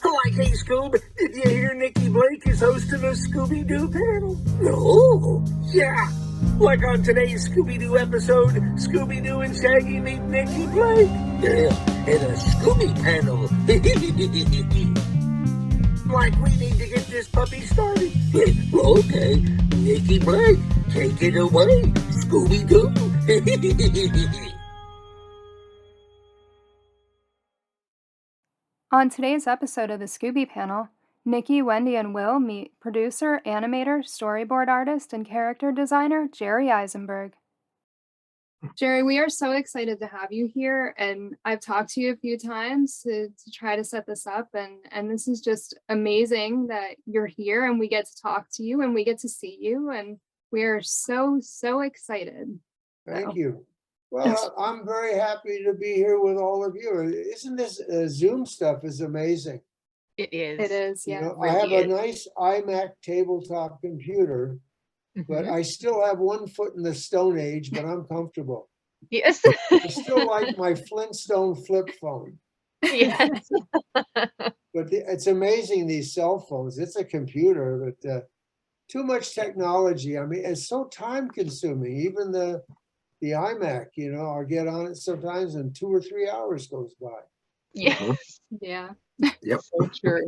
Like, hey, Scoob, did you hear Nikki Blake is hosting a Scooby-Doo panel? No. Yeah. Like on today's Scooby-Doo episode, Scooby-Doo and Shaggy meet Nikki Blake. Yeah, in a Scooby Panel. Like, we need to get this puppy started. Okay, Nikki Blake, take it away, Scooby-Doo. On today's episode of the Scooby Panel, Nikki, Wendy, and Will meet producer, animator, storyboard artist, and character designer Jerry Eisenberg. Jerry, we are so excited to have you here, and I've talked to you a few times to try to set this up, and this is just amazing that you're here and we get to talk to you and we get to see you, and we are so excited. Thank you. Well, I'm very happy to be here with all of you. Isn't this Zoom stuff is amazing? It is. It is, yeah. You know, Really I have is. a nice iMac tabletop computer, but Mhm. I still have one foot in the Stone Age, but I'm comfortable. Yes. I still like my Flintstone flip phone, Yes. but it's amazing, these cell phones. It's a computer, but too much technology. I mean, it's so time consuming. Even the iMac, you know, I'll get on it sometimes and 2 or 3 hours goes by. Yes. Yeah. Yep. So true.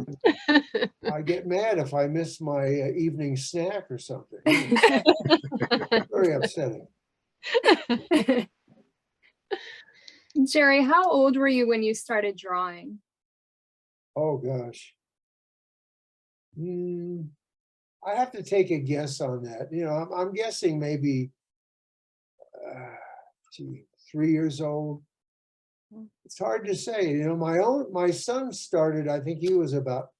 I get mad if I miss my evening snack or something. Very upsetting. Jerry, how old were you when you started drawing? Oh gosh. I have to take a guess on that. You know, I'm guessing maybe 3 years old. It's hard to say. You know, my son started, I think he was about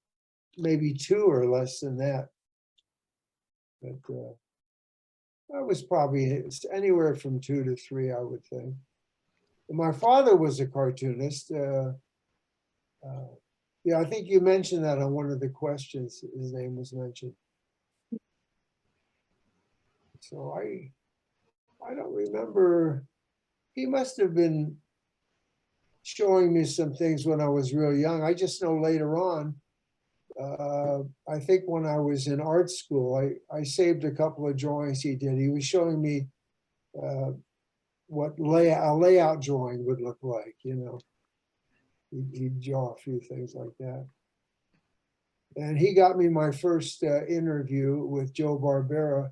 maybe 2 or less than that. But I was probably anywhere from 2 to 3, I would think. And my father was a cartoonist. Yeah, I think you mentioned that on one of the questions. His name was mentioned. So I don't remember. He must have been showing me some things when I was real young. I just know later on, I think when I was in art school, I saved a couple of drawings he did. He was showing me what a layout drawing would look like, you know. He'd draw a few things like that. And he got me my first interview with Joe Barbera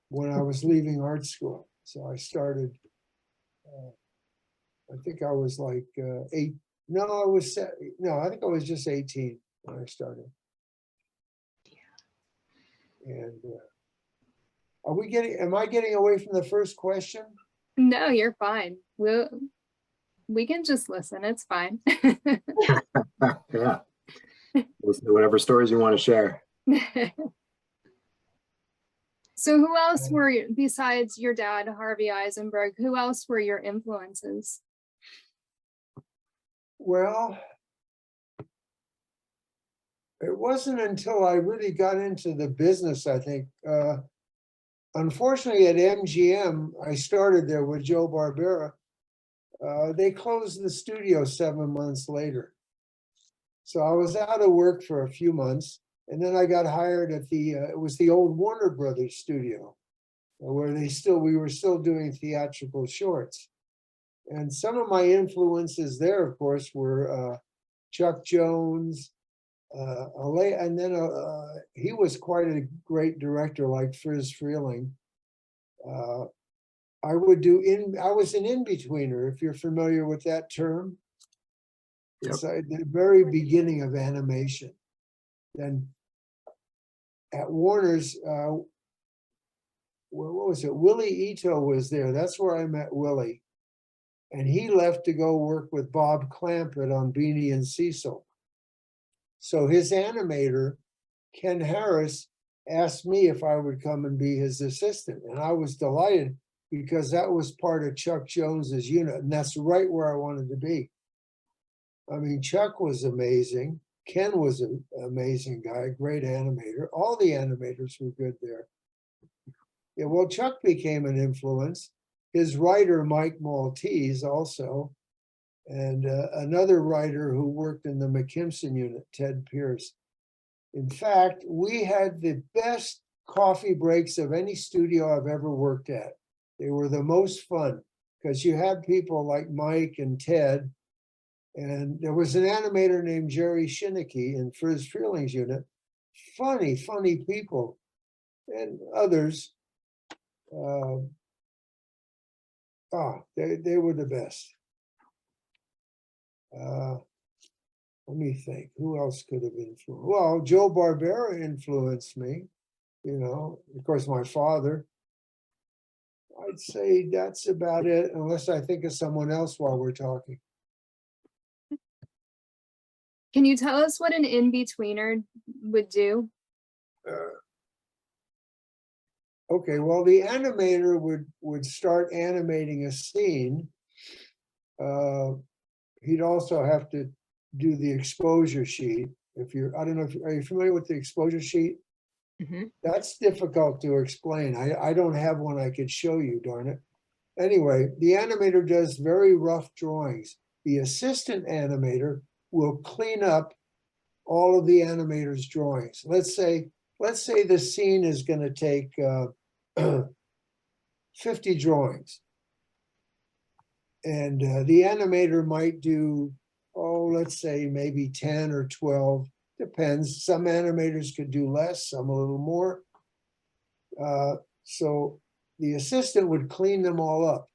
when I was leaving art school. So I started, I think I was like I think I was just 18 when I started. And am I getting away from the first question? No, you're fine. We can just listen. It's fine. Yeah. Listen to whatever stories you want to share. So who else were, besides your dad, Harvey Eisenberg, who else were your influences? Well, it wasn't until I really got into the business, I think. Unfortunately, at MGM, I started there with Joe Barbera. They closed the studio 7 months later. So I was out of work for a few months, and then I got hired at it was the old Warner Brothers studio, where we were still doing theatrical shorts. And some of my influences there, of course, were Chuck Jones, and then he was quite a great director, like Friz Freleng. I was an in-betweener, if you're familiar with that term. It's the very beginning of animation. Then at Warner's, what was it? Willie Ito was there. That's where I met Willie. And he left to go work with Bob Clampett on Beanie and Cecil. So his animator, Ken Harris, asked me if I would come and be his assistant. And I was delighted because that was part of Chuck Jones's unit. And that's right where I wanted to be. I mean, Chuck was amazing. Ken was an amazing guy, great animator. All the animators were good there. Yeah, well, Chuck became an influence. His writer, Mike Maltese, also. and another writer who worked in the McKimson unit, Ted Pierce. In fact, we had the best coffee breaks of any studio I've ever worked at. They were the most fun because you had people like Mike and Ted, and there was an animator named Jerry Shinneke in Frizz Feelings unit. Funny people, and others. They were the best. Let me think, who else could have influenced? Well, Joe Barbera influenced me, you know, of course, my father. I'd say that's about it, unless I think of someone else while we're talking. Can you tell us what an in-betweener would do? Okay, well, the animator would start animating a scene. He'd also have to do the exposure sheet. If you're, I don't know, are you familiar with the exposure sheet? Mhm. That's difficult to explain. I don't have one I could show you, darn it. Anyway, the animator does very rough drawings. The assistant animator will clean up all of the animator's drawings. Let's say the scene is going to take 50 drawings. And the animator might do, let's say maybe 10 or 12, depends. Some animators could do less, some a little more. So the assistant would clean them all up.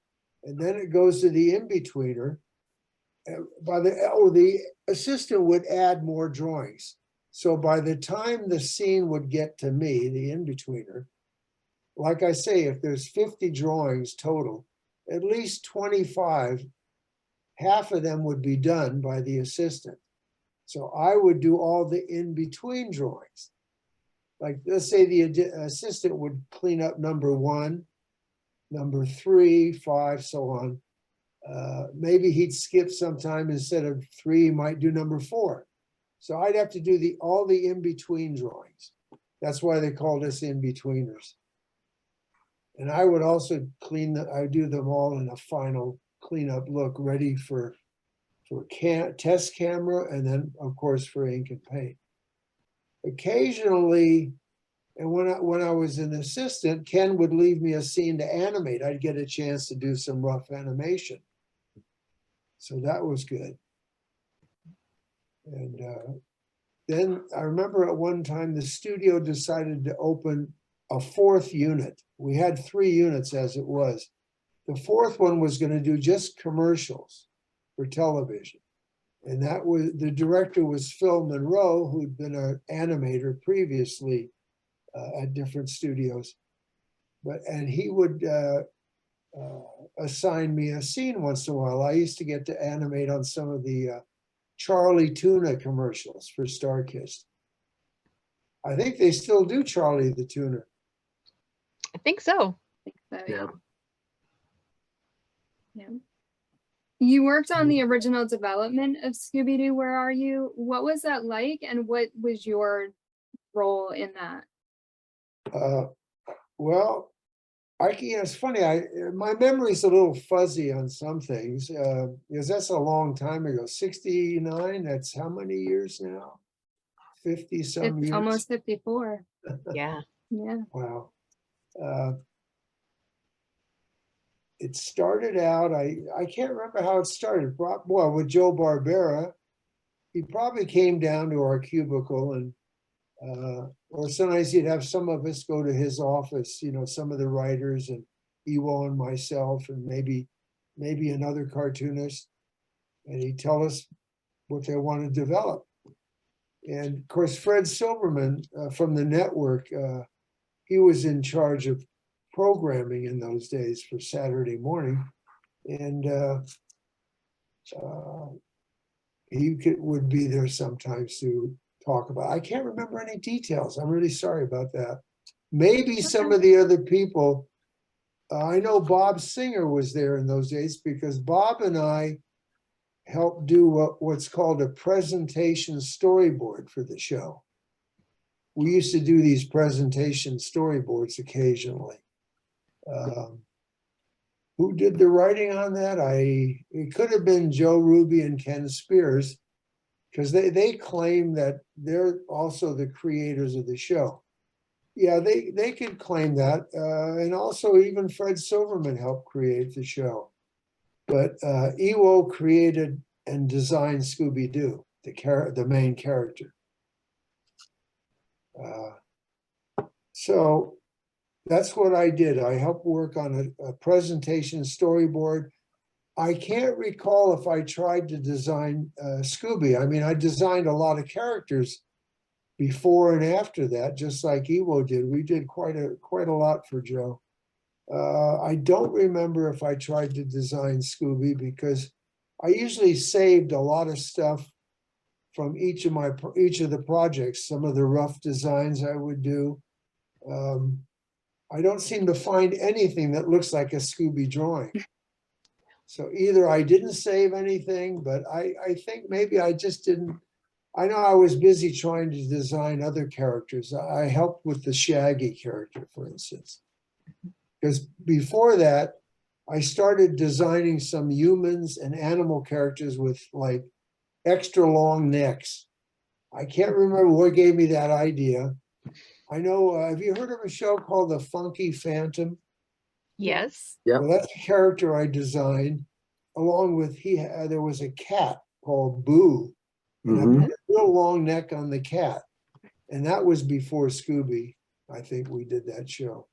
And then it goes to the in-betweener. The assistant would add more drawings. So by the time the scene would get to me, the in-betweener, like I say, if there's 50 drawings total, at least 25, half of them would be done by the assistant. So I would do all the in-between drawings. Like, let's say the assistant would clean up number 1, number 3, 5, so on. Maybe he'd skip sometime, instead of 3, he might do number 4. So I'd have to do all the in-between drawings. That's why they called us in-betweeners. And I would also I do them all in a final cleanup look, ready for test camera, and then of course for ink and paint. Occasionally, and when I was an assistant, Ken would leave me a scene to animate. I'd get a chance to do some rough animation. So that was good. And then I remember at one time the studio decided to open a 4th unit. We had 3 units as it was. The 4th one was going to do just commercials for television. And that was, the director was Phil Monroe, who'd been an animator previously at different studios. And he would assign me a scene once in a while. I used to get to animate on some of the Charlie Tuna commercials for StarKist. I think they still do Charlie the Tuna. I think so. Yeah. You worked on the original development of Scooby-Doo, Where Are You? What was that like, and what was your role in that? Well, it's funny. My memory's a little fuzzy on some things, because that's a long time ago. 69. That's how many years now? 50 some years. Almost 54. Yeah. Yeah. Wow. It started out, I can't remember how it started. Well, with Joe Barbera, he probably came down to our cubicle, and or sometimes he'd have some of us go to his office, you know, some of the writers, and Ewo and myself, and maybe another cartoonist, and he'd tell us what they want to develop. And of course, Fred Silverman from the network, he was in charge of programming in those days for Saturday morning, and he would be there sometimes to talk about. I can't remember any details. I'm really sorry about that. Maybe some of the other people. I know Bob Singer was there in those days, because Bob and I helped do what's called a presentation storyboard for the show. We used to do these presentation storyboards occasionally. who did the writing on that? It could have been Joe Ruby and Ken Spears, because they claim that they're also the creators of the show. Yeah, they could claim that. And also even Fred Silverman helped create the show. But Ewo created and designed Scooby-Doo, the main character. So that's what I did. I helped work on a presentation storyboard. I can't recall if I tried to design Scooby. I mean, I designed a lot of characters before and after that, just like Ewo did. We did quite a lot for Joe. I don't remember if I tried to design Scooby, because I usually saved a lot of stuff from each of the projects. Some of the rough designs I would do. I don't seem to find anything that looks like a Scooby drawing. So either I didn't save anything, but I think maybe I just didn't. I know I was busy trying to design other characters. I helped with the Shaggy character, for instance. Because before that, I started designing some humans and animal characters with like extra long necks. I can't remember what gave me that idea. I know, have you heard of a show called The Funky Phantom? Yes. Yep. Well, that's a character I designed, along with there was a cat called Boo. And I put a real long neck on the cat. And that was before Scooby. I think we did that show.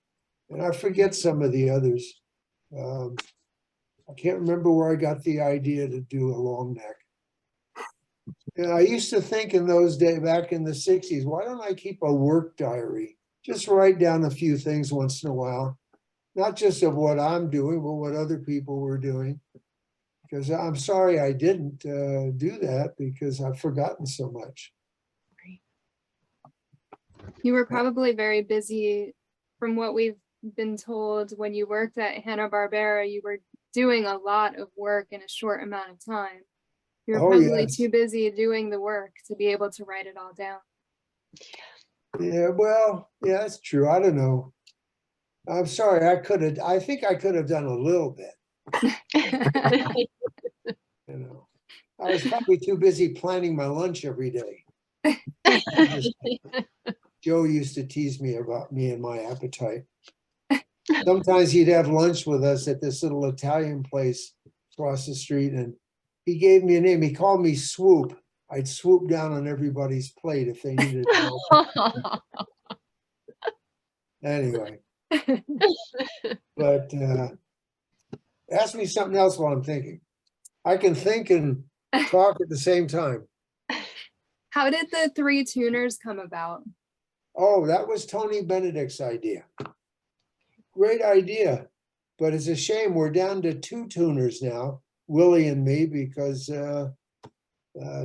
And I forget some of the others. I can't remember where I got the idea to do a long neck. And I used to think in those days, back in the 60s, why don't I keep a work diary? Just write down a few things once in a while. Not just of what I'm doing, but what other people were doing. Because I'm sorry I didn't do that, because I've forgotten so much. You were probably very busy. From what we've been told, when you worked at Hanna-Barbera, you were doing a lot of work in a short amount of time. You were probably yes. too busy doing the work to be able to write it all down. Yeah, well, yeah, that's true. I don't know. I'm sorry, I think I could have done a little bit. You know, I was probably too busy planning my lunch every day. Joe used to tease me about me and my appetite. Sometimes he'd have lunch with us at this little Italian place across the street, and he gave me a name. He called me Swoop. I'd swoop down on everybody's plate if they needed help. Anyway, but ask me something else while I'm thinking. I can think and talk at the same time. How did the 3 tuners come about? Oh, that was Tony Benedict's idea. Great idea, but it's a shame we're down to 2 tuners now, Willie and me, because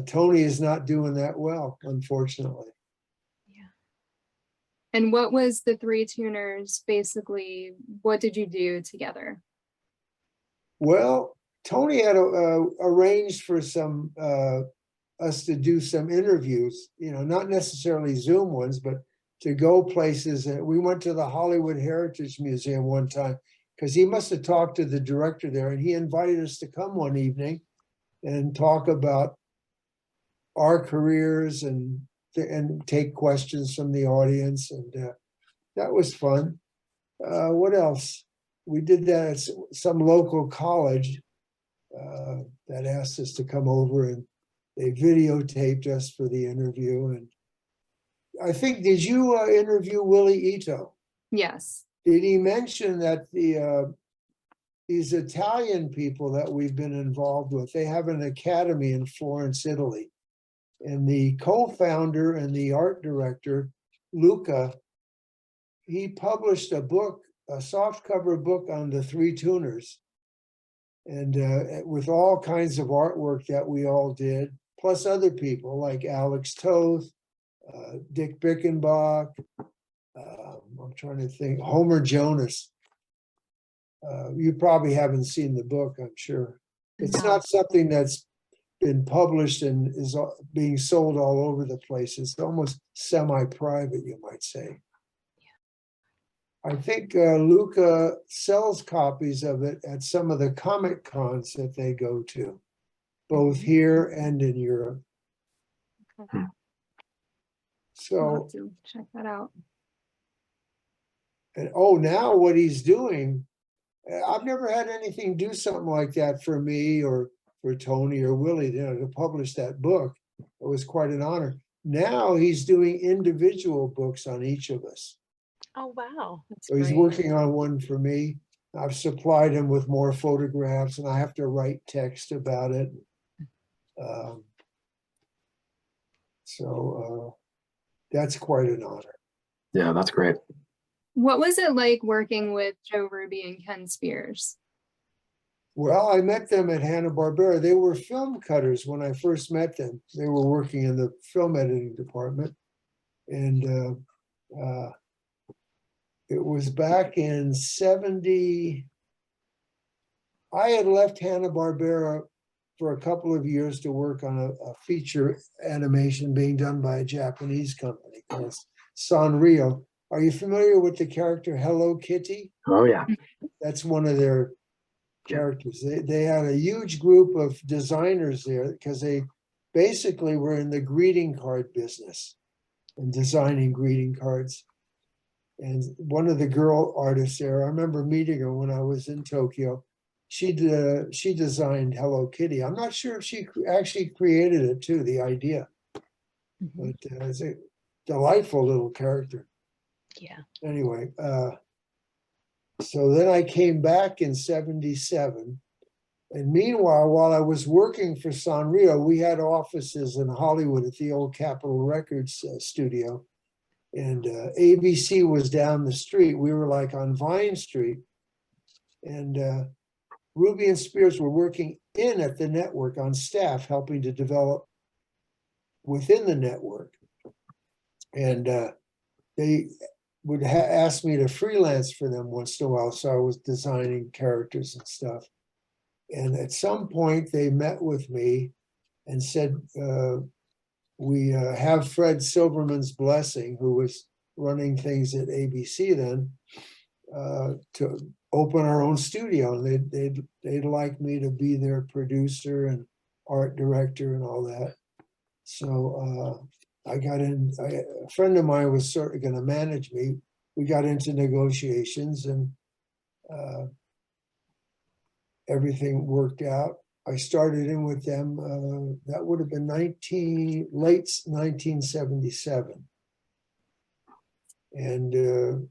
Tony is not doing that well, unfortunately. And what was the 3 tuners basically? What did you do together? Well, Tony had arranged for us to do some interviews, not necessarily Zoom ones, but to go places. We went to the Hollywood Heritage Museum one time, because he must have talked to the director there, and he invited us to come one evening and talk about our careers and take questions from the audience. And that was fun. What else? We did that at some local college that asked us to come over, and they videotaped us for the interview. And I think, did you interview Willie Ito? Yes. Did he mention that these Italian people that we've been involved with, they have an academy in Florence, Italy. And the co-founder and the art director, Luca, he published a book, a softcover book on the 3 tuners. And with all kinds of artwork that we all did, plus other people like Alex Toth, Dick Bickenbach, I'm trying to think, Homer Jonas. You probably haven't seen the book, I'm sure. It's not something that's been published and is being sold all over the place. It's almost semi-private, you might say. I think Luca sells copies of it at some of the comic cons that they go to, both here and in Europe. Okay. I'll So, have to check that out. and oh, now what he's doing, I've never had anything do something like that for me or for Tony or Willie, to publish that book. It was quite an honor. Now he's doing individual books on each of us. Oh, wow. That's So he's great. working on one for me. I've supplied him with more photographs and I have to write text about it. That's quite an honor. Yeah, that's great. What was it like working with Joe Ruby and Ken Spears? Well, I met them at Hanna-Barbera. They were film cutters when I first met them. They were working in the film editing department. And it was back in 70. I had left Hanna-Barbera for a couple of years to work on a feature animation being done by a Japanese company called Sanrio. Are you familiar with the character Hello Kitty? Oh, yeah. That's one of their characters. They had a huge group of designers there because they basically were in the greeting card business and designing greeting cards. And one of the girl artists there, I remember meeting her when I was in Tokyo. She designed Hello Kitty. I'm not sure if she actually created it too, the idea. But it's a delightful little character. Yeah. Anyway, so then I came back in 77. And meanwhile, while I was working for Sanrio, we had offices in Hollywood at the old Capitol Records studio. And ABC was down the street. We were like on Vine Street. And Ruby and Spears were working in at the network on staff, helping to develop within the network. And they would ask me to freelance for them once in a while. So I was designing characters and stuff. And at some point they met with me and said, we have Fred Silverman's blessing, who was running things at ABC then, to open our own studio. And they'd like me to be their producer and art director and all that. So I got in, a friend of mine was sort of going to manage me. We got into negotiations and everything worked out. I started in with them, that would have been late 1977. And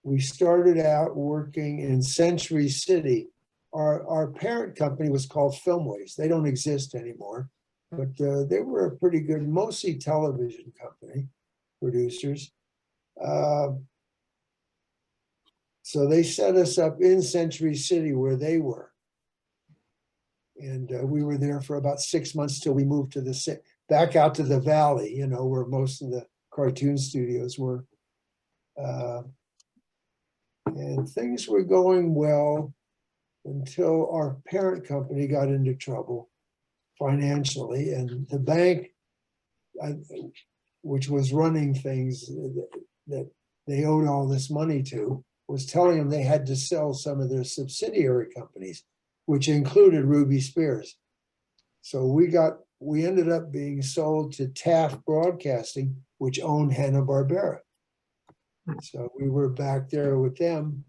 we started out working in Century City. Our parent company was called Filmways. They don't exist anymore, but they were a pretty good, mostly television company, producers. So they set us up in Century City where they were. And we were there for about 6 months till we moved to back out to the valley, you know, where most of the cartoon studios were. And things were going well until our parent company got into trouble financially. And the bank, which was running things that they owed all this money to, was telling them they had to sell some of their subsidiary companies, which included Ruby Spears. So we ended up being sold to Taft Broadcasting, which owned Hanna-Barbera. So we were back there with them.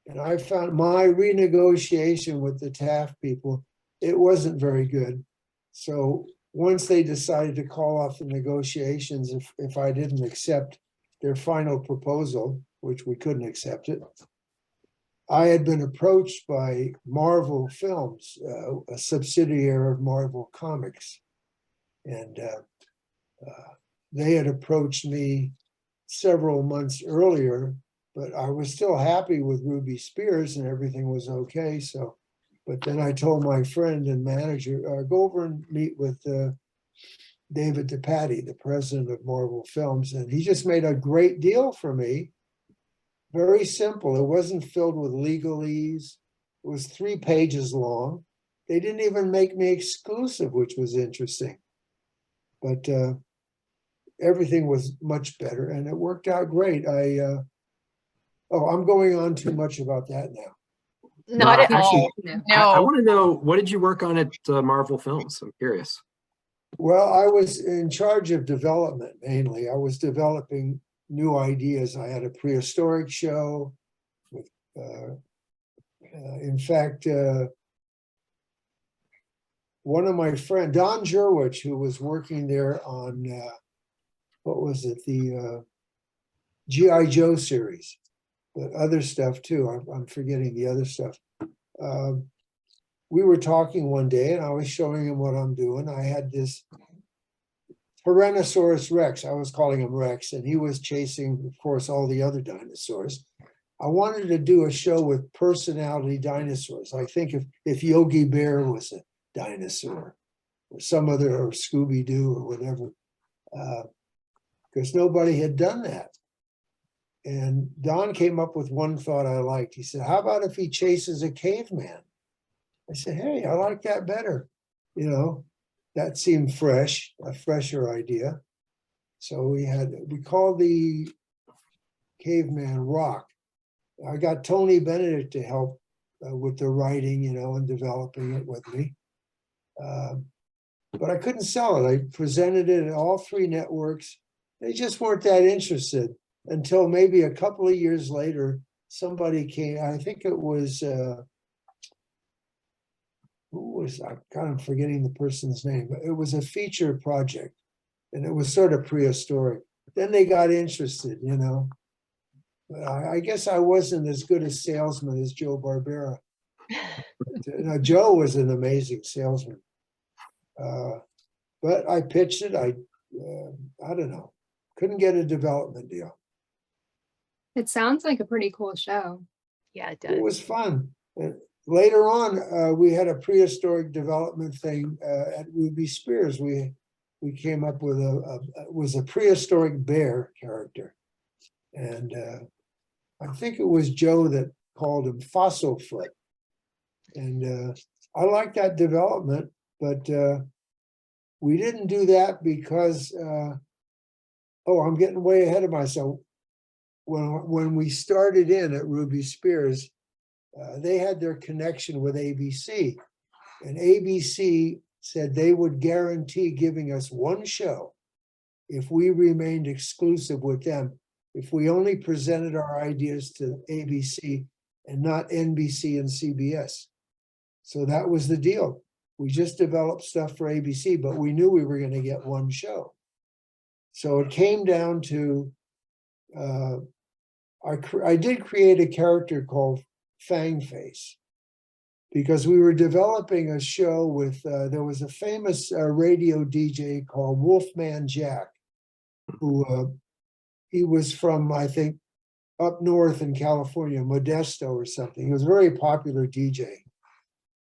And I found my renegotiation with the Taft people, it wasn't very good. So once they decided to call off the negotiations, if I didn't accept their final proposal, which we couldn't accept it, I had been approached by Marvel Films, a subsidiary of Marvel Comics. And they had approached me several months earlier, but I was still happy with Ruby Spears and everything was okay. So, but then I told my friend and manager, go over and meet with David DePatie, the president of Marvel Films. And he just made a great deal for me. Very simple. It wasn't filled with legalese. It was 3 pages long. They didn't even make me exclusive, which was interesting. But everything was much better and it worked out great. Oh, I'm going on too much about that now. Not No, at actually, all. No. I No. want to know, what did you work on at Marvel Films? I'm curious. Well, I was in charge of development mainly. I was developing new ideas. I had a prehistoric show with, in fact, one of my friends, Don Jurwich, who was working there on, what was it, the G.I. Joe series, but other stuff too. I'm forgetting the other stuff. We were talking one day and I was showing him what I'm doing. I had this Tyrannosaurus Rex. I was calling him Rex, and he was chasing, of course, all the other dinosaurs. I wanted to do a show with personality dinosaurs. I think if Yogi Bear was a dinosaur, or some other, or Scooby-Doo or whatever, because nobody had done that. And Don came up with one thought I liked. He said, how about if he chases a caveman? I said, hey, I like that better. You know, that seemed fresh, a fresher idea. So we called the caveman Rock. I got Tony Benedict to help with the writing, you know, and developing it with me. But I couldn't sell it. I presented it at all 3 networks. They just weren't that interested until maybe a couple of years later, somebody came, I think it was, who was, I'm kind of forgetting the person's name, but it was a feature project and it was sort of prehistoric. Then they got interested, you know. But I guess I wasn't as good a salesman as Joe Barbera. But, Joe was an amazing salesman. But I pitched it. I don't know, couldn't get a development deal. It sounds like a pretty cool show. Yeah, it does. It was fun. Later on, we had a prehistoric development thing at Ruby Spears. We came up with a prehistoric bear character, and I think it was Joe that called him Fossil Foot. And I like that development, but we didn't do that because, oh, I'm getting way ahead of myself. When we started in at Ruby Spears, they had their connection with ABC, and ABC said they would guarantee giving us 1 show if we remained exclusive with them, if we only presented our ideas to ABC and not NBC and CBS. So that was the deal. We just developed stuff for ABC, but we knew we were going to get 1 show. So it came down to, I did create a character called Fangface, because we were developing a show with, there was a famous radio DJ called Wolfman Jack, who he was from, I think, up north in California, Modesto or something. He was a very popular DJ.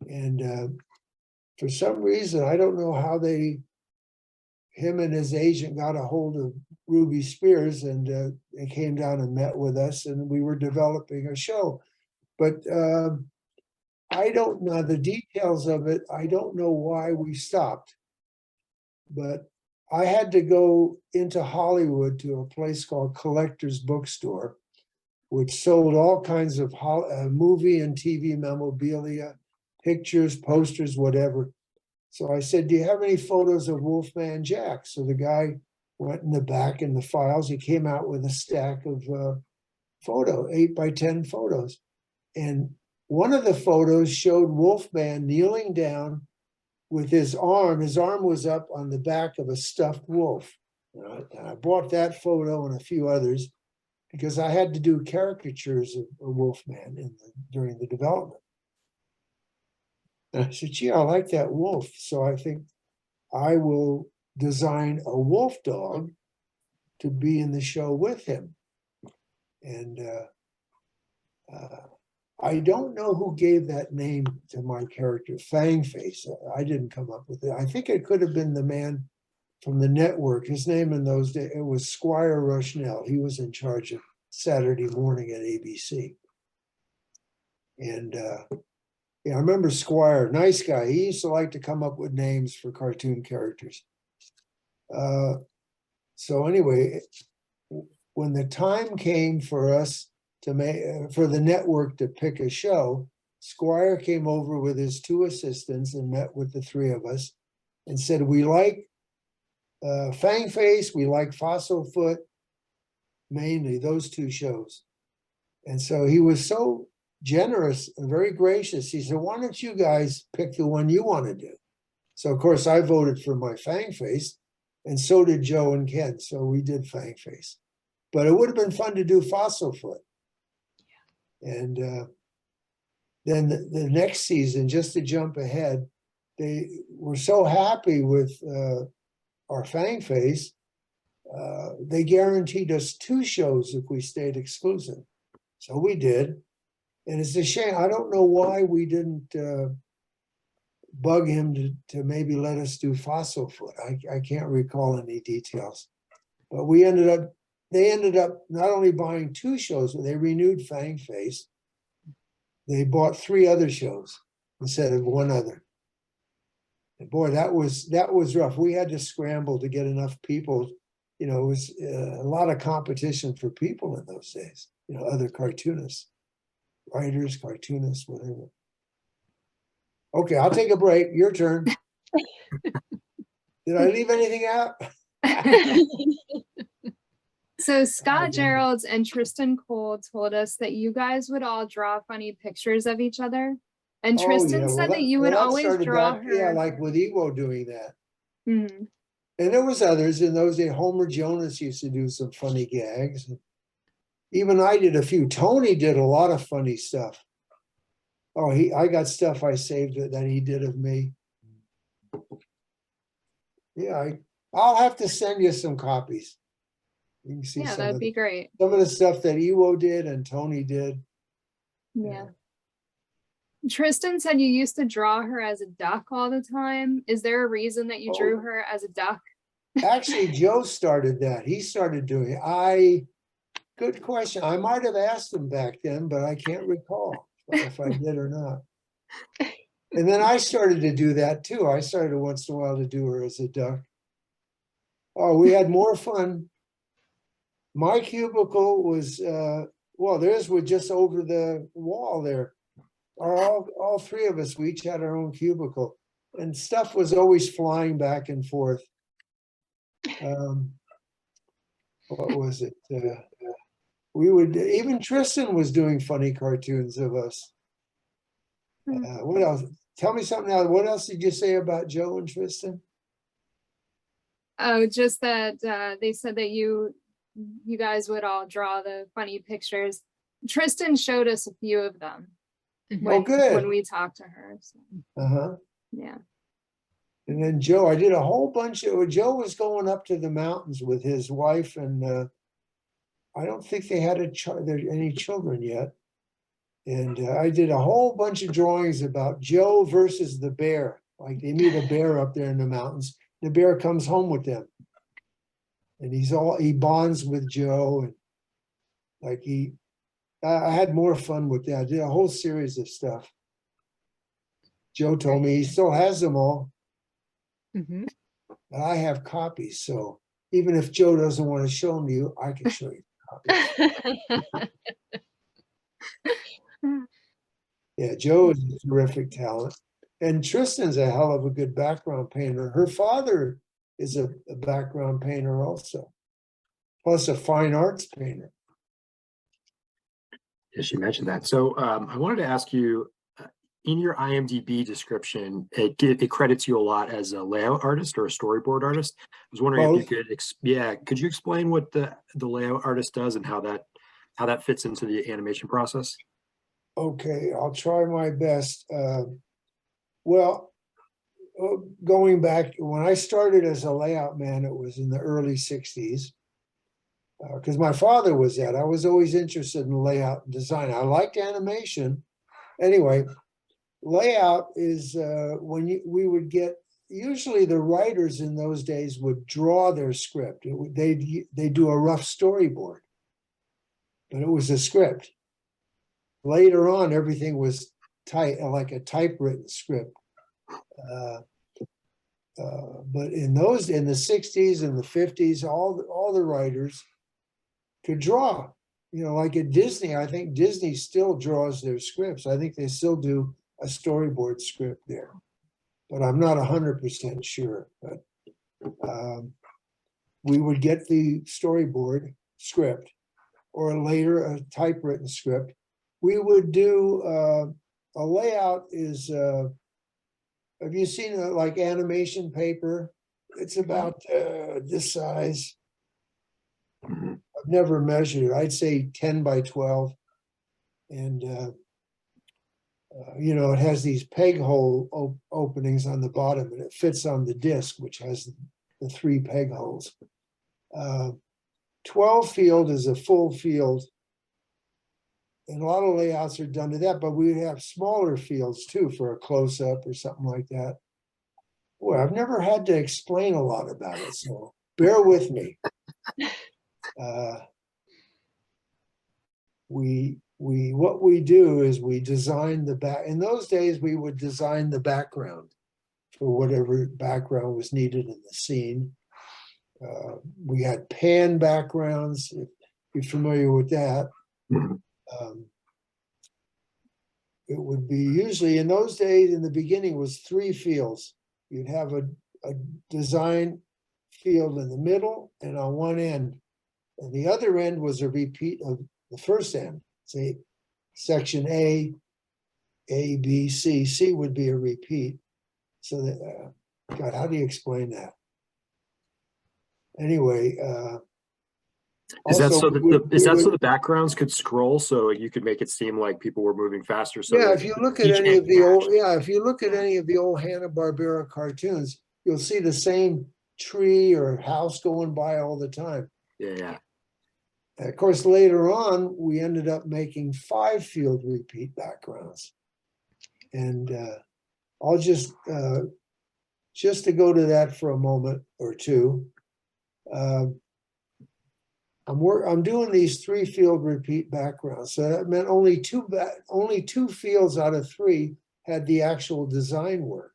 And for some reason, I don't know how him and his agent got a hold of Ruby Spears, and they came down and met with us, and we were developing a show. But I don't know the details of it. I don't know why we stopped. But I had to go into Hollywood to a place called Collector's Bookstore, which sold all kinds of movie and TV memorabilia, pictures, posters, whatever. So I said, do you have any photos of Wolfman Jack? So the guy went in the back in the files. He came out with a stack of 8 by 10 photos. And one of the photos showed Wolfman kneeling down with his arm. His arm was up on the back of a stuffed wolf. And I bought that photo and a few others because I had to do caricatures of Wolfman during the development. And I said, gee, I like that wolf. So I think I will design a wolf dog to be in the show with him. And I don't know who gave that name to my character, Fangface. I didn't come up with it. I think it could have been the man from the network. His name in those days, it was Squire Rushnell. He was in charge of Saturday morning at ABC. And yeah, I remember Squire, nice guy. He used to like to come up with names for cartoon characters. So anyway, when the time came for us to make for the network to pick a show. Squire came over with his 2 assistants and met with the 3 of us and said, we like Fangface, we like Fossil Foot, mainly those 2 shows. And so he was so generous and very gracious. He said, why don't you guys pick the one you want to do? So of course I voted for my Fangface, and so did Joe and Ken. So we did Fangface. But it would have been fun to do Fossil Foot. And then the next season, just to jump ahead, they were so happy with our Fangface, they guaranteed us 2 shows if we stayed exclusive. So we did. And it's a shame. I don't know why we didn't bug him to maybe let us do Fossil Foot. I can't recall any details. But they ended up not only buying 2 shows, but they renewed Fangface. They bought 3 other shows instead of 1 other. And boy, that was rough. We had to scramble to get enough people. You know, it was a lot of competition for people in those days. You know, other cartoonists, writers, cartoonists, whatever. Okay, I'll take a break. Your turn. Did I leave anything out? So Scott Geralds and Tristan Cole told us that you guys would all draw funny pictures of each other. And Oh, Tristan yeah. said Well, that you would that always started draw back, her. yeah, like with Ewo doing that. Mhm. And there was others in those days. Homer Jonas used to do some funny gags. Even I did a few. Tony did a lot of funny stuff. Oh, I got stuff I saved that he did of me. Yeah, I'll have to send you some copies. You can see Yeah, some that'd of be great. some of the stuff that Ewo did and Tony did. Yeah. Tristan said you used to draw her as a duck all the time. Is there a reason that you Oh. drew her as a duck? Actually, Joe started that. He started doing it. Good question. I might have asked him back then, but I can't recall if I did or not. And then I started to do that too. I started once in a while to do her as a duck. Oh, we had more fun. My cubicle was, well, theirs was just over the wall there. All 3 of us, we each had our own cubicle. And stuff was always flying back and forth. What was it? Even Tristan was doing funny cartoons of us. What else? Tell me something else. What else did you say about Joe and Tristan? Oh, just that they said that you guys would all draw the funny pictures. Tristan showed us a few of them when we talked to her. So. Uh-huh. Yeah. And then Joe, I did a whole bunch of, Joe was going up to the mountains with his wife, and I don't think they had any children yet. And I did a whole bunch of drawings about Joe versus the bear. Like they meet a bear up there in the mountains. The bear comes home with them. And he bonds with Joe. And like I had more fun with that. I did a whole series of stuff. Joe told me he still has them all. Mm-hmm. But I have copies. So even if Joe doesn't want to show them to you, I can show you copies. Yeah, Joe is a terrific talent. And Tristan's a hell of a good background painter. Her father is a background painter also, plus a fine arts painter. Yes, you mentioned that. So I wanted to ask you, in your IMDb description, it credits you a lot as a layout artist or a storyboard artist. I was wondering if you could, could you explain what the layout artist does and how that fits into the animation process? Okay, I'll try my best. Well, going back, when I started as a layout man, it was in the early 60s. Because my father was that. I was always interested in layout and design. I liked animation. Anyway, layout is when we would get, usually the writers in those days would draw their script. They do a rough storyboard, but it was a script. Later on, everything was like a typewritten script. But in the 60s and the 50s, all the writers could draw. you know, like at Disney, I think Disney still draws their scripts. I think they still do a storyboard script there, but I'm not 100% sure. But we would get the storyboard script, or later a typewritten script. We would do a layout is, have you seen like animation paper? It's about this size. I've never measured it. I'd say 10 by 12. And, you know, it has these peg hole openings on the bottom, and it fits on the disc, which has the 3 peg holes. 12 field is a full field. And a lot of layouts are done to that, but we have smaller fields too for a close-up or something like that. Boy, I've never had to explain a lot about it, so bear with me. What we do is we design the back. In those days, we would design the background for whatever background was needed in the scene. We had pan backgrounds, if you're familiar with that. It would be usually in those days, in the beginning, was 3 fields. You'd have a design field in the middle and on one end, and the other end was a repeat of the first end. Say section A, B, C. C would be a repeat. So that, God, how do you explain that? Anyway, Is that also, so that so the backgrounds could scroll, so you could make it seem like people were moving faster? So yeah, that if you look at each any end of the old, matched? yeah, if you look at any of the old Hanna-Barbera cartoons, you'll see the same tree or house going by all the time. Yeah. Of course, later on, we ended up making 5 field repeat backgrounds. And I'll just to go to that for a moment or two. I'm doing these 3 field repeat backgrounds. So that meant only two fields out of 3 had the actual design work.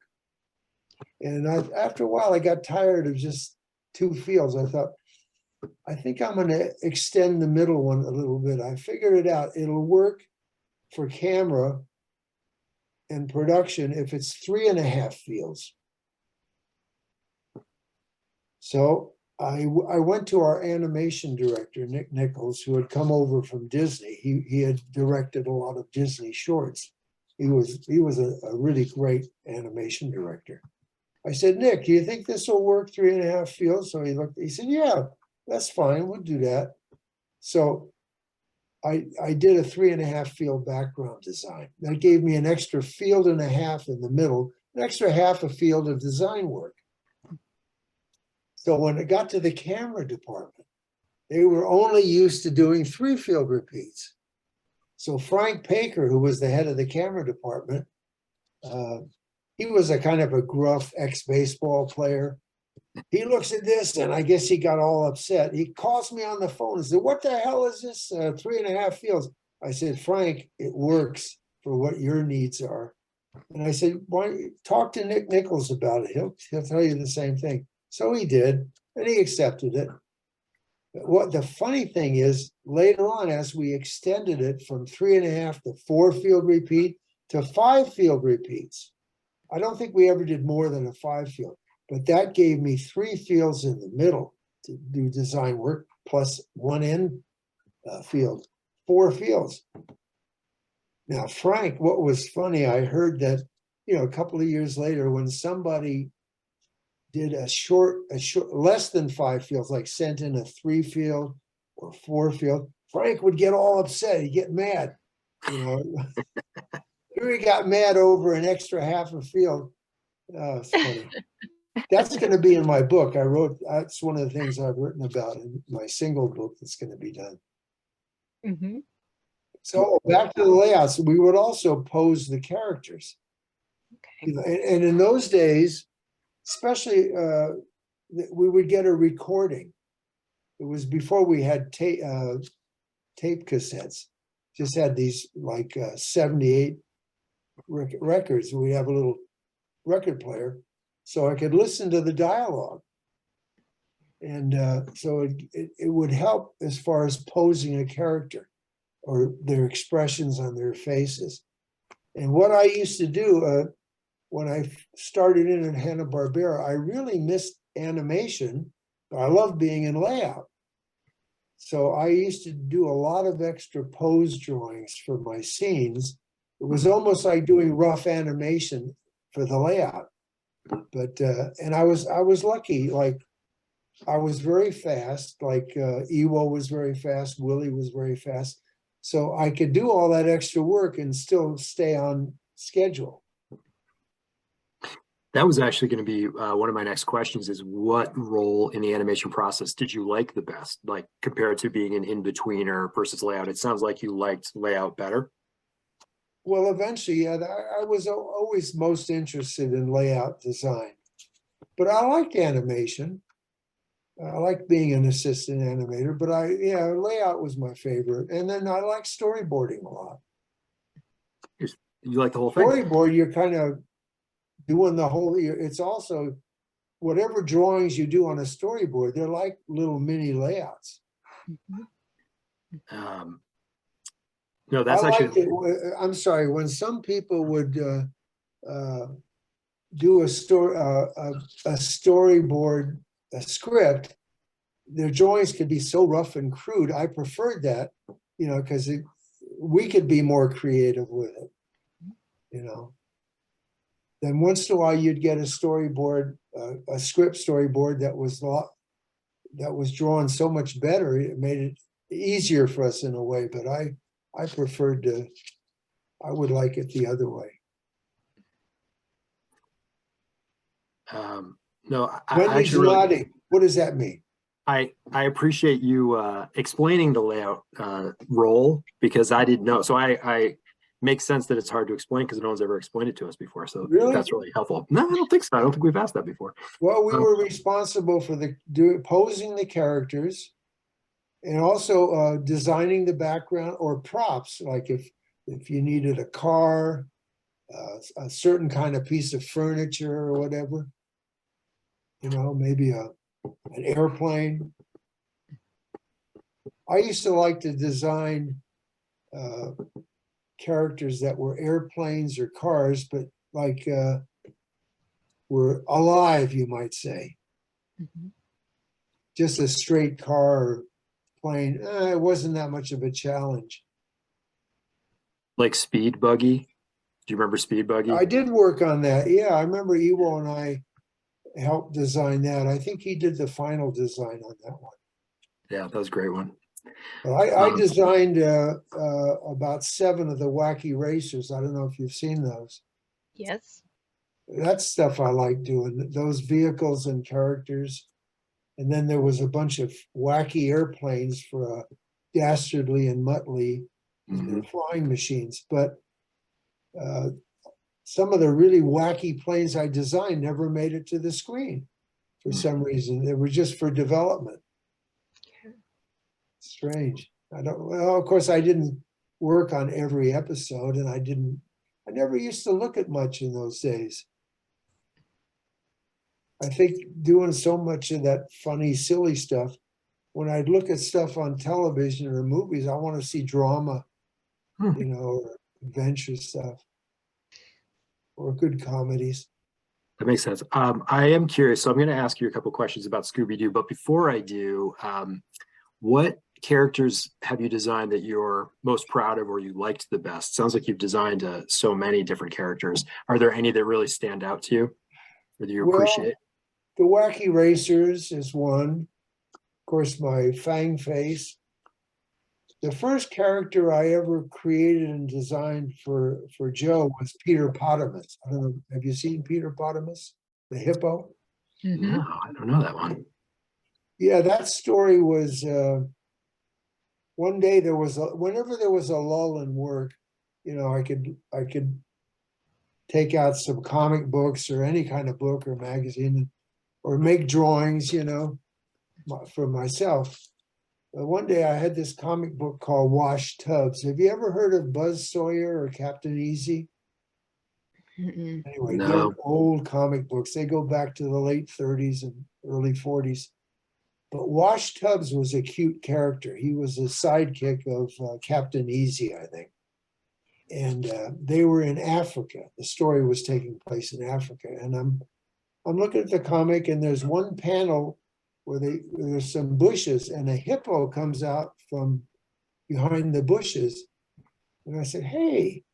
And after a while, I got tired of just 2 fields. I thought, I think I'm going to extend the middle one a little bit. I figured it out. It'll work for camera and production if it's 3.5 fields. So I went to our animation director, Nick Nichols, who had come over from Disney. He had directed a lot of Disney shorts. He was a really great animation director. I said, Nick, do you think this will work 3.5 fields? So he said, yeah, that's fine, we'll do that. So I did a 3.5 field background design. That gave me an extra 1.5 fields in the middle, an extra 1/2 field of design work. So when it got to the camera department, they were only used to doing 3 field repeats. So Frank Paker, who was the head of the camera department, he was a kind of a gruff ex-baseball player. He looks at this, and I guess he got all upset. He calls me on the phone and said, what the hell is this 3.5 fields? I said, Frank, it works for what your needs are. And I said, why don't you talk to Nick Nichols about it? He'll tell you the same thing. So he did, and he accepted it. But what the funny thing is, later on, as we extended it from 3.5 to 4 field repeat to 5 field repeats, I don't think we ever did more than a 5 field, but that gave me 3 fields in the middle to do design work, plus 1 end field, 4 fields. Now, Frank, what was funny, I heard that, a couple of years later, when somebody did a short, less than 5 fields, like sent in a 3 field or 4 field, Frank would get all upset. He'd get mad, Here he got mad over an extra 1/2 field. Oh, it's funny. That's going to be in my book. That's one of the things I've written about in my single book that's going to be done. Mm-hmm. So back to the layouts, we would also pose the characters. Okay. And in those days, especially, we would get a recording. It was before we had tape cassettes. Just had these like 78 records. We have a little record player, so I could listen to the dialogue. And so it would help as far as posing a character. or their expressions on their faces. And what I used to do when I started in at Hanna-Barbera, I really missed animation, but I love being in layout. So I used to do a lot of extra pose drawings for my scenes. It was almost like doing rough animation for the layout. But and I was lucky, like I was very fast, like Ewo was very fast, Willie was very fast. So I could do all that extra work and still stay on schedule. That was actually going to be one of my next questions is what role in the animation process did you like the best, like compared to being an in-betweener versus layout? It sounds like you liked layout better. Well, eventually, yeah, I was always most interested in layout design, but I liked animation. I liked being an assistant animator, but layout was my favorite. And then I like storyboarding a lot. You like the whole thing? Storyboard, you're kind of doing the whole, it's also whatever drawings you do on a storyboard, they're like little mini layouts. No, that's actually. I'm sorry, when some people would do a storyboard, a script, their drawings could be so rough and crude. I preferred that, because we could be more creative with it, Then once in a while you'd get a storyboard, a script storyboard that was drawn so much better. It made it easier for us in a way, but I preferred I would like it the other way. No, Wendy's nodding. What does that mean? I appreciate you explaining the layout role because I didn't know. So I makes sense that it's hard to explain because no one's ever explained it to us before. So really? That's really helpful. No, I don't think so. I don't think we've asked that before. Well, we were responsible for posing the characters and also designing the background or props. Like if you needed a car, a certain kind of piece of furniture or whatever, maybe an airplane. I used to like to design characters that were airplanes or cars, but like were alive, you might say. Just a straight car or plane, it wasn't that much of a challenge. Like Speed Buggy. Do you remember Speed Buggy? I did work on that. Yeah, I remember Ewo and I helped design that. I think he did the final design on that one. Yeah, that was a great one. But I designed about 7 of the Wacky Racers. I don't know if you've seen those. Yes. That's stuff I like doing, those vehicles and characters. And then there was a bunch of wacky airplanes for Dastardly and Muttley and their flying machines. But some of the really wacky planes I designed never made it to the screen for some reason. They were just for development. Strange. Well, of course, I didn't work on every episode, and I never used to look at much in those days. I think doing so much of that funny, silly stuff, when I'd look at stuff on television or movies, I want to see drama, or adventure stuff, or good comedies. That makes sense. I am curious, so I'm going to ask you a couple questions about Scooby-Doo, but before I do, what characters have you designed that you're most proud of or you liked the best? Sounds like you've designed so many different characters. Are there any that really stand out to you or that you appreciate? The Wacky Racers is one. Of course, my Fangface. The first character I ever created and designed for Joe was Peter Potamus. I don't know, have you seen Peter Potamus, the hippo? No, I don't know that one. Yeah, that story was, one day whenever there was a lull in work, I could take out some comic books or any kind of book or magazine or make drawings, for myself. But one day I had this comic book called Wash Tubbs. Have you ever heard of Buzz Sawyer or Captain Easy? Anyway, they're old comic books. They go back to the late 30s and early 40s. But Wash Tubbs was a cute character. He was a sidekick of Captain Easy, I think. And they were in Africa. The story was taking place in Africa. And I'm looking at the comic, and there's one panel where there's some bushes, and a hippo comes out from behind the bushes. And I said, hey,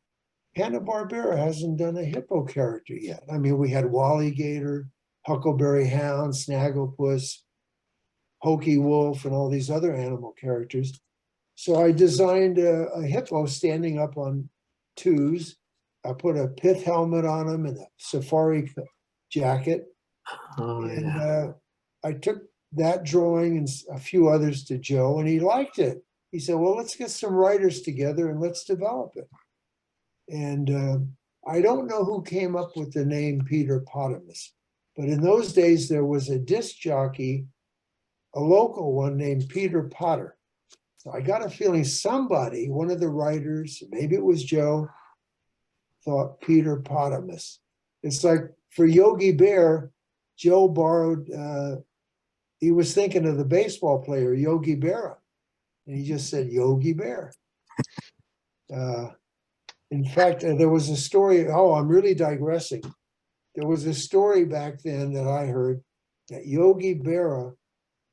Hanna-Barbera hasn't done a hippo character yet. I mean, we had Wally Gator, Huckleberry Hound, Snagglepuss, Hokey Wolf, and all these other animal characters. So I designed a hippo standing up on twos. I put a pith helmet on him and a safari jacket. And I took that drawing and a few others to Joe, and he liked it. He said, well, let's get some writers together and let's develop it. And I don't know who came up with the name Peter Potamus, but in those days there was a disc jockey, a local one named Peter Potter. So I got a feeling somebody, one of the writers, maybe it was Joe, thought Peter Potamus. It's like for Yogi Bear, Joe borrowed, he was thinking of the baseball player, Yogi Berra, and he just said Yogi Bear. In fact, there was a story, I'm really digressing. There was a story back then that I heard that Yogi Berra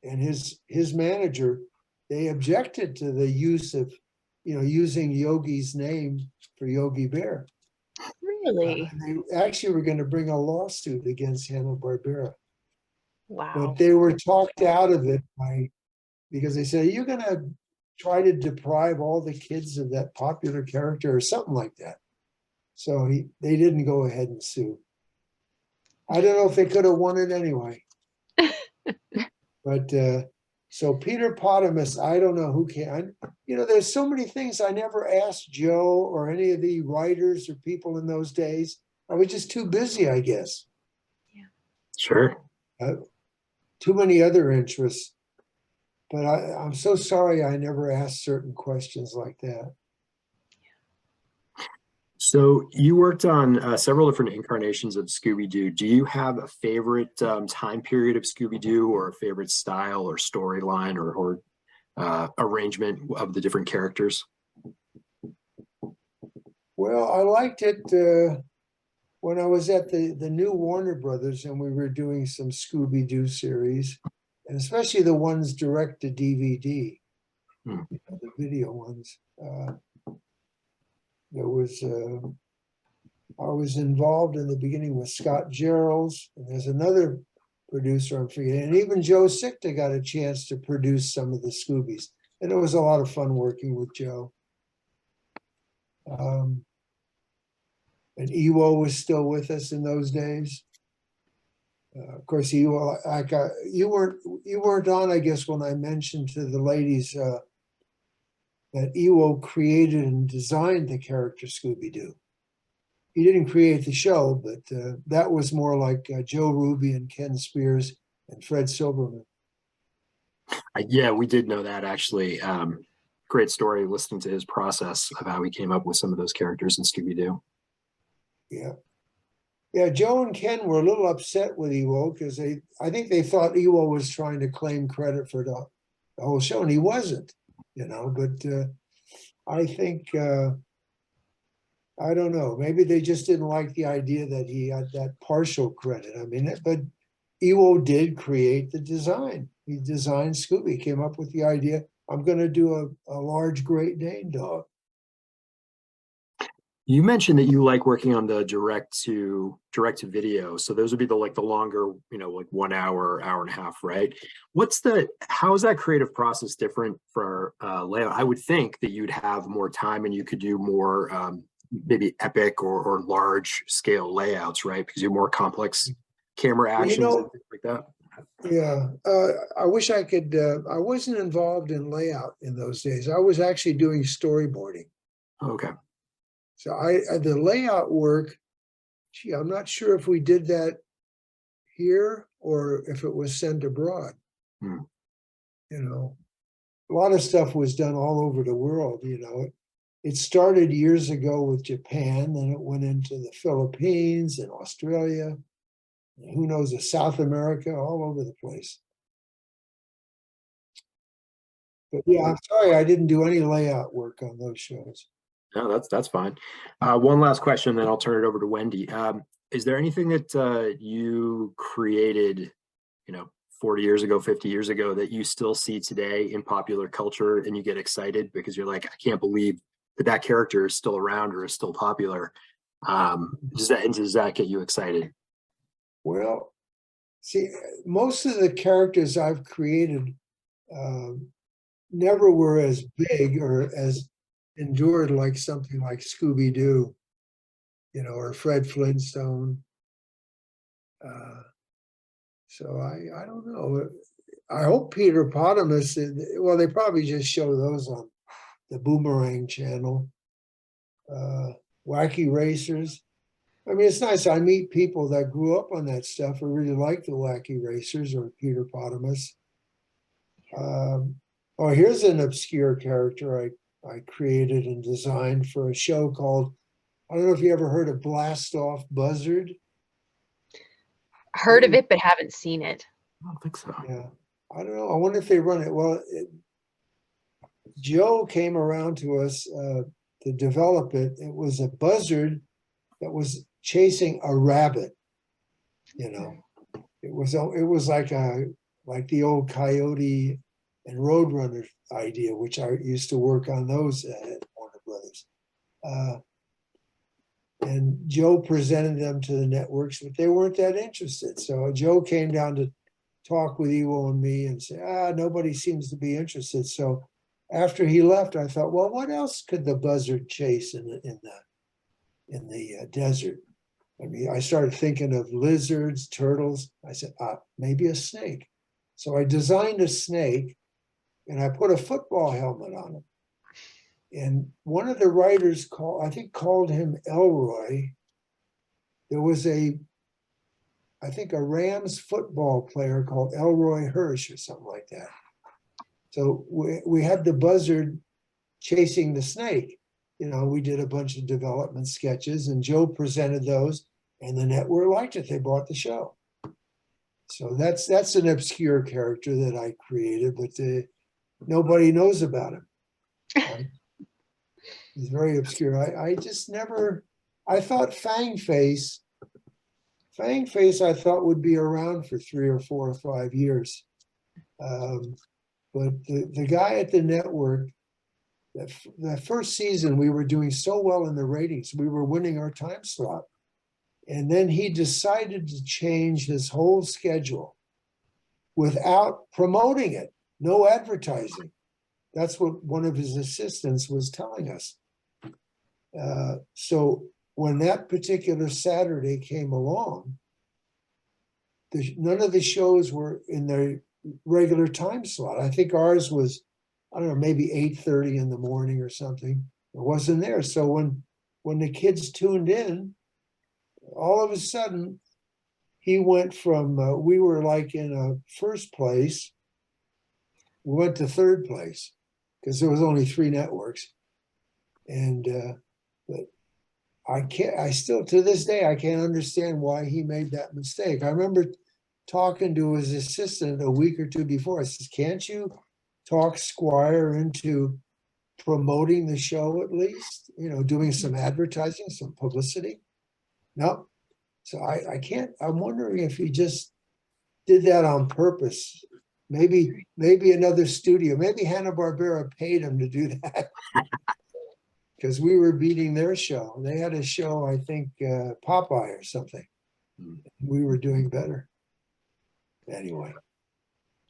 and his manager, they objected to the use of, using Yogi's name for Yogi Bear. Really? They actually were going to bring a lawsuit against Hanna-Barbera. Wow. But they were talked out of it because they said, you're going to try to deprive all the kids of that popular character or something like that. So they didn't go ahead and sue. I don't know if they could have won it anyway. But so Peter Potamus, I don't know who can. There's so many things I never asked Joe or any of the writers or people in those days. I was just too busy, I guess. Yeah. Sure. Too many other interests. But I'm so sorry I never asked certain questions like that. So you worked on several different incarnations of Scooby-Doo. Do you have a favorite time period of Scooby-Doo, or a favorite style or storyline or arrangement of the different characters? Well, I liked it when I was at the new Warner Brothers and we were doing some Scooby-Doo series, and especially the ones direct to DVD, the video ones. There was, I was involved in the beginning with Scott Gerald's, and there's another producer I'm forgetting, and even Joe Sickta got a chance to produce some of the Scoobies, and it was a lot of fun working with Joe. And Ewo was still with us in those days. Of course, Ewo, you weren't on, I guess, when I mentioned to the ladies that Ewo created and designed the character Scooby-Doo. He didn't create the show, but that was more like Joe Ruby and Ken Spears and Fred Silverman. Yeah, we did know that, actually. Great story listening to his process of how he came up with some of those characters in Scooby-Doo. Yeah. Yeah, Joe and Ken were a little upset with Ewo because I think they thought Ewo was trying to claim credit for the whole show, and he wasn't. But I think, I don't know, maybe they just didn't like the idea that he had that partial credit. I mean, but Ewo did create the design. He designed Scooby, came up with the idea, I'm going to do a large Great Dane dog. You mentioned that you like working on the direct to video. So those would be the longer, like 1 hour, hour and a half, right? How is that creative process different for layout? I would think that you'd have more time and you could do more maybe epic or large scale layouts, right? Because you have more complex camera actions and things like that. Yeah, I wish I could, I wasn't involved in layout in those days. I was actually doing storyboarding. Okay. So the layout work, gee, I'm not sure if we did that here or if it was sent abroad. A lot of stuff was done all over the world. It started years ago with Japan, then it went into the Philippines and Australia, who knows, South America, all over the place. But yeah, I'm sorry, I didn't do any layout work on those shows. No, that's fine. One last question, then I'll turn it over to Wendy. Is there anything that you created, 40 years ago, 50 years ago, that you still see today in popular culture and you get excited because you're like, I can't believe that character is still around or is still popular? Does that get you excited? Well, see, most of the characters I've created never were as big or as endured like something like Scooby-Doo, or Fred Flintstone. So I don't know. I hope Peter Potamus, well, they probably just show those on the Boomerang channel. Wacky Racers. I mean, it's nice. I meet people that grew up on that stuff who really like the Wacky Racers or Peter Potamus. Oh, here's an obscure character I created and designed for a show called, I don't know if you ever heard of Blast Off Buzzard. Heard of it, but haven't seen it. I don't think so. Yeah, I don't know. I wonder if they run it. Well, Joe came around to us to develop it. It was a buzzard that was chasing a rabbit. It was like the old Coyote and Roadrunner idea, which I used to work on those at Warner Brothers. And Joe presented them to the networks, but they weren't that interested. So Joe came down to talk with Ewo and me and say, nobody seems to be interested. So after he left, I thought, well, what else could the buzzard chase in the desert? I mean, I started thinking of lizards, turtles. I said, maybe a snake. So I designed a snake and I put a football helmet on him. And one of the writers called him Elroy. There was a Rams football player called Elroy Hirsch or something like that. So we had the buzzard chasing the snake. We did a bunch of development sketches and Joe presented those and the network liked it. They bought the show. So that's an obscure character that I created, but nobody knows about him. He's very obscure. I just never, I thought Fangface I thought would be around for 3 or 4 or 5 years. But the guy at the network, that first season, we were doing so well in the ratings, we were winning our time slot. And then he decided to change his whole schedule without promoting it, no advertising. That's what one of his assistants was telling us. So when that particular Saturday came along, none of the shows were in their regular time slot. I think ours was, I don't know, maybe 8:30 in the morning or something. It wasn't there. So when the kids tuned in, all of a sudden, he went from, we were like in a first place, we went to third place because there was only 3 networks. And, but I still, to this day, I can't understand why he made that mistake. I remember talking to his assistant a week or 2 before. I says, can't you talk Squire into promoting the show at least? Doing some advertising, some publicity? No. So I can't, I'm wondering if he just did that on purpose. Maybe another studio, maybe Hanna-Barbera paid him to do that. Because we were beating their show. They had a show, I think, Popeye or something. We were doing better. Anyway,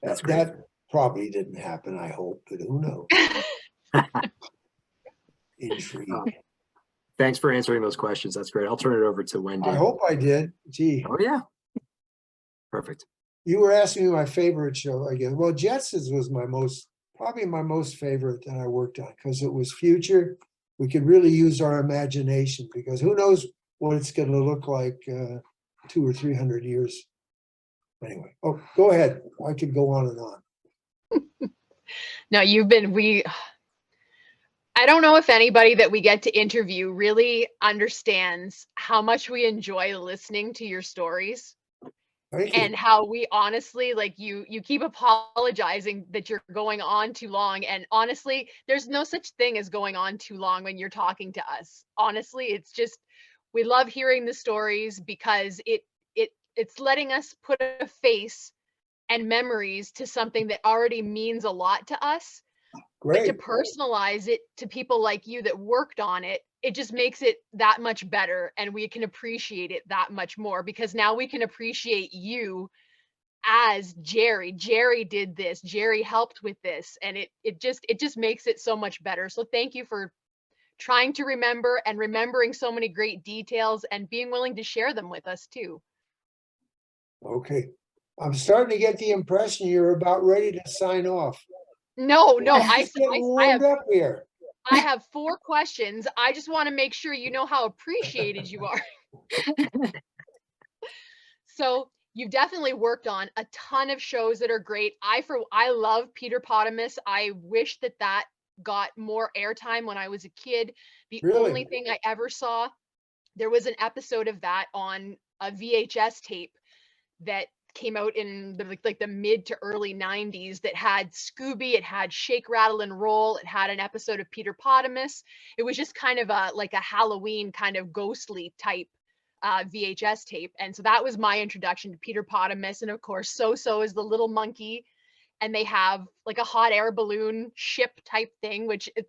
that probably didn't happen, I hope, but who knows? Intrigue. Thanks for answering those questions. That's great. I'll turn it over to Wendy. I hope I did. Gee. Oh, yeah. Perfect. You were asking me my favorite show again. Well, Jetsons was probably my most favorite that I worked on because it was future. We could really use our imagination because who knows what it's going to look like 200 or 300 years. Anyway, go ahead. I could go on and on. No, I don't know if anybody that we get to interview really understands how much we enjoy listening to your stories. Thank you. and how we honestly, like, you keep apologizing that you're going on too long, and honestly, there's no such thing as going on too long when you're talking to us. Honestly, it's just, we love hearing the stories because it's letting us put a face and memories to something that already means a lot to us. But to Great. personalize it to people like you that worked on it, it just makes it that much better, and we can appreciate it that much more because now we can appreciate you as Jerry. Jerry did this. Jerry helped with this, and it just makes it so much better. So thank you for trying to remember and remembering so many great details and being willing to share them with us too. Okay. I'm starting to get the impression you're about ready to sign off. No, Just getting warmed up here. I have 4 questions. I just want to make sure you know how appreciated you are. So you've definitely worked on a ton of shows that are great. I love Peter Potamus. I wish that got more airtime when I was a kid. The only Really? thing I ever saw, there was an episode of that on a VHS tape that came out in the mid to early 90s that had Scooby, it had Shake, Rattle, and Roll, it had an episode of Peter Potamus. It was just kind of like a Halloween kind of ghostly type VHS tape. And so that was my introduction to Peter Potamus. And of course, So is the little monkey. And they have like a hot air balloon ship type thing, which is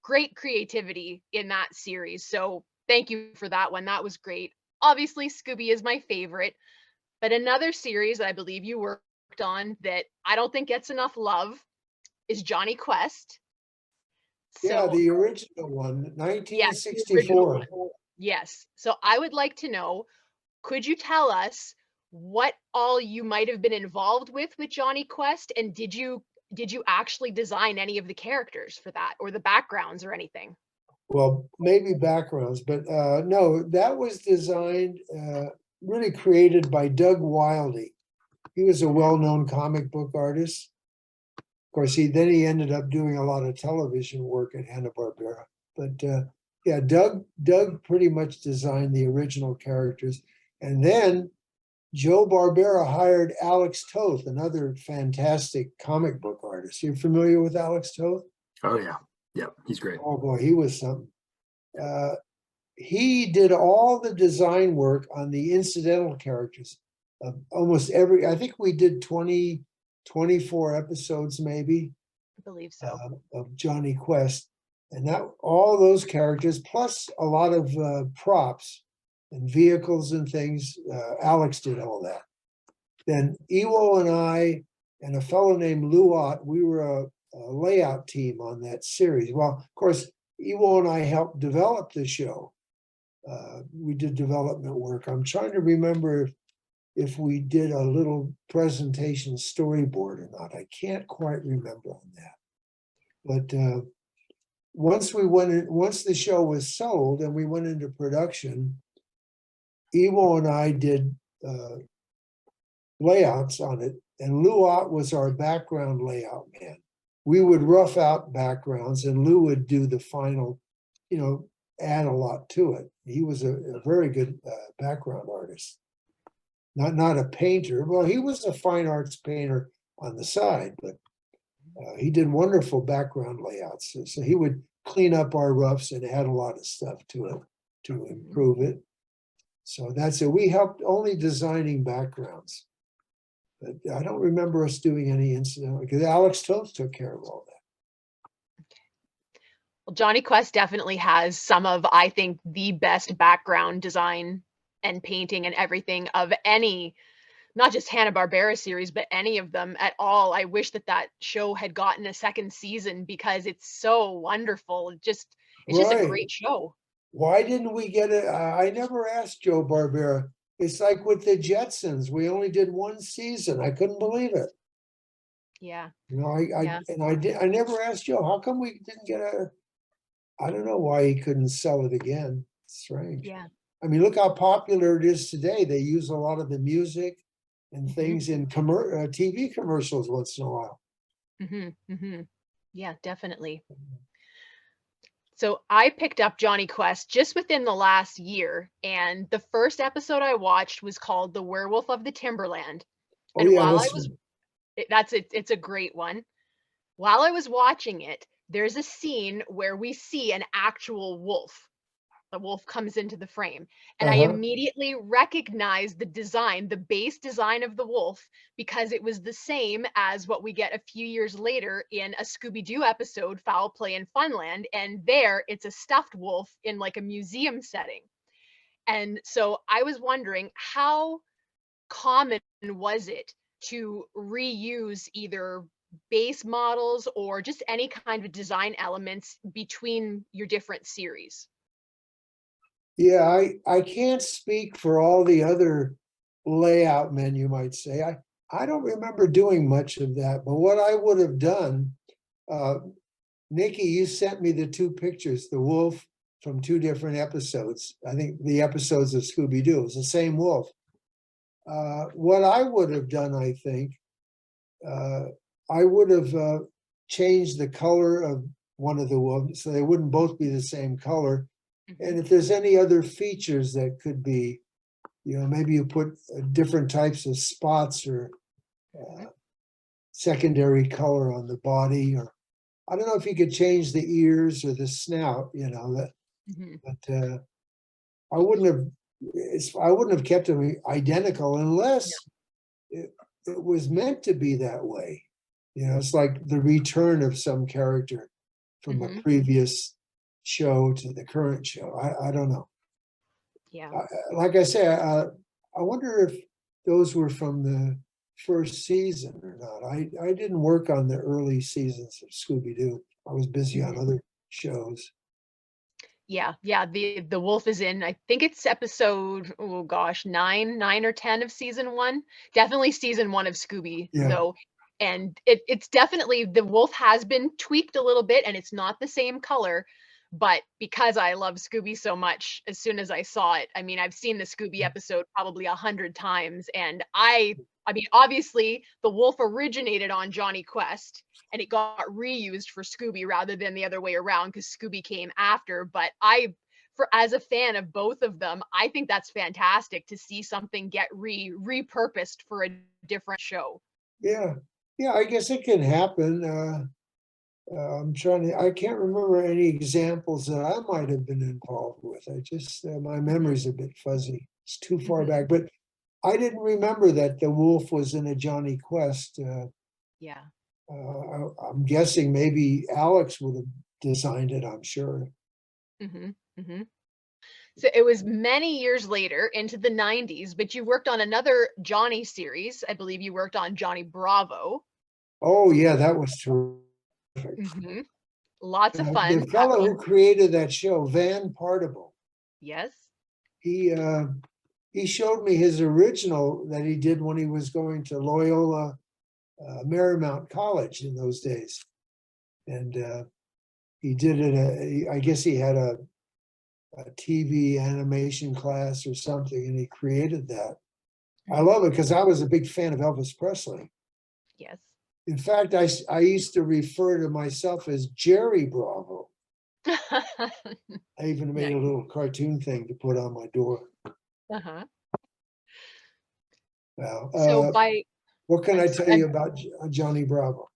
great creativity in that series. So thank you for that one. That was great. Obviously, Scooby is my favorite. But another series that I believe you worked on that I don't think gets enough love is Johnny Quest. Yeah, So the original one, yes, the original 1964. one. Yes. So I would like to know, could you tell us what all you might have been involved with Johnny Quest, and did you actually design any of the characters for that or the backgrounds or anything? Well, maybe backgrounds, but no, that was designed, really created by Doug Wildey. He was a well-known comic book artist. Of course, then he ended up doing a lot of television work at Hanna-Barbera. But yeah, Doug pretty much designed the original characters. And then Joe Barbera hired Alex Toth, another fantastic comic book artist. You're familiar with Alex Toth? Oh yeah. Yeah, he's great. Oh boy, he was something. He did all the design work on the incidental characters of almost every, I think we did 24 episodes maybe I believe so. of Johnny Quest. And that all those characters, plus a lot of props and vehicles and things, Alex did all that. Then Ewo and I and a fellow named Lou Ott, we were a layout team on that series. Well, of course, Ewo and I helped develop the show. We did development work. I'm trying to remember if we did a little presentation storyboard or not. I can't quite remember on that. But once the show was sold and we went into production, Ewo and I did layouts on it, and Lou Ott was our background layout man. We would rough out backgrounds, and Lou would do the final, add a lot to it. He was a very good background artist. Not a painter. Well, he was a fine arts painter on the side, but he did wonderful background layouts. So he would clean up our roughs and add a lot of stuff to it to improve it. So that's it. We helped only designing backgrounds. But I don't remember us doing any incident because Alex Toth took care of all that. Well, Johnny Quest definitely has some of, I think, the best background design and painting and everything of any, not just Hanna-Barbera series, but any of them at all. I wish that show had gotten a second season because it's so wonderful. It's just a great show. Why didn't we get it? I never asked Joe Barbera. It's like with the Jetsons. We only did one season. I couldn't believe it. Yeah. I never asked Joe, how come we didn't get I don't know why he couldn't sell it again. It's strange. Yeah. I mean, look how popular it is today. They use a lot of the music and things in TV commercials once in a while. Yeah, definitely. So I picked up Johnny Quest just within the last year, and the first episode I watched was called The Werewolf of the Timberland. Oh And yeah, while I that's was, it's a great one. While I was watching it, there's a scene where we see an actual wolf. The wolf comes into the frame, and I immediately recognized the design, the base design of the wolf, because it was the same as what we get a few years later in a Scooby-Doo episode, Foul Play in Funland, and there it's a stuffed wolf in like a museum setting. And so I was wondering, how common was it to reuse either base models or just any kind of design elements between your different series? Yeah, I can't speak for all the other layout men, you might say. I don't remember doing much of that, but what I would have done, Nikki, you sent me the two pictures, the wolf from two different episodes. I think the episodes of Scooby-Doo, it was the same wolf. What I would have done, I think, I would have changed the color of one of the wolves so they wouldn't both be the same color. And if there's any other features that could be, you know, maybe you put different types of spots or secondary color on the body, or I don't know if you could change the ears or the snout, you know, that, but I wouldn't have kept them identical unless it was meant to be that way. You know, it's like the return of some character from a previous show to the current show. I don't know. Yeah. Like I say, I wonder if those were from the first season or not. I didn't work on the early seasons of Scooby-Doo. I was busy on other shows. Yeah, the wolf is in, I think it's episode, oh gosh, 9 or 10 of season 1. Definitely season 1 of Scooby, Yeah. though. And it's definitely, the wolf has been tweaked a little bit, and it's not the same color. But because I love Scooby so much, as soon as I saw it, I mean, I've seen the Scooby episode probably 100 times, and I mean, obviously, the wolf originated on Johnny Quest, and it got reused for Scooby rather than the other way around because Scooby came after. But as a fan of both of them, I think that's fantastic to see something get repurposed for a different show. Yeah. Yeah, I guess it can happen. I can't remember any examples that I might have been involved with. I just, my memory's a bit fuzzy. It's too far back, but I didn't remember that the wolf was in a Johnny Quest. Yeah. I'm guessing maybe Alex would have designed it, I'm sure. So it was many years later into the 90s, but you worked on another Johnny series. I believe you worked on Johnny Bravo. Oh yeah, that was terrific. Lots of fun. The fellow who created that show, Van Partible. Yes. He showed me his original that he did when he was going to Loyola Marymount College in those days. And he did it, I guess he had a TV animation class or something, and he created that. I love it because I was a big fan of Elvis Presley. Yes. In fact, I used to refer to myself as Jerry Bravo. I even made a little cartoon thing to put on my door. Well, So what can I tell you about Johnny Bravo?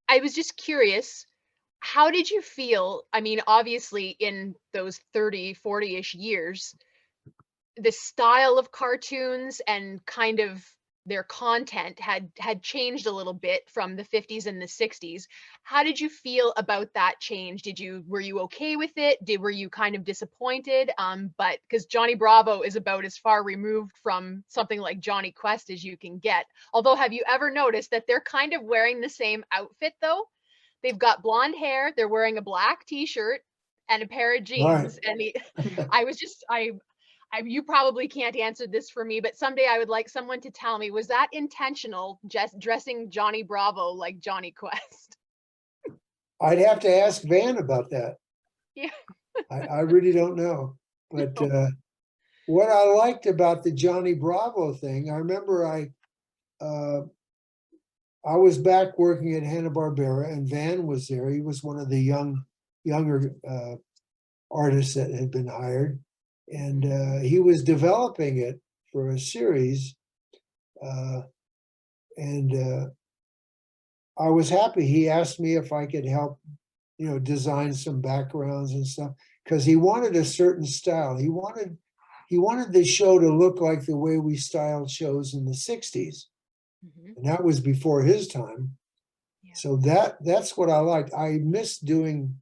I was just curious, how did you feel? I mean, obviously in those 30, 40-ish years, the style of cartoons and kind of their content had changed a little bit from the 50s and the 60s. How did you feel about that change? Were you okay with it? Were you kind of disappointed? But because Johnny Bravo is about as far removed from something like Johnny Quest as you can get. Although, have you ever noticed that they're kind of wearing the same outfit though? They've got blonde hair, they're wearing a black t-shirt and a pair of jeans. Right. And you probably can't answer this for me, but someday I would like someone to tell me, was that intentional, just dressing Johnny Bravo like Johnny Quest? I'd have to ask Van about that. Yeah. I really don't know. But what I liked about the Johnny Bravo thing, I remember I was back working at Hanna-Barbera and Van was there. He was one of the young younger artist that had been hired, and he was developing it for a series, and I was happy. He asked me if I could help, design some backgrounds and stuff, because he wanted a certain style. He wanted the show to look like the way we styled shows in the 60s. And that was before his time. Yeah. So that's what I liked. I missed doing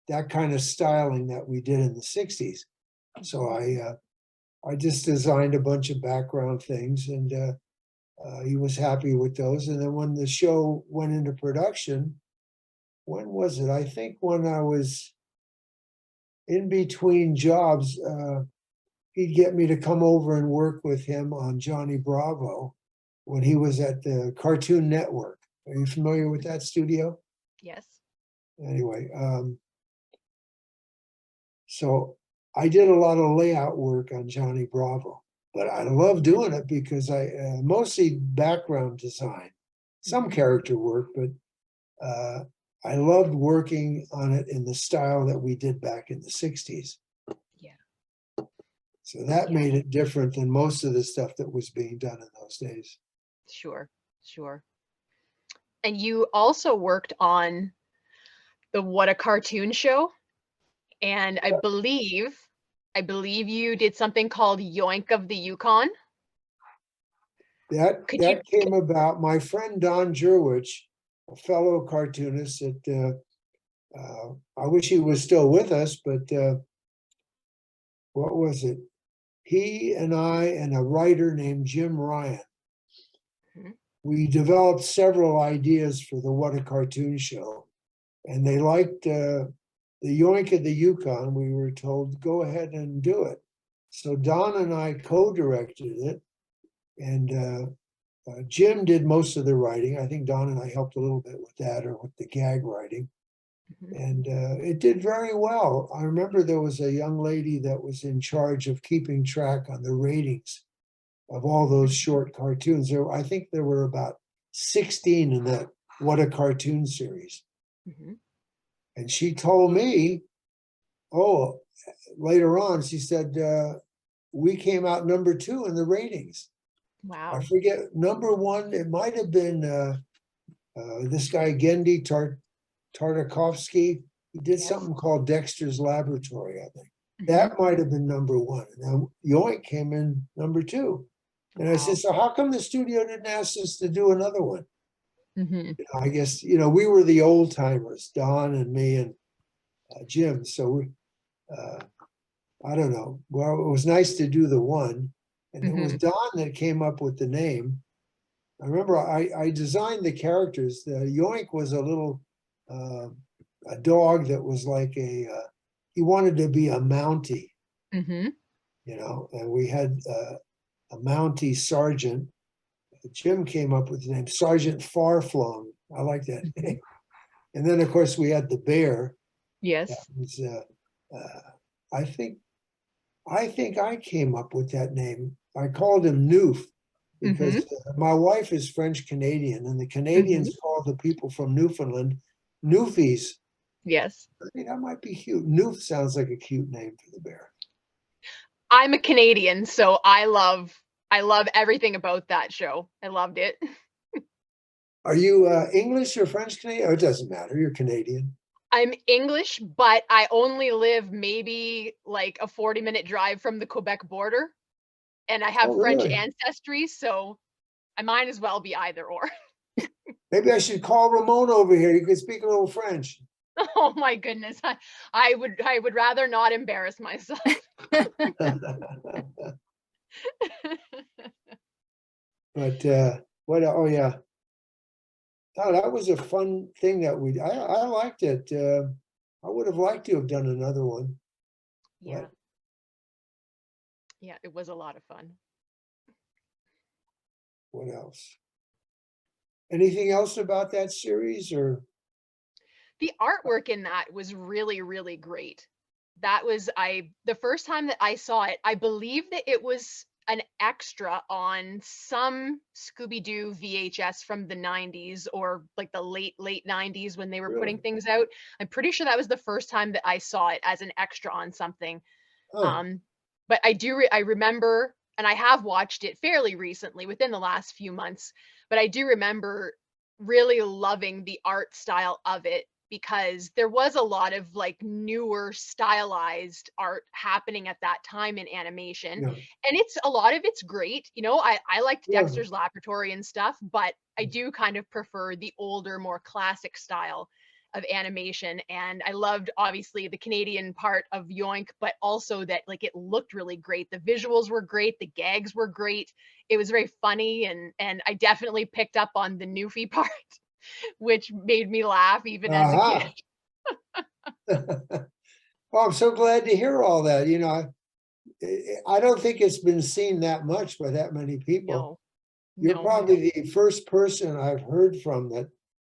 that kind of styling that we did in the 60s. So I just designed a bunch of background things, and he was happy with those. And then when the show went into production, when was it? I think when I was in between jobs, he'd get me to come over and work with him on Johnny Bravo when he was at the Cartoon Network. Are you familiar with that studio? Yes. Anyway, so I did a lot of layout work on Johnny Bravo, but I love doing it because I mostly background design, some character work, but I loved working on it in the style that we did back in the 60s. Yeah. So that made it different than most of the stuff that was being done in those days. Sure. And you also worked on the What a Cartoon show, and I believe you did something called Yoink of the Yukon. That came about. My friend Don Jurwich, a fellow cartoonist that I wish he was still with us, but what was it? He and I and a writer named Jim Ryan, we developed several ideas for the What a Cartoon show, and they liked the Yoink of the Yukon. We were told, go ahead and do it. So Don and I co-directed it, and Jim did most of the writing. I think Don and I helped a little bit with that, or with the gag writing. And it did very well. I remember there was a young lady that was in charge of keeping track on the ratings of all those short cartoons. I think there were about 16 in that What a Cartoon series. And she told me, later on, she said, we came out number 2 in the ratings. Wow. I forget, number 1, it might have been this guy, Gendy Tartakovsky. He did something called Dexter's Laboratory, I think. That might have been number 1. And then Yoink came in number 2. And I said, so how come the studio didn't ask us to do another one? I guess, we were the old timers, Don and me and Jim. So I don't know. Well, it was nice to do the one. And it was Don that came up with the name. I remember I designed the characters. The Yoink was a little, a dog that was like he wanted to be a Mountie, and we had a Mountie sergeant. Jim came up with the name Sergeant Farflung. I like that name. And then, of course, we had the bear. Yes. That was, I think I came up with that name. I called him Noof because my wife is French Canadian, and the Canadians call the people from Newfoundland Noofies. Yes. I think that might be cute. Noof sounds like a cute name for the bear. I'm a Canadian, so I love everything about that show. I loved it. Are you English or French Canadian? Oh, it doesn't matter. You're Canadian. I'm English, but I only live maybe like a 40-minute drive from the Quebec border. And I have French ancestry, so I might as well be either or. Maybe I should call Ramon over here. You could speak a little French. Oh my goodness. I would rather not embarrass myself. But oh yeah. Oh, that was a fun thing that I liked it. I would have liked to have done another one. Yeah. But yeah, it was a lot of fun. What else? Anything else about that series, or? The artwork in that was really, really great. That was the first time that I saw it, I believe that it was an extra on some Scooby-Doo VHS from the 90s, or like the late 90s when they were putting Really? things out. I'm pretty sure that was the first time that I saw it as an extra on something. Huh. But I remember, and I have watched it fairly recently within the last few months, but I do remember really loving the art style of it, because there was a lot of like newer stylized art happening at that time in animation. Yeah. And a lot of it's great. You know, I liked Yeah. Dexter's Laboratory and stuff, but I do kind of prefer the older, more classic style of animation. And I loved obviously the Canadian part of Yoink, but also that like it looked really great. The visuals were great, the gags were great. It was very funny, and I definitely picked up on the Newfie part, which made me laugh even as a Aha. kid. Well, I'm so glad to hear all that. You know, I don't think it's been seen that much by that many people. No, You're probably the first person I've heard from that,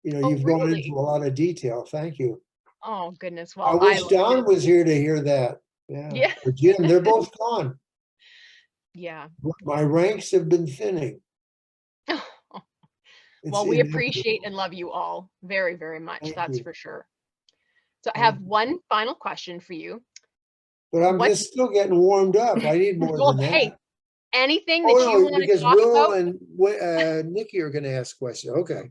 you know, Oh, you've gone really? into a lot of detail. Thank you. Oh, goodness. I Well, wish loved Don it. was here to hear that. Yeah. Yeah. Or Jim, they're both gone. Yeah. My ranks have been thinning. It's Well, we appreciate inevitable. and love you all very, very much. Thank That's you. for sure. So I Thank have you. one final question for you. But I'm What? just still getting warmed up. I need more Well, than hey, that. anything Oh, that you no, want to because talk Will about? and Nikki are going to ask questions. Okay.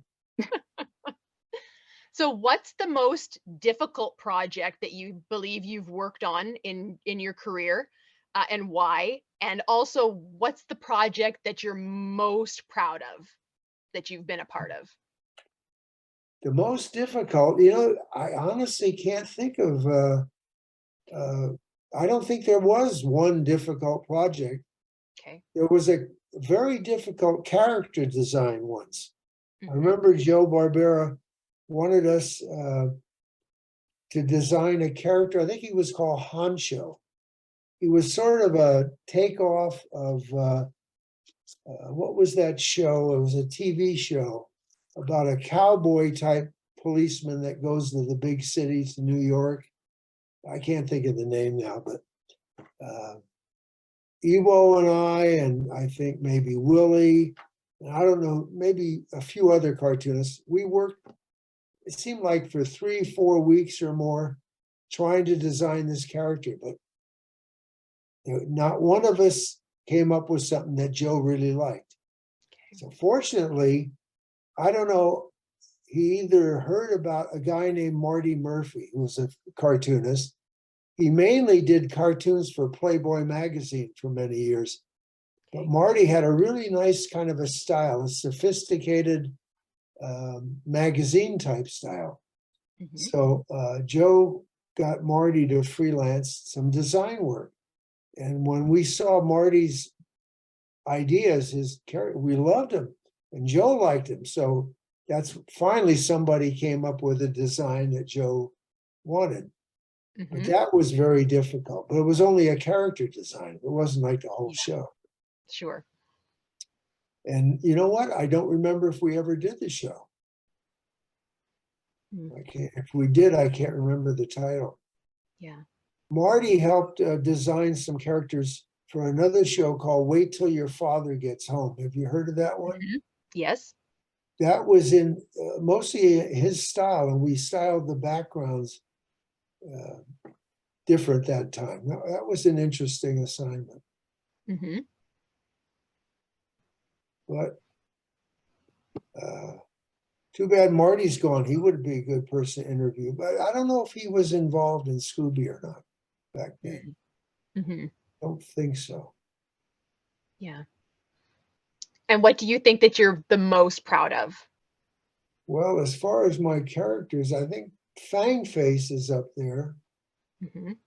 So what's the most difficult project that you believe you've worked on in your career, and why? And also, what's the project that you're most proud of that you've been a part of? The most difficult, you know, I honestly can't think of, I don't think there was one difficult project. Okay. There was a very difficult character design once. I Mhm. remember Joe Barbera wanted us to design a character. I think he was called Honcho. He was sort of a takeoff of what was that show? It was a TV show about a cowboy type policeman that goes to the big cities, to New York. I can't think of the name now, but Evo and I think maybe Willie, and I don't know, maybe a few other cartoonists. We worked, it seemed like for 3-4 weeks or more trying to design this character, but not one of us came up with something that Joe really liked. So fortunately, I don't know, he either heard about a guy named Marty Murphy, who was a cartoonist. He mainly did cartoons for Playboy magazine for many years. But Marty had a really nice kind of a style, a sophisticated magazine type style. Mhm. So Joe got Marty to freelance some design work. And when we saw Marty's ideas, his character, we loved him, and Joe liked him. So that's finally somebody came up with a design that Joe wanted. But Mhm. that was very difficult. But it was only a character design. It wasn't like the whole Yeah. show. Sure. And you know what? I don't remember if we ever did the show. Mm. I can't. If we did, I can't remember the title. Yeah. Marty helped design some characters for another show called Wait Till Your Father Gets Home. Have you heard of that one? Mhm. Yes. That was in mostly his style, and we styled the backgrounds different that time. That was an interesting assignment. Mhm. But too bad Marty's gone. He would be a good person to interview. But I don't know if he was involved in Scooby or not back then. Mhm. Don't think so. Yeah. And what do you think that you're the most proud of? Well, as far as my characters, I think Fangface is up there. Mhm.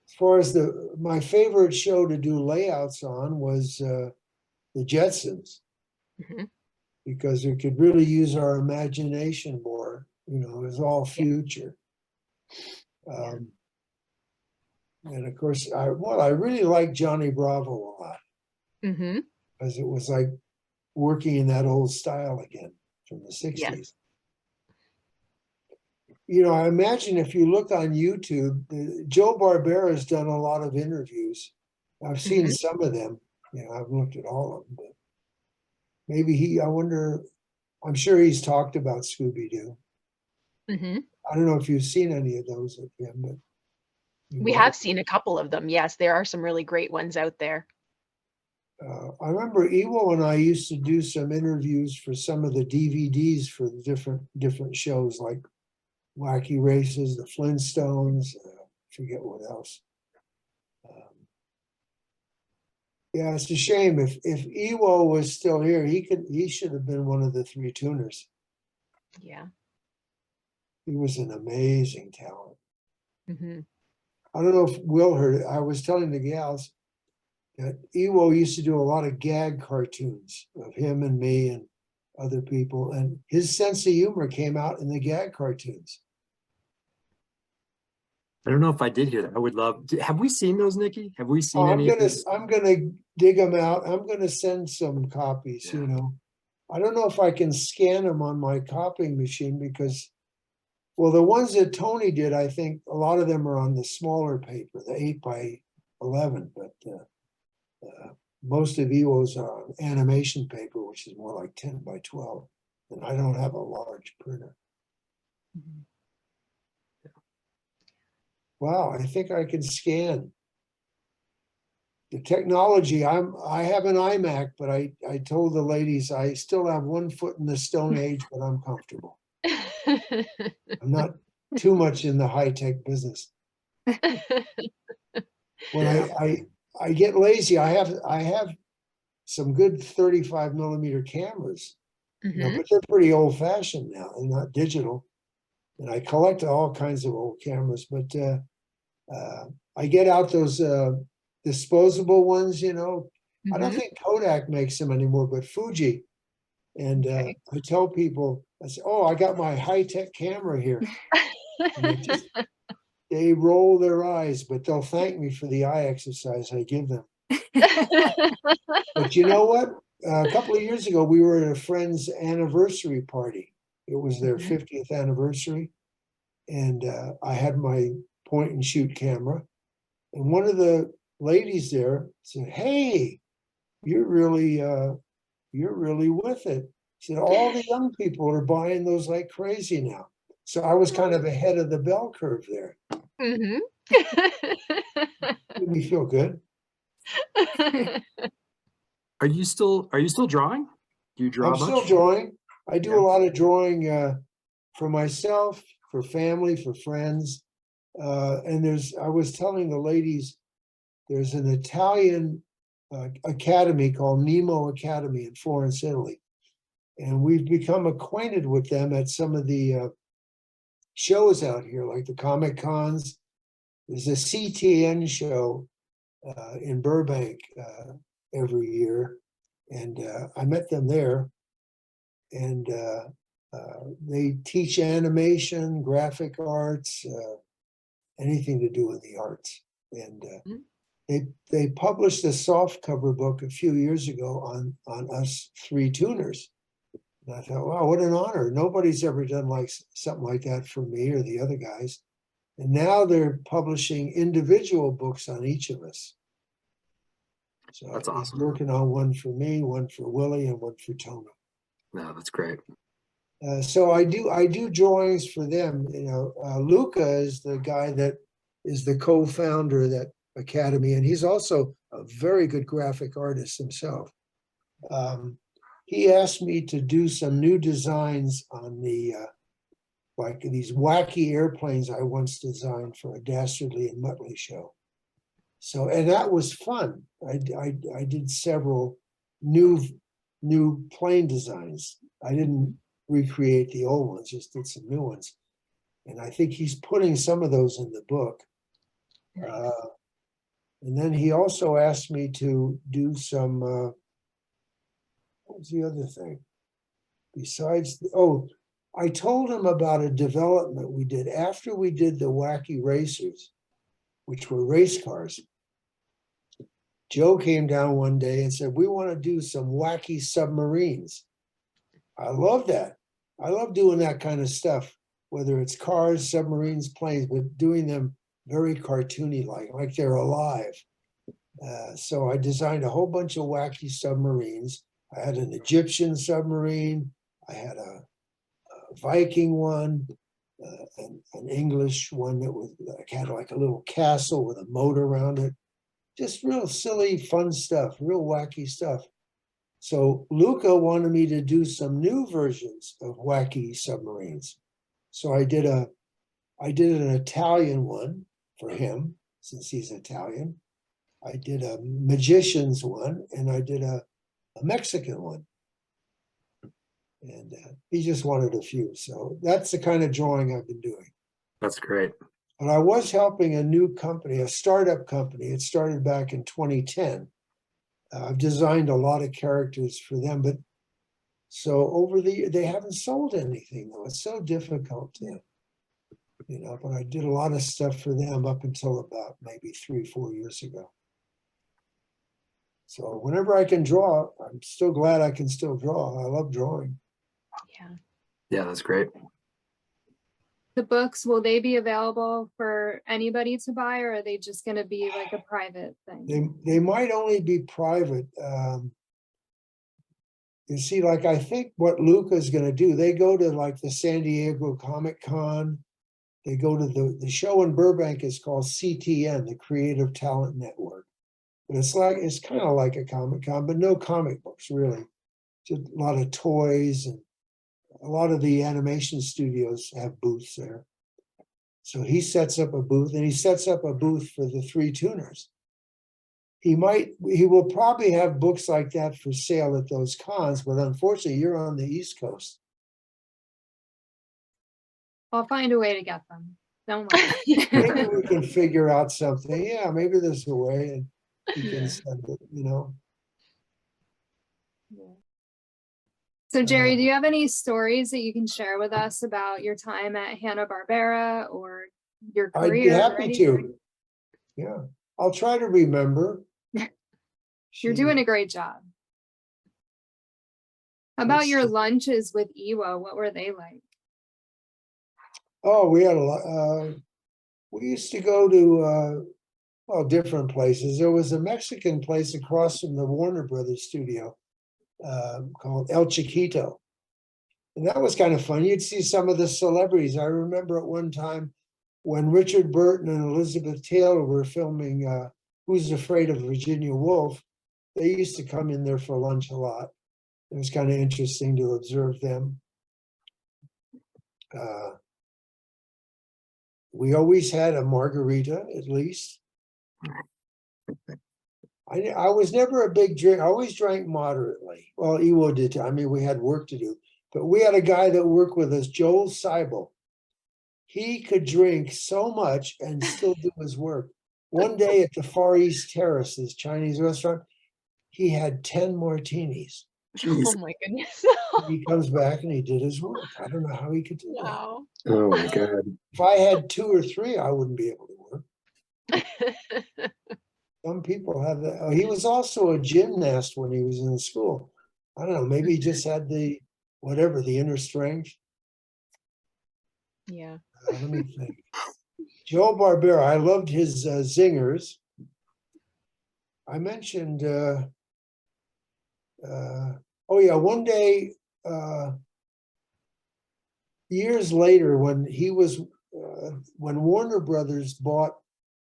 As far as my favorite show to do layouts on was the Jetsons, Mhm. because it could really use our imagination more. You know, it was all Yeah. future. And of course, I really like Johnny Bravo a lot, Mhm. because it was like working in that old style again from the Yes. 60s. you know, I imagine if you look on YouTube, Joe Barbera has done a lot of interviews. I've seen Mhm. some of them. You know, I've looked at all of them, but maybe I wonder, I'm sure he's talked about Scooby-Doo. Hmm. I don't know if you've seen any of those of him, but you We might. have seen a couple of them. Yes, there are some really great ones out there. I remember Ewo and I used to do some interviews for some of the DVDs for the different shows like Wacky Races, the Flintstones, forget what else. Yeah, it's a shame. If Ewo was still here, he should have been one of the three tuners. Yeah. He was an amazing talent. Hmm. I don't know if Will heard it. I was telling the gals that Ewo used to do a lot of gag cartoons of him and me and other people, and his sense of humor came out in the gag cartoons. I don't know if I did hear that. I would love. Have we seen those, Nikki? Have we seen Oh, any of these? I'm gonna dig them out. I'm gonna send some copies, Yeah. you know. I don't know if I can scan them on my copying machine because, well, the ones that Tony did, I think a lot of them are on the smaller paper, the 8x11, but most of Ewo's are on animation paper, which is more like 10x12. And I don't have a large printer. Mhm. Wow, I think I can scan. The technology, I have an iMac, but I told the ladies I still have 1 foot in the Stone Age, but I'm comfortable. I'm not too much in the high-tech business. When Yeah. I get lazy, I have some good 35mm cameras, you know, Hmm. but they're pretty old-fashioned now. They're not digital. And I collect all kinds of old cameras, but I get out those disposable ones, you know. I don't Hmm. think Kodak makes them anymore, but Fuji. And Okay. I tell people, I say, oh, I got my high-tech camera here. And they roll their eyes, but they'll thank me for the eye exercise I give them. But you know what? A couple of years ago, we were at a friend's anniversary party. It was their Mhm. 50th anniversary. And I had my point and shoot camera. And one of the ladies there said, hey, you're really with it. She said, all the young people are buying those like crazy now. So I was kind of ahead of the bell curve there. Mhm. Made me feel good. Are you still drawing? Do you draw I'm still much? drawing. I do Yeah. a lot of drawing for myself, for family, for friends. And I was telling the ladies, there's an Italian academy called Nemo Academy in Florence, Italy. And we've become acquainted with them at some of the shows out here, like the Comic Cons. There's a CTN show in Burbank every year. And I met them there. And they teach animation, graphic arts, anything to do with the arts. And Mhm. they published a softcover book a few years ago on us three tuners. And I thought, wow, what an honor. Nobody's ever done like something like that for me or the other guys. And now they're publishing individual books on each of us. So That's he's awesome. working on one for me, one for Willie, and one for Tony. No, that's great. So I do drawings for them. You know, Luca is the guy that is the co-founder of that academy, and he's also a very good graphic artist himself. He asked me to do some new designs on the like these wacky airplanes I once designed for a Dastardly and Muttley show. So, and that was fun. I did several new plane designs. I didn't recreate the old ones, just did some new ones. And I think he's putting some of those in the book. Nice. And then he also asked me to do some, what was the other thing? Besides, I told him about a development we did after we did the Wacky Racers, which were race cars. Joe came down one day and said, we want to do some wacky submarines. I love that. I love doing that kind of stuff. whether it's cars, submarines, planes, but doing them very cartoony like they're alive. So I designed a whole bunch of wacky submarines. I had an Egyptian submarine. I had a Viking one, an English one that was had like a little castle with a moat around it. Just real silly, fun stuff, real wacky stuff. So Luca wanted me to do some new versions of wacky submarines. So I did an Italian one for him, since he's Italian. I did a magician's one, and I did a Mexican one. And he just wanted a few. So that's the kind of drawing I've been doing. That's great. But I was helping a new company, a startup company. It started back in 2010. I've designed a lot of characters for them, but so they haven't sold anything though. It's so difficult to, but I did a lot of stuff for them up until about maybe 3-4 years ago. So whenever I can draw, I'm still glad I can still draw. I love drawing. Yeah. Yeah, that's great. The books, will they be available for anybody to buy, or are they just going to be like a private thing? They might only be private. You see, like I think what Luca's going to do, they go to like the San Diego Comic-Con. They go to the show in Burbank is called CTN, the Creative Talent Network. But it's kind of like a Comic-Con, but no comic books really. Just a lot of toys, and a lot of the animation studios have booths there. So he sets up a booth, and he sets up a booth for the 3 tuners. He will probably have books like that for sale at those cons, but unfortunately you're on the East Coast. I'll find a way to get them. Don't worry. Maybe we can figure out something. Yeah, maybe there's a way, and you can Yeah. send it, So Jerry, do you have any stories that you can share with us about your time at Hanna-Barbera or your career? I'd be happy writing? to. Yeah, I'll try to remember. You're doing a great job. How about Let's your see. lunches with Iwo? What were they like? Oh, we had a lot. We used to go to different places. There was a Mexican place across from the Warner Brothers studio called El Chiquito. And that was kind of fun. You'd see some of the celebrities. I remember at one time when Richard Burton and Elizabeth Taylor were filming Who's Afraid of Virginia Woolf, they used to come in there for lunch a lot. It was kind of interesting to observe them. We always had a margarita, at least. I was never a big drink. I always drank moderately. Well, Iwo did too. I mean, we had work to do. But we had a guy that worked with us, Joel Seibel. He could drink so much and still do his work. One day at the Far East Terrace, this Chinese restaurant, he had 10 martinis. Oh my goodness. He comes back and he did his work. I don't know how he could do that. Wow. Oh my God. If I had 2 or 3, I wouldn't be able to work. Some people have that. Oh, he was also a gymnast when he was in school. I don't know, maybe he just had the inner strength. Yeah. Let me think. Joe Barbera, I loved his zingers. I mentioned, one day, years later, when when Warner Brothers bought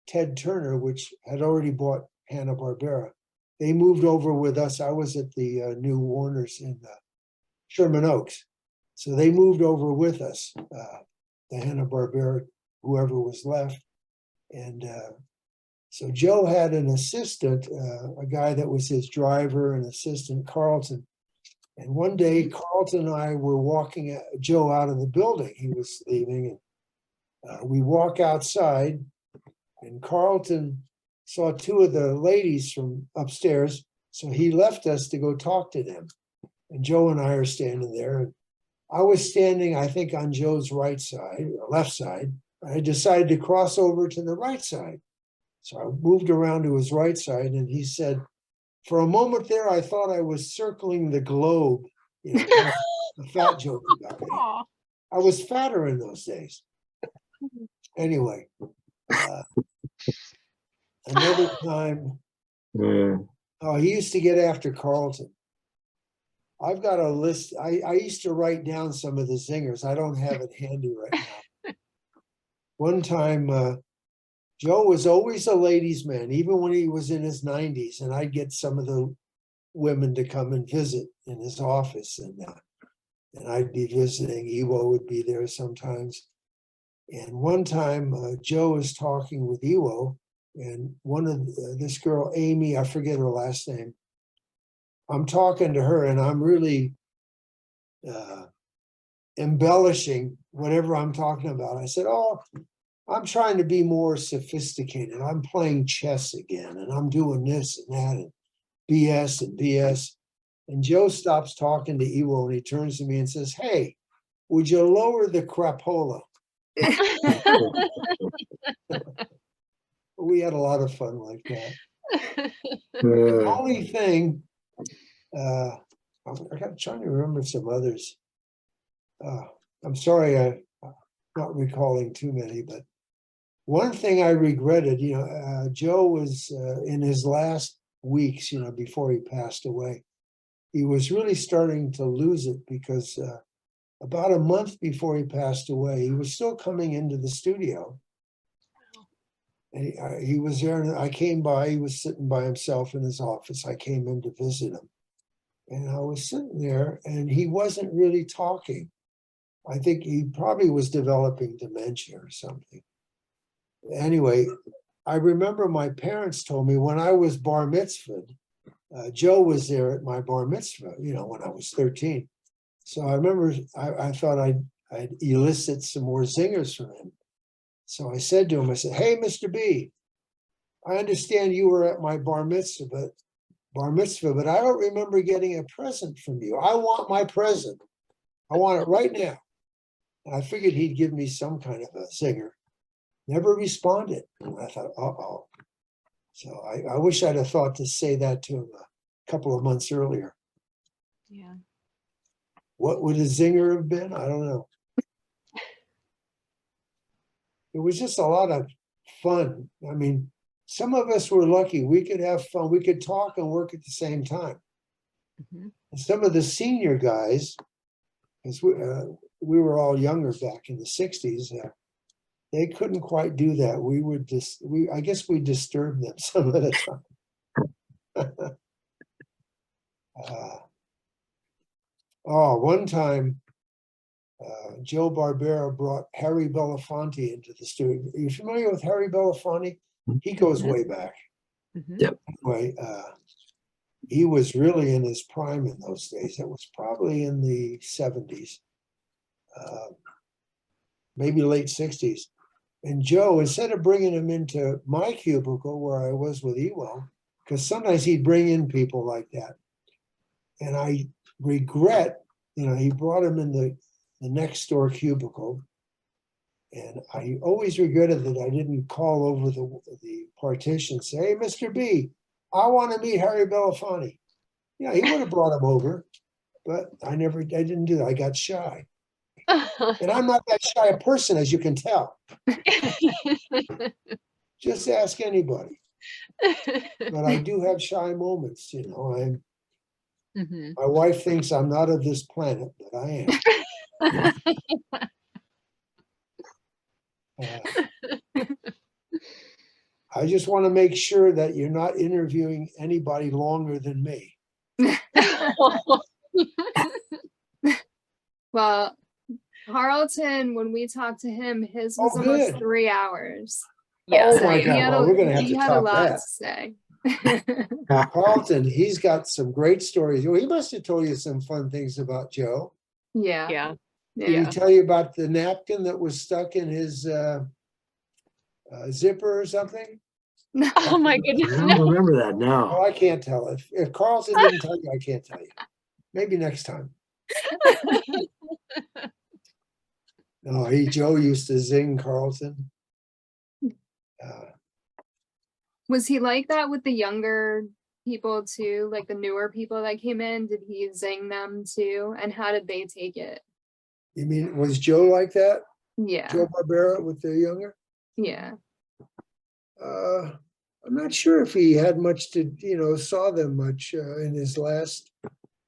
Ted Turner, which had already bought Hanna-Barbera, they moved over with us. I was at the new Warners in Sherman Oaks. So they moved over with us, the Hanna-Barbera, whoever was left. And so Joe had an assistant, a guy that was his driver and assistant, Carlton. And one day, Carlton and I were walking Joe out of the building. He was leaving. And we walk outside, and Carlton saw 2 of the ladies from upstairs. So he left us to go talk to them. And Joe and I are standing there. And I was standing, I think, on Joe's right side, or left side. I decided to cross over to the right side. So I moved around to his right side, and he said, for a moment there, I thought I was circling the globe. A fat joke about me. Aw. I was fatter in those days. Anyway, another time, oh, he used to get after Carlton. I've got a list. I used to write down some of the zingers. I don't have it handy right now. One time, Joe was always a ladies' man, even when he was in his 90s, and I'd get some of the women to come and visit in his office, and I'd be visiting. Ewo would be there sometimes. And one time, Joe was talking with Ewo, and one of this girl, Amy, I forget her last name. I'm talking to her, and I'm really embellishing whatever I'm talking about. I said, "Oh, I'm trying to be more sophisticated. I'm playing chess again, and I'm doing this and that, and BS and BS." And Joe stops talking to Ewo, and he turns to me and says, "Hey, would you lower the crapola?" We had a lot of fun like that. The only thing, I'm trying to remember some others. I'm sorry, I'm not recalling too many, but one thing I regretted, Joe was in his last weeks, before he passed away. He was really starting to lose it because about a month before he passed away, he was still coming into the studio. And he was there, and I came by. He was sitting by himself in his office. I came in to visit him. And I was sitting there, and he wasn't really talking. I think he probably was developing dementia or something. Anyway, I remember my parents told me when I was bar mitzvahed, Joe was there at my bar mitzvah, when I was 13. So I remember I thought I'd elicit some more zingers from him. So I said to him, I said, "Hey, Mr. B, I understand you were at my bar mitzvah, but I don't remember getting a present from you. I want my present. I want it right now." And I figured he'd give me some kind of a zinger. Never responded. And I thought, uh-oh. So I wish I'd have thought to say that to him a couple of months earlier. Yeah. What would a zinger have been? I don't know. It was just a lot of fun. I mean, some of us were lucky. We could have fun. We could talk and work at the same time. Mm-hmm. And some of the senior guys, because we were all younger back in the 60s, they couldn't quite do that. We would I guess we disturbed them some of the time. One time, Joe Barbera brought Harry Belafonte into the studio. Are you familiar with Harry Belafonte? He goes way back. Mm-hmm. Yep. Anyway, he was really in his prime in those days. It was probably in the 70s, maybe late 60s. And Joe, instead of bringing him into my cubicle where I was with Ewo, because sometimes he'd bring in people like that. And I regret, he brought him in the next door cubicle. And I always regretted that I didn't call over the partition, say, "Hey, Mr. B, I want to meet Harry Belafonte." Yeah, he would have brought him over, but I didn't do that. I got shy. And I'm not that shy a person, as you can tell. Just ask anybody. But I do have shy moments, Mm-hmm. My wife thinks I'm not of this planet, but I am. I just want to make sure that you're not interviewing anybody longer than me. Well, Carlton, when we talked to him, his was almost Good. 3 hours. Yeah. Oh So my he God, had well, we're going to have he to had a top lot that. to say. Carlton, he's got some great stories. Well, he must have told you some fun things about Joe. Yeah. Yeah. Did he tell you about the napkin that was stuck in his zipper or something? Oh my I goodness. don't No. remember that. No. Oh, I can't tell. If Carlton didn't tell you, I can't tell you. Maybe next time. No, Joe used to zing Carlton. Was he like that with the younger people too? Like the newer people that came in, did he zing them too? And how did they take it? You mean, was Joe like that? Yeah. Joe Barbera with the younger? Yeah. I'm not sure if he had much to, saw them much in his last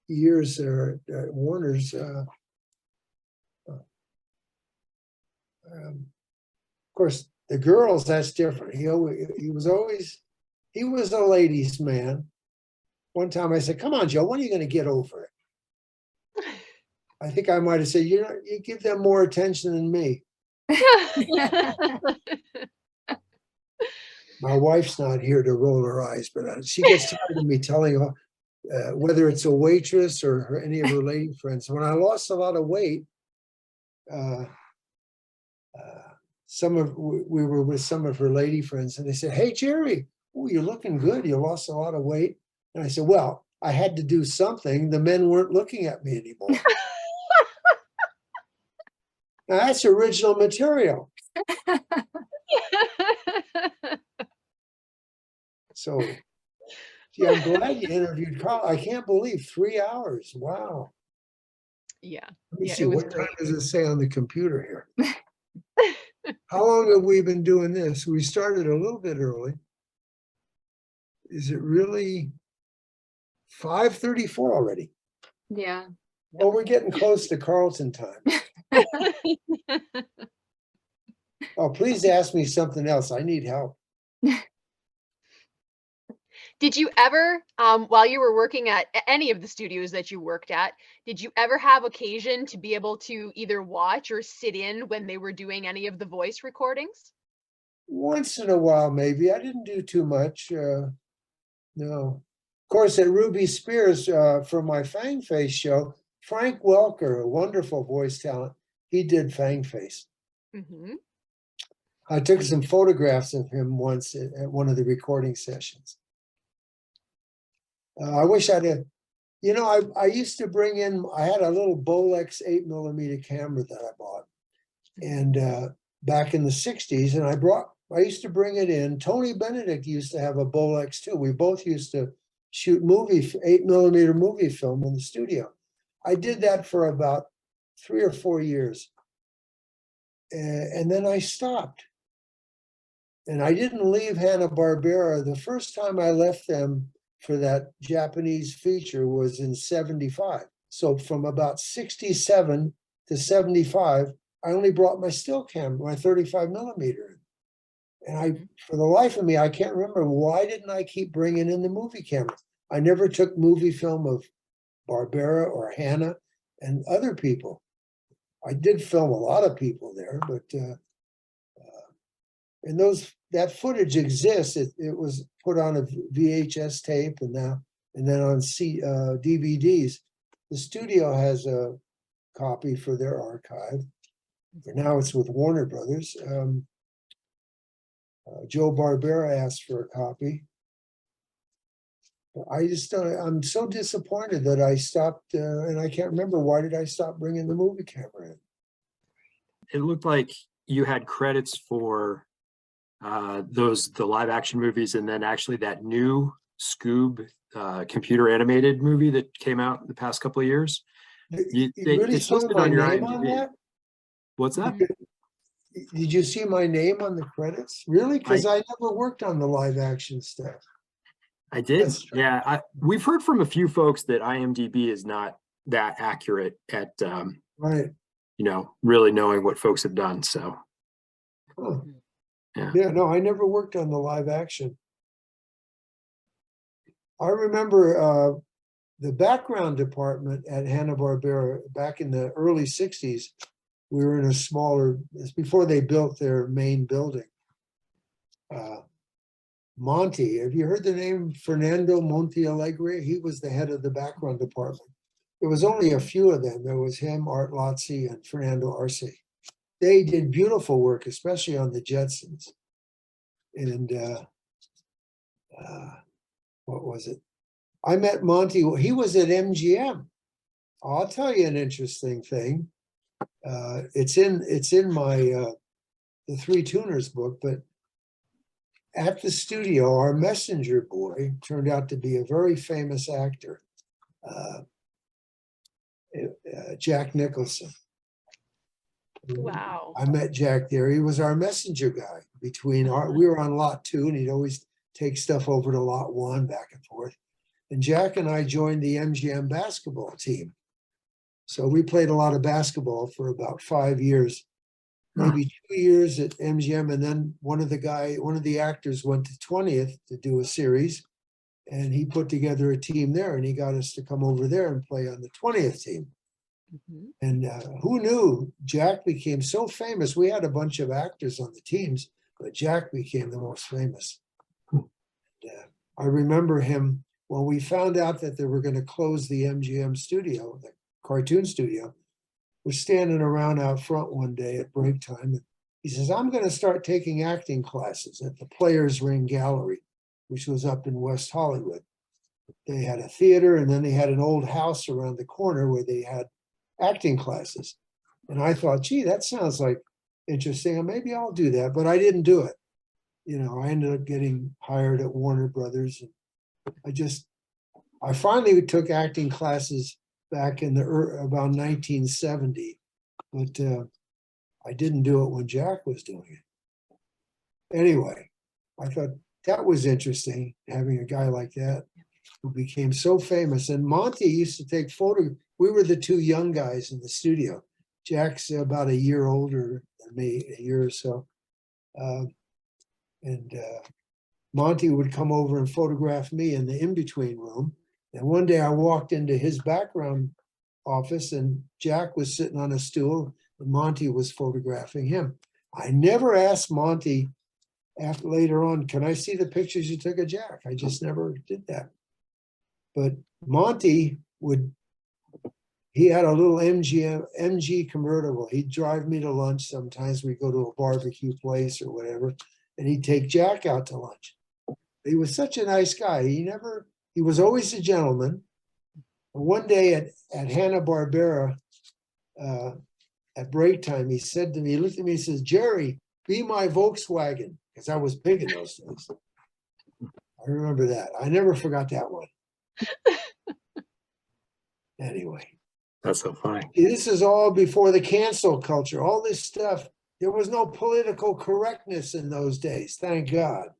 years there at Warner's. Of course, the girls, that's different. He was a ladies' man. One time I said, "Come on, Joe, when are you going to get over it?" I think I might have said, "You give them more attention than me." My wife's not here to roll her eyes, but she gets tired of me telling her, whether it's a waitress or any of her lady friends. When I lost a lot of weight, we were with some of her lady friends, and they said, "Hey, Jerry, oh, you're looking good. You lost a lot of weight." And I said, "Well, I had to do something. The men weren't looking at me anymore." Now, that's original material. So, gee, I'm glad you interviewed Carl. I can't believe 3 hours. Wow. Yeah. Let me Yeah, see, it was what great. time does it say on the computer here? How long have we been doing this? We started a little bit early. Is it really 5:34 already? Yeah. Oh, we're getting close to Carlton time. Oh, please ask me something else. I need help. Did you ever, while you were working at any of the studios that you worked at, did you ever have occasion to be able to either watch or sit in when they were doing any of the voice recordings? Once in a while, maybe. I didn't do too much. No. Of course, at Ruby Spears, for my Fangface show, Frank Welker, a wonderful voice talent, he did Fangface. Mm-hmm. I took some photographs of him once at one of the recording sessions. I wish I'd have, I used to bring in, I had a little Bolex 8mm camera that I bought. And back in the 60s, and I used to bring it in. Tony Benedict used to have a Bolex too. We both used to shoot 8mm movie film in the studio. I did that for about 3 or 4 years. And then I stopped. And I didn't leave Hanna-Barbera. The first time I left them for that Japanese feature was in 75. So from about 67 to 75, I only brought my still camera, my 35mm. And for the life of me, I can't remember, why didn't I keep bringing in the movie camera? I never took movie film of Barbera or Hanna and other people. I did film a lot of people there, but and that footage exists. It was put on a VHS tape and then on DVDs. The studio has a copy for their archive. But now it's with Warner Brothers. Joe Barbera asked for a copy. I'm so disappointed that I stopped, and I can't remember, why did I stop bringing the movie camera in? It looked like you had credits for the live action movies, and then actually that new Scoob computer animated movie that came out in the past couple of years. You really it's saw listed my on your name on IMDb. that? What's that? Did you see my name on the credits? Really? Because I never worked on the live action stuff. I did. Yeah, we've heard from a few folks that IMDb is not that accurate at right. Really knowing what folks have done. So yeah, no, I never worked on the live action. I remember the background department at Hanna-Barbera back in the early 60s. We were in a smaller, before they built their main building. Monty, have you heard the name Fernando Monti Alegre? He was the head of the background department. There was only a few of them. There was him, Art Lotzi, and Fernando Arce. They did beautiful work, especially on the Jetsons. And what was it? I met Monty. He was at MGM. I'll tell you an interesting thing. It's in my the Three Tuners book, but at the studio, our messenger boy turned out to be a very famous actor, Jack Nicholson. Wow. I met Jack there. He was our messenger guy between we were on lot 2 and he'd always take stuff over to lot 1 back and forth. And Jack and I joined the MGM basketball team. So we played a lot of basketball for about 5 years, maybe 2 years at MGM. And then one of the actors went to 20th to do a series and he put together a team there and he got us to come over there and play on the 20th team. And who knew Jack became so famous? We had a bunch of actors on the teams, but Jack became the most famous. I remember him when we found out that they were going to close the MGM studio, the cartoon studio. We're standing around out front one day at break time. And he says, I'm going to start taking acting classes at the Players Ring Gallery, which was up in West Hollywood. They had a theater and then they had an old house around the corner where they had acting classes. And I thought, gee, that sounds like interesting. Maybe I'll do that, but I didn't do it. You know, I ended up getting hired at Warner Brothers. And I finally took acting classes back in about 1970, but I didn't do it when Jack was doing it. Anyway, I thought that was interesting, having a guy like that who became so famous. And Monty used to take photos. We were the 2 young guys in the studio. Jack's about a year older than me, a year or so. Monty would come over and photograph me in the in-between room. And one day I walked into his background office and Jack was sitting on a stool and Monty was photographing him. I never asked Monty later on, can I see the pictures you took of Jack? I just never did that. But Monty he had a little MG convertible. He'd drive me to lunch. Sometimes we'd go to a barbecue place or whatever, and he'd take Jack out to lunch. He was such a nice guy. He was always a gentleman. And one day at Hanna-Barbera, at break time, he said to me, he looked at me and says, Jerry, be my Volkswagen, because I was big in those days. I remember that. I never forgot that one. Anyway. That's so funny. This is all before the cancel culture. All this stuff, there was no political correctness in those days. Thank God.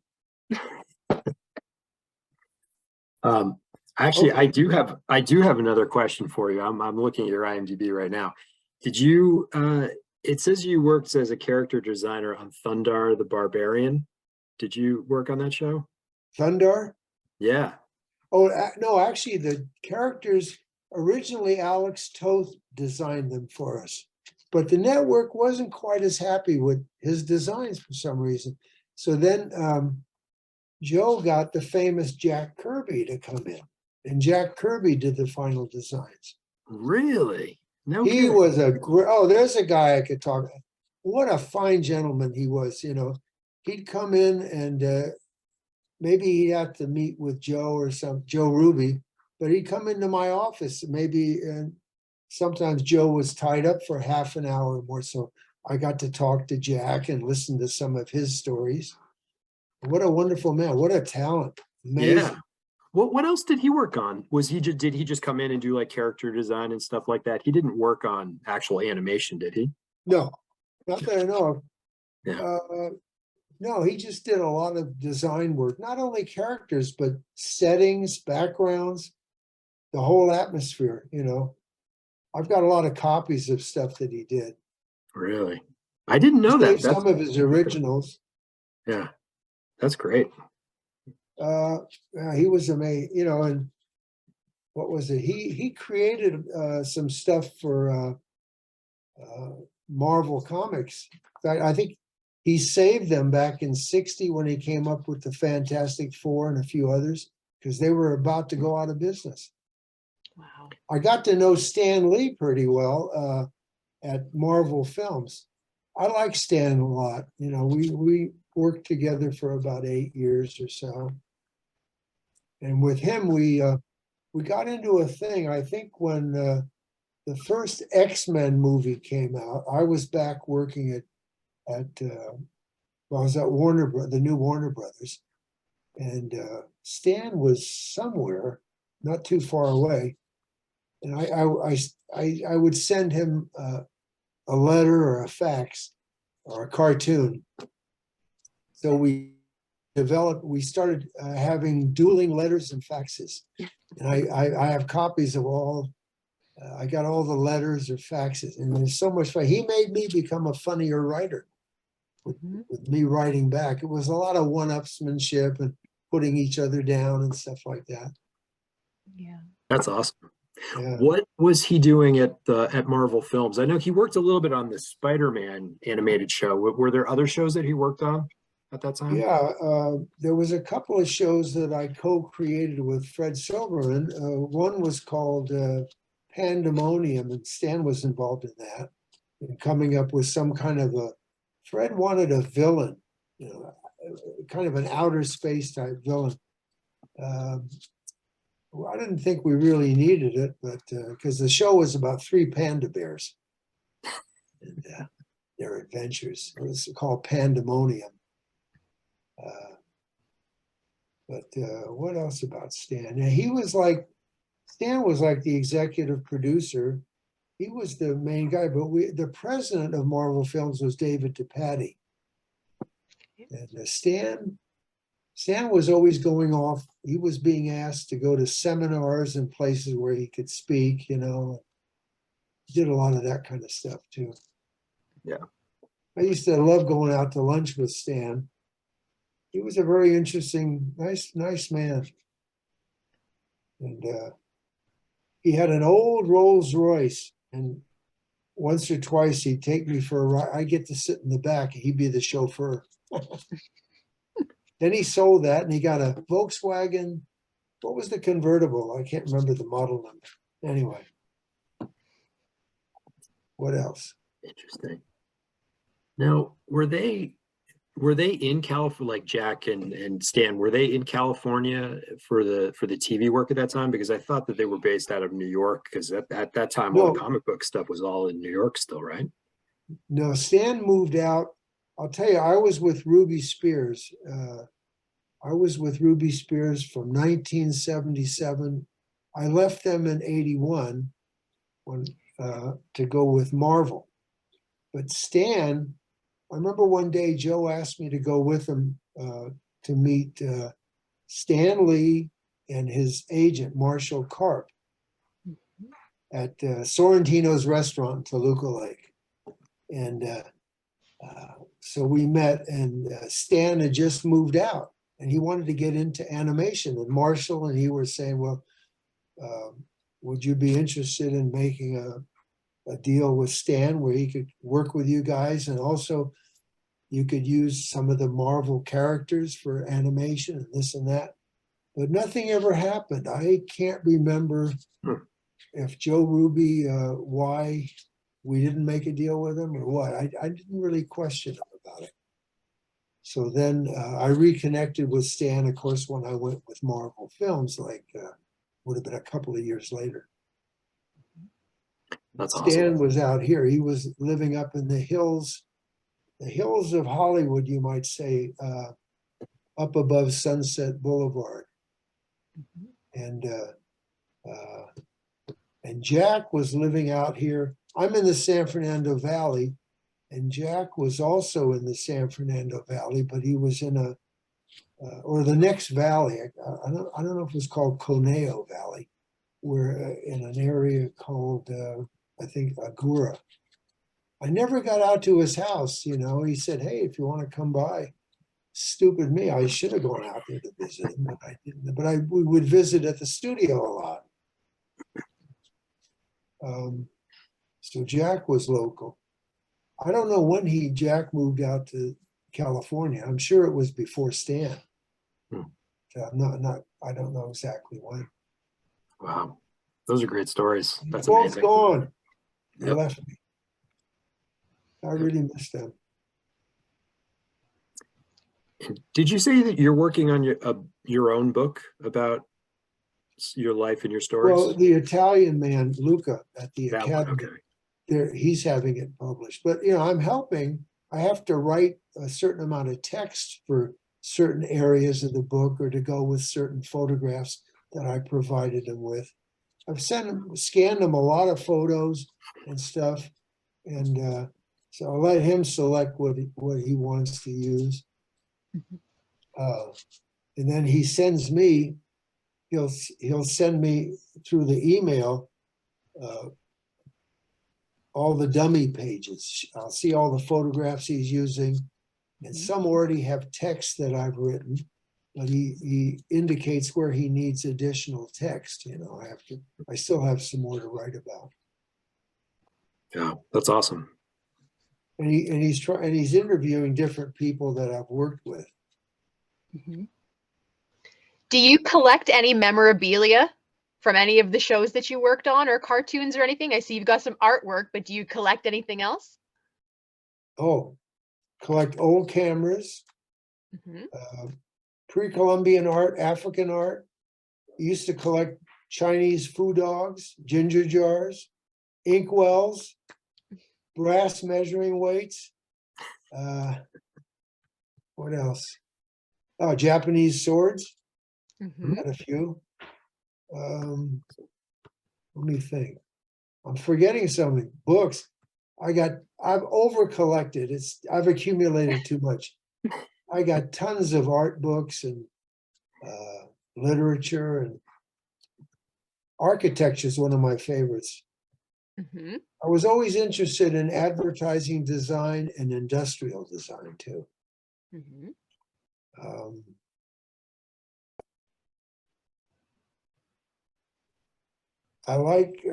Actually, Okay. I do have another question for you. I'm looking at your IMDb right now. Did you? It says you worked as a character designer on Thundar the Barbarian. Did you work on that show? Thundar? Yeah. Oh no, actually, the characters originally Alex Toth designed them for us, but the network wasn't quite as happy with his designs for some reason. So then Joe got the famous Jack Kirby to come in, and Jack Kirby did the final designs. Really? No He kidding. was there's a guy I could talk about. What a fine gentleman he was, you know. He'd come in and maybe he'd have to meet with Joe or Joe Ruby, but he'd come into my office maybe, and sometimes Joe was tied up for half an hour or more. So I got to talk to Jack and listen to some of his stories. What a wonderful man. What a talent. Amazing. Yeah. What else did he work on? Did he just come in and do like character design and stuff like that? He didn't work on actual animation, did he? No, not that I know of. Yeah. No, he just did a lot of design work, not only characters, but settings, backgrounds, the whole atmosphere, you know. I've got a lot of copies of stuff that he did. Really? I didn't know that. Some of his originals. Yeah, that's great. He was amazing, you know, and what was it? He created some stuff for Marvel Comics. In fact, I think he saved them back in '60 when he came up with the Fantastic Four and a few others, because they were about to go out of business. Wow. I got to know Stan Lee pretty well at Marvel Films. I like Stan a lot. You know, we worked together for about 8 years or so. And with him, we got into a thing. I think when the first X-Men movie came out, I was back working I was at the new Warner Brothers, and Stan was somewhere not too far away, and I would send him a letter or a fax or a cartoon. So we started having dueling letters and faxes. And I have copies of all, I got all the letters or faxes, and there's so much fun. He made me become a funnier writer with me writing back. It was a lot of one-upsmanship and putting each other down and stuff like that. Yeah. That's awesome. Yeah. What was he doing at Marvel Films? I know he worked a little bit on the Spider-Man animated show. Were there other shows that he worked on at that time? Yeah, there was a couple of shows that I co-created with Fred Silverman. One was called Pandemonium, and Stan was involved in that, and coming up with some kind of a, Fred wanted a villain, you know, kind of an outer space type villain. Well, I didn't think we really needed it, but because the show was about 3 panda bears and their adventures. It was called Pandemonium. But what else about Stan? Now, Stan was like the executive producer. He was the main guy, but the president of Marvel Films was David DePatie. And Stan was always going off. He was being asked to go to seminars and places where he could speak, you know. He did a lot of that kind of stuff too. Yeah. I used to love going out to lunch with Stan. He was a very interesting, nice man. And he had an old Rolls Royce, and once or twice he'd take me for a ride. I get to sit in the back and he'd be the chauffeur. Then he sold that and he got a Volkswagen. What was the convertible? I can't remember the model number. Anyway, what else? Interesting. Now, were they in California, like Jack and Stan, were they in California for the TV work at that time? Because I thought that they were based out of New York, because at that time all the comic book stuff was all in New York still, right? No, Stan moved out. I'll tell you, I was with Ruby Spears. I was with Ruby Spears from 1977. I left them in 81 to go with Marvel. But Stan, I remember one day Joe asked me to go with him to meet Stan Lee and his agent, Marshall Karp, at Sorrentino's restaurant in Toluca Lake. And so we met, and Stan had just moved out and he wanted to get into animation. And Marshall and he were saying, well, would you be interested in making a deal with Stan where he could work with you guys, and also you could use some of the Marvel characters for animation and this and that. But nothing ever happened. I can't remember if Joe Ruby, why we didn't make a deal with him or what. I didn't really question him about it. So then I reconnected with Stan, of course, when I went with Marvel Films, like would have been a couple of years later. That's Stan awesome. was out here. He was living up in the hills of Hollywood, you might say, up above Sunset Boulevard. And Jack was living out here. I'm in the San Fernando Valley, and Jack was also in the San Fernando Valley, but he was in or the next valley. I don't know if it was called Conejo Valley, where in an area called, I think, Agura. I never got out to his house, you know. He said, hey, if you want to come by. Stupid me, I should have gone out there to visit him, but I didn't. But we would visit at the studio a lot. So Jack was local. I don't know when Jack moved out to California. I'm sure it was before Stan. I don't know exactly when. Wow, those are great stories. That's Both amazing. gone. They Yep. left me. I really missed them. Did you say that you're working on your own book about your life and your stories? Well, the Italian man, Luca, at the That one, Academy, okay. he's having it published. But, you know, I'm helping. I have to write a certain amount of text for certain areas of the book, or to go with certain photographs that I provided them with. I've scanned them a lot of photos and stuff. And so I'll let him select what he wants to use. And then he sends me, he'll send me through the email all the dummy pages. I'll see all the photographs he's using, and some already have text that I've written, but he indicates where he needs additional text. You know, I still have some more to write about. Yeah, that's awesome. And he's interviewing different people that I've worked with. Do you collect any memorabilia from any of the shows that you worked on, or cartoons or anything? I see you've got some artwork, but do you collect anything else? Oh, collect old cameras, pre-Columbian art, African art. Used to collect Chinese food dogs, ginger jars, inkwells, brass measuring weights. What else? Oh, Japanese swords. Had a few. Let me think. I'm forgetting something. Books. I've over collected. I've accumulated too much. I got tons of art books and literature, and architecture is one of my favorites. I was always interested in advertising design and industrial design too. I like,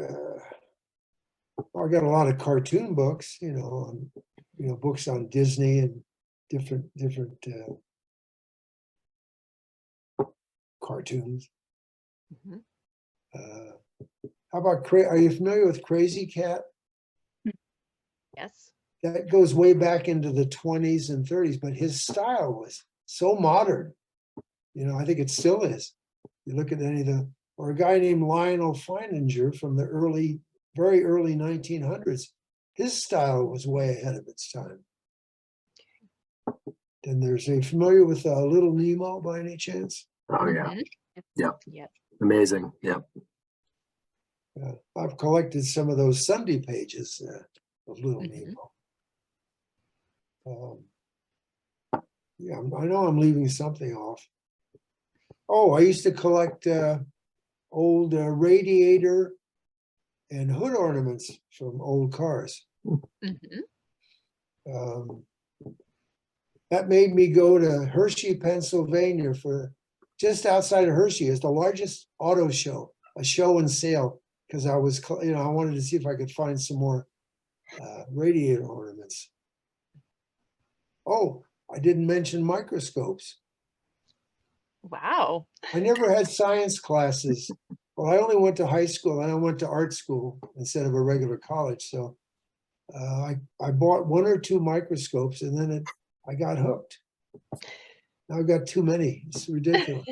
I got a lot of cartoon books, books on Disney and different cartoons. How about, are you familiar with Crazy Cat? Yes. That goes way back into the 20s and 30s, but his style was so modern. I think it still is. You look at or a guy named Lionel Feininger from the very early 1900s. His style was way ahead of its time. Then are you familiar with Little Nemo by any chance? Oh yeah. Yeah. Amazing. Yeah. I've collected some of those Sunday pages of Little Nemo. Yeah, I know I'm leaving something off. Oh, I used to collect old radiator and hood ornaments from old cars. That made me go to Hershey, Pennsylvania just outside of Hershey. It's the largest auto show, a show and sale, because I wanted to see if I could find some more radiator ornaments. Oh, I didn't mention microscopes. Wow. I never had science classes. Well, I only went to high school and I went to art school instead of a regular college. So I bought 1 or 2 microscopes, and then I got hooked. Now I've got too many. It's ridiculous.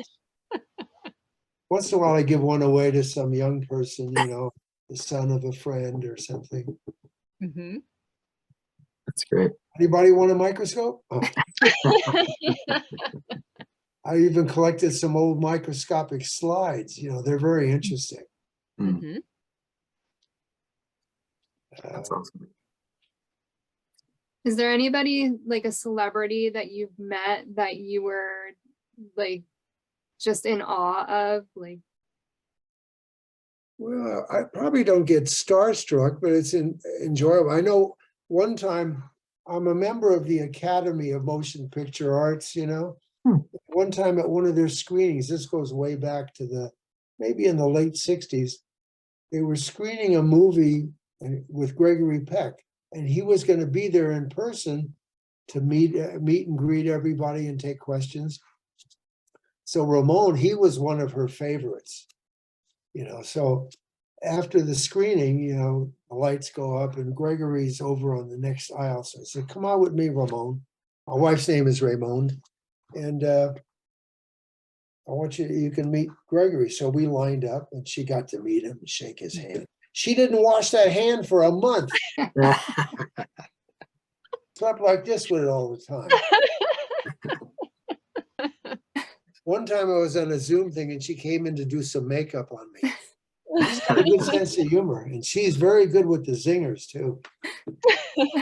Once in a while I give one away to some young person, the son of a friend or something. That's great. Anybody want a microscope? Oh. I even collected some old microscopic slides. They're very interesting. That's awesome. Is there anybody, like a celebrity that you've met that you were like just in awe of? Well, I probably don't get starstruck, but it's enjoyable. I know one time I'm a member of the Academy of Motion Picture Arts, One time at one of their screenings, this goes way back to maybe in the late 60s, they were screening a movie with Gregory Peck, and he was going to be there in person to meet and greet everybody and take questions. So Raymonde, he was one of her favorites, so after the screening, the lights go up and Gregory's over on the next aisle. So I said, come out with me, Raymonde. My wife's name is Raymonde. And I want you can meet Gregory. So we lined up and she got to meet him and shake his hand. She didn't wash that hand for a month. Slept like this with it all the time. One time I was on a Zoom thing and she came in to do some makeup on me. She's got a good sense of humor, and she's very good with the zingers too.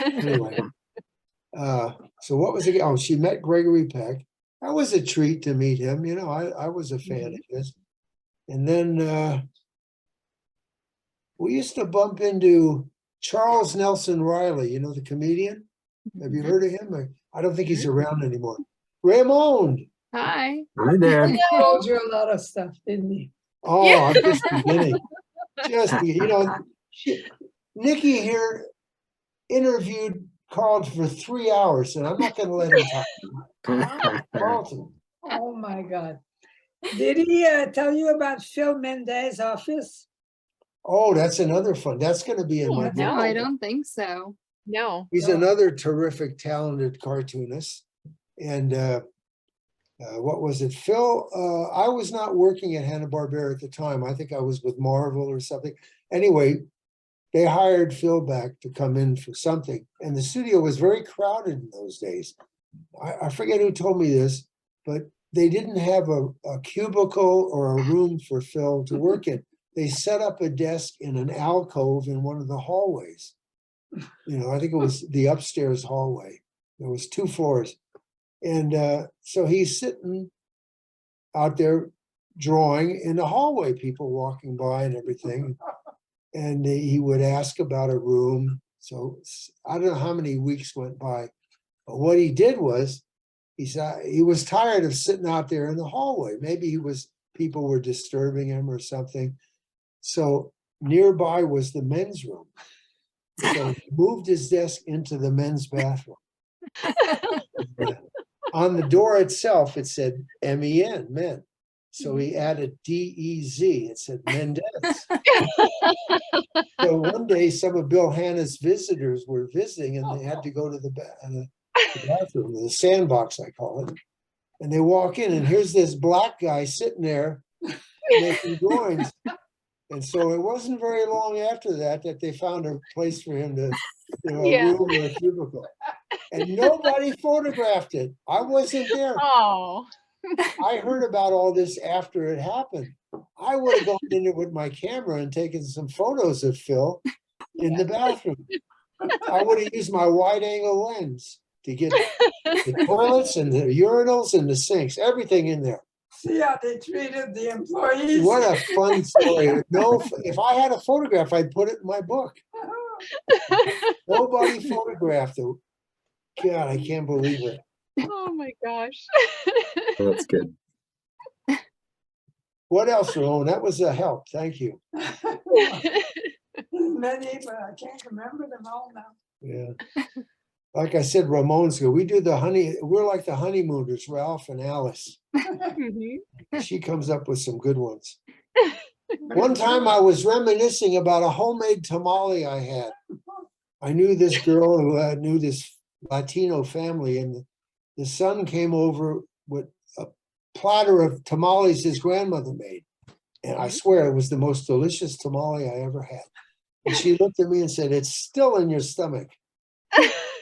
Anyway, so what was it? Oh, she met Gregory Peck. That was a treat to meet him. You know, I was a fan of his. And then we used to bump into Charles Nelson Riley, you know, the comedian. Have you heard of him? I don't think he's around anymore. Raymonde. Hi. Hi there. He told you a lot of stuff, didn't he? Oh, Yeah. I'm just beginning. You know, Nikki here interviewed Carl for 3 hours, and I'm not going to let him talk. Carlton. Oh, my God. Did he tell you about Phil Mendez's office? Oh, that's another fun. That's going to be in my book. No, I don't think so. No. He's another terrific, talented cartoonist. And what was it? Phil, I was not working at Hanna-Barbera at the time. I think I was with Marvel or something. Anyway, they hired Phil back to come in for something. And the studio was very crowded in those days. I forget who told me this, but they didn't have a cubicle or a room for Phil to work in. They set up a desk in an alcove in one of the hallways. You know, I think it was the upstairs hallway. There was 2 floors. And so he's sitting out there drawing in the hallway, people walking by and everything. And he would ask about a room. So I don't know how many weeks went by. But what he did was, he said he was tired of sitting out there in the hallway. Maybe people were disturbing him or something. So nearby was the men's room. So he moved his desk into the men's bathroom. On the door itself, it said MEN, men. So he added DEZ. It said Mendez. So one day, some of Bill Hanna's visitors were visiting, and they had to go to the bathroom, the sandbox, I call it. And they walk in, and here's this black guy sitting there making drawings. And so it wasn't very long after that they found a place for him to, you know, a room or a cubicle. And nobody photographed it. I wasn't there. Oh. I heard about all this after it happened. I would have gone in there with my camera and taken some photos of Phil in the bathroom. I would have used my wide angle lens to get the toilets and the urinals and the sinks, everything in there. See how they treated the employees? What a fun story. No, if I had a photograph, I'd put it in my book. Nobody photographed it. God, I can't believe it. Oh my gosh. That's good. What else, Ramon? That was a help. Thank you. Many, but I can't remember them all now. Yeah. Like I said, Ramon's good. We do we're like the honeymooners, Ralph and Alice. She comes up with some good ones. One time I was reminiscing about a homemade tamale I had. I knew this girl who knew this Latino family, and the son came over with a platter of tamales his grandmother made. And I swear it was the most delicious tamale I ever had. And she looked at me and said, "It's still in your stomach."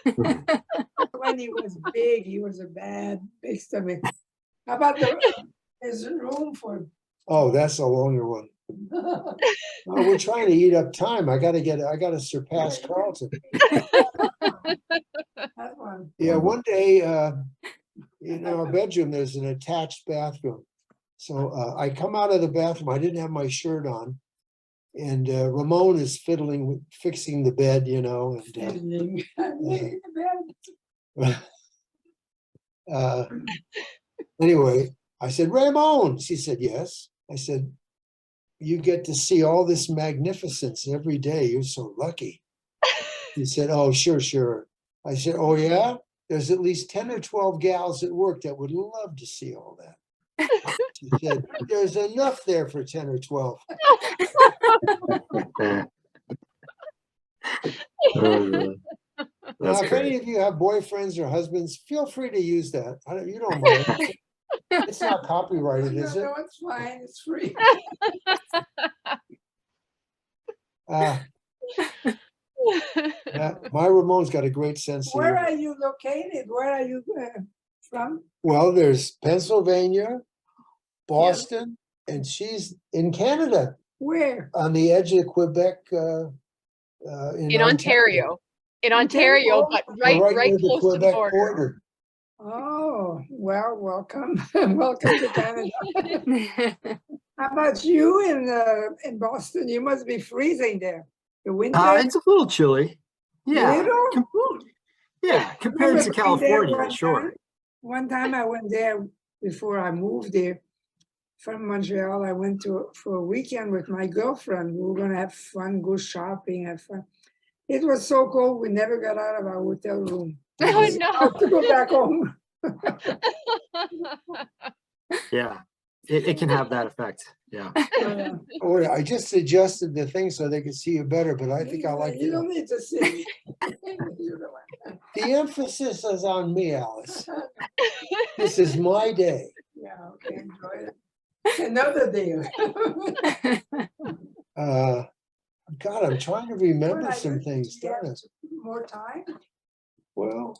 When he was big, he was a big stomach. How about there's room for? Oh, that's a longer one. Well, we're trying to eat up time. I gotta surpass Carlton. That one. Yeah, one day in our bedroom, there's an attached bathroom. So I come out of the bathroom. I didn't have my shirt on, and Ramon is fiddling with fixing the bed, you know. And anyway, I said, "Ramon," she said, "Yes." I said, "You get to see all this magnificence every day. You're so lucky." He said, "Oh, sure." I said, "Oh, yeah? There's at least 10 or 12 gals at work that would love to see all that." She said, "There's enough there for 10 or 12. Now, if any of you have boyfriends or husbands, feel free to use that. You don't mind. It's not copyrighted, is it? No, it's fine. It's free. Yeah, my Ramon's got a great sense of Where humor. are you located? Where are you from? Well, there's Pennsylvania, Boston, and she's in Canada. Where? on the edge of Quebec, In Ontario. In Ontario, but right near the close to the Quebec border. Oh, well, welcome, welcome to Canada. How about you in Boston? You must be freezing there. The winter? It's a little chilly. Yeah. Little? Yeah, compared to Remember being there California, one sure. time? One time I went there before I moved there from Montreal. I went for a weekend with my girlfriend. We were gonna have fun, go shopping, have fun. It was so cold, we never got out of our hotel room. Oh We had to go back home. Yeah, it can have that effect. Yeah. Oh, yeah, I just adjusted the thing so they could see you better, but I think I like You it. don't need to see me. You're the one. The emphasis is on me, Alice. This is my day. Yeah, okay, enjoy it. Another day. God, I'm trying to remember Well, some do things, you have don't I? more time? Well,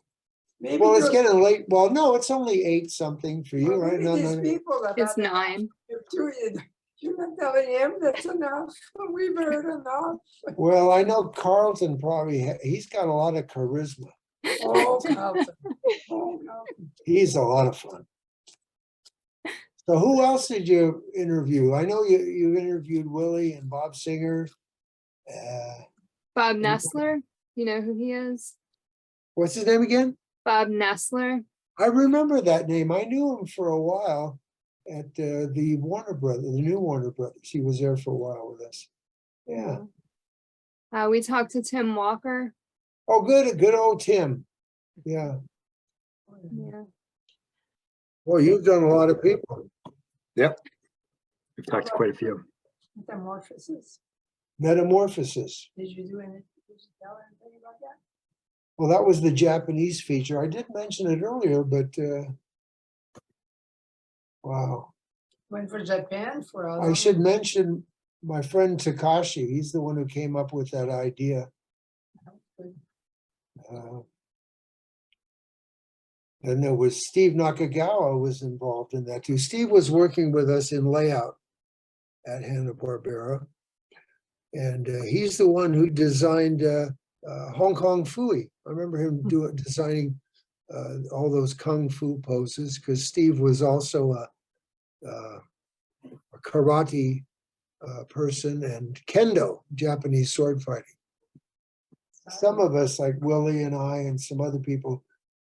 Maybe it's those- getting late. Well, no, it's only 8 something for you, well, right? maybe No, these no, people that It's have enough 9. to do it, you're not telling him that's enough. We've heard enough. well, I know Carlton probably, he's got a lot of charisma. Oh, Carlton. Oh, Carlton. He's a lot of fun. So who else did you interview? I know you interviewed Willie and Bob Singer. Bob Nessler, you know who he is? What's his name again? Bob Nessler. I remember that name. I knew him for a while at the Warner Brothers, the new Warner Brothers. He was there for a while with us. Yeah. We talked to Tim Walker. Oh, good old Tim. Yeah. Yeah. Well, you've done a lot of people. Yep. We've talked to quite a few. Metamorphosis. Metamorphosis. Did you do anything? Did you tell anything about that? Well, that was the Japanese feature. I did mention it earlier, but wow. Went for Japan for a I long- should mention my friend Takashi. He's the one who came up with that idea. And there was Steve Nakagawa was involved in that too. Steve was working with us in layout at Hanna-Barbera. And he's the one who designed Hong Kong Fooey. I remember him designing all those kung fu poses because Steve was also a karate person and kendo, Japanese sword fighting. Some of us, like Willie and I and some other people,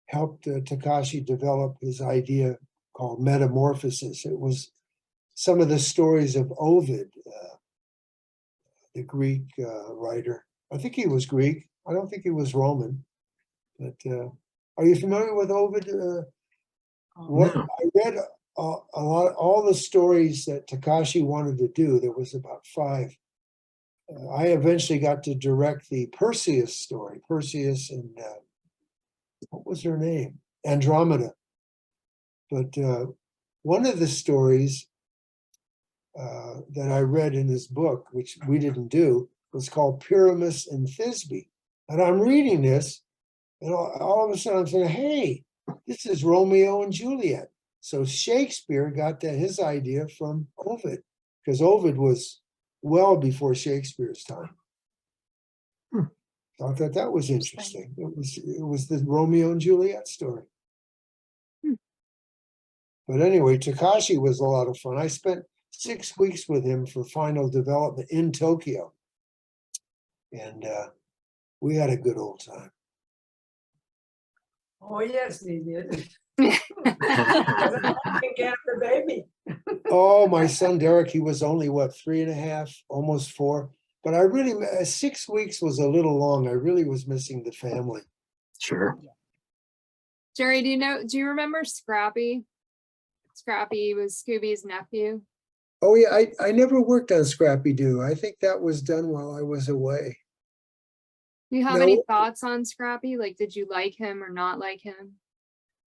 helped Takashi develop his idea called Metamorphosis. It was some of the stories of Ovid, the Greek writer. I think he was Greek. I don't think he was Roman. But are you familiar with Ovid? What No. I read a lot, all the stories that Takashi wanted to do. There was about 5. I eventually got to direct the Perseus story. Perseus and what was her name? Andromeda. But one of the stories that I read in his book, which we didn't do, was called Pyramus and Thisbe. And I'm reading this, and all of a sudden I'm saying, hey, this is Romeo and Juliet. So Shakespeare got his idea from Ovid, because Ovid was well before Shakespeare's time. I thought that was interesting. It was the Romeo and Juliet story. But anyway, Takashi was a lot of fun. I spent 6 weeks with him for final development in Tokyo. And we had a good old time. Oh, yes, they did. I can get the baby. Oh, my son Derek, he was only what, 3.5, almost 4. But I really, 6 weeks was a little long. I really was missing the family. Sure. Jerry, do you remember Scrappy? Scrappy was Scooby's nephew. Oh yeah, I never worked on Scrappy-Doo. I think that was done while I was away. Do you have No. any thoughts on Scrappy? Like, did you like him or not like him?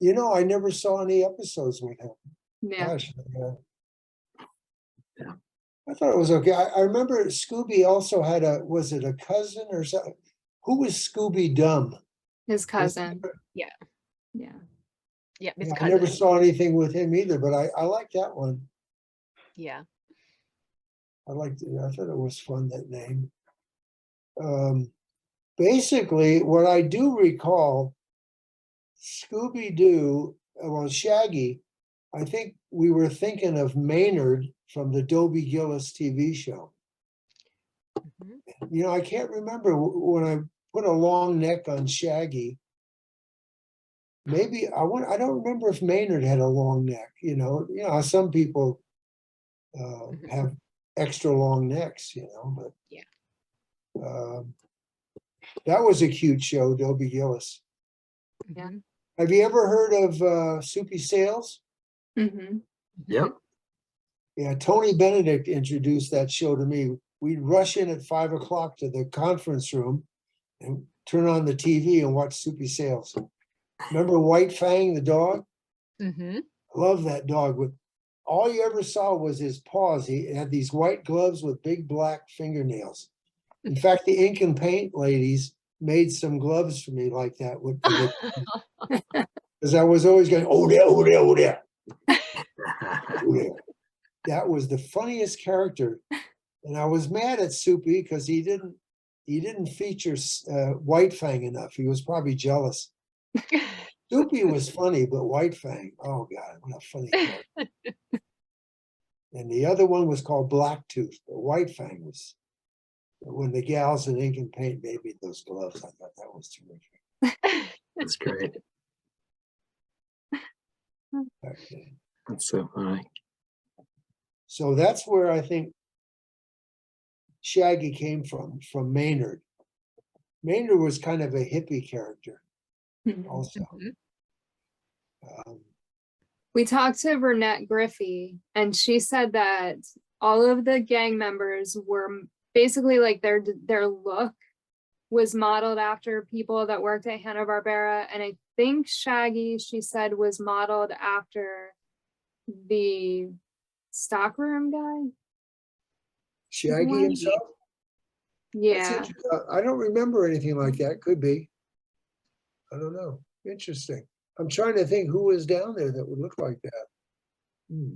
You know, I never saw any episodes with him. Yeah. Gosh, Yeah. I thought it was okay. I remember Scooby also had was it a cousin or something? Who was Scooby Dumb? His cousin. Yeah. Yeah. Yeah, his Yeah, I cousin. never saw anything with him either, but I like that one. Yeah. I liked it. I thought it was fun, that name. Basically, what I do recall, Scooby-Doo, well, Shaggy, I think we were thinking of Maynard from the Dobie Gillis TV show. Mhm. You know, I can't remember when I put a long neck on Shaggy. Maybe I don't remember if Maynard had a long neck. You know, how some people have extra long necks. You know, but Yeah. That was a cute show, Dobie Gillis. Yeah. Mhm. Have you ever heard of Soupy Sales? Mm-hmm. Yep. Yeah, Tony Benedict introduced that show to me. We'd rush in at 5 o'clock to the conference room and turn on the TV and watch Soupy Sales. Remember White Fang, the dog? Mhm. I love that dog. With all you ever saw was his paws. He had these white gloves with big black fingernails. In fact, the ink and paint ladies made some gloves for me like that because I was always going, oh there, oh there, oh there, oh there. That was the funniest character, and I was mad at Soupy because he didn't feature White Fang enough. He was probably jealous. Soupy was funny, but White Fang, oh God, what a funny character. And the other one was called Blacktooth, but White Fang was, when the gals in ink and paint made me those gloves, I thought that was terrific. That's great. Okay. That's so funny. So that's where I think Shaggy came from Maynard. Maynard was kind of a hippie character also. Mhm. We talked to Burnett Griffey, and she said that all of the gang members were basically like their look was modeled after people that worked at Hanna-Barbera, and I think Shaggy, she said, was modeled after the stockroom guy. Shaggy One- himself? That's Yeah, interesting. I don't remember anything like that. Could be. I don't know. Interesting. I'm trying to think who was down there that would look like that. Hmm.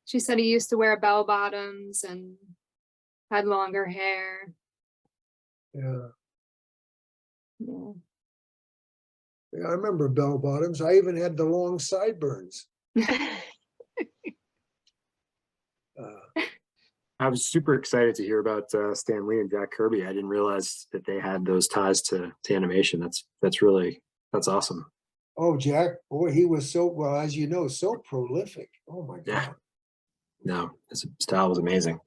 she said he used to wear bell bottoms and had longer hair. Yeah. Yeah. Yeah, I remember bell bottoms. I even had the long sideburns. I was super excited to hear about Stan Lee and Jack Kirby. I didn't realize that they had those ties to animation. That's awesome. Oh, Jack, boy, he was so, well, as you know, so prolific. Oh my Yeah. God. No, his style was amazing.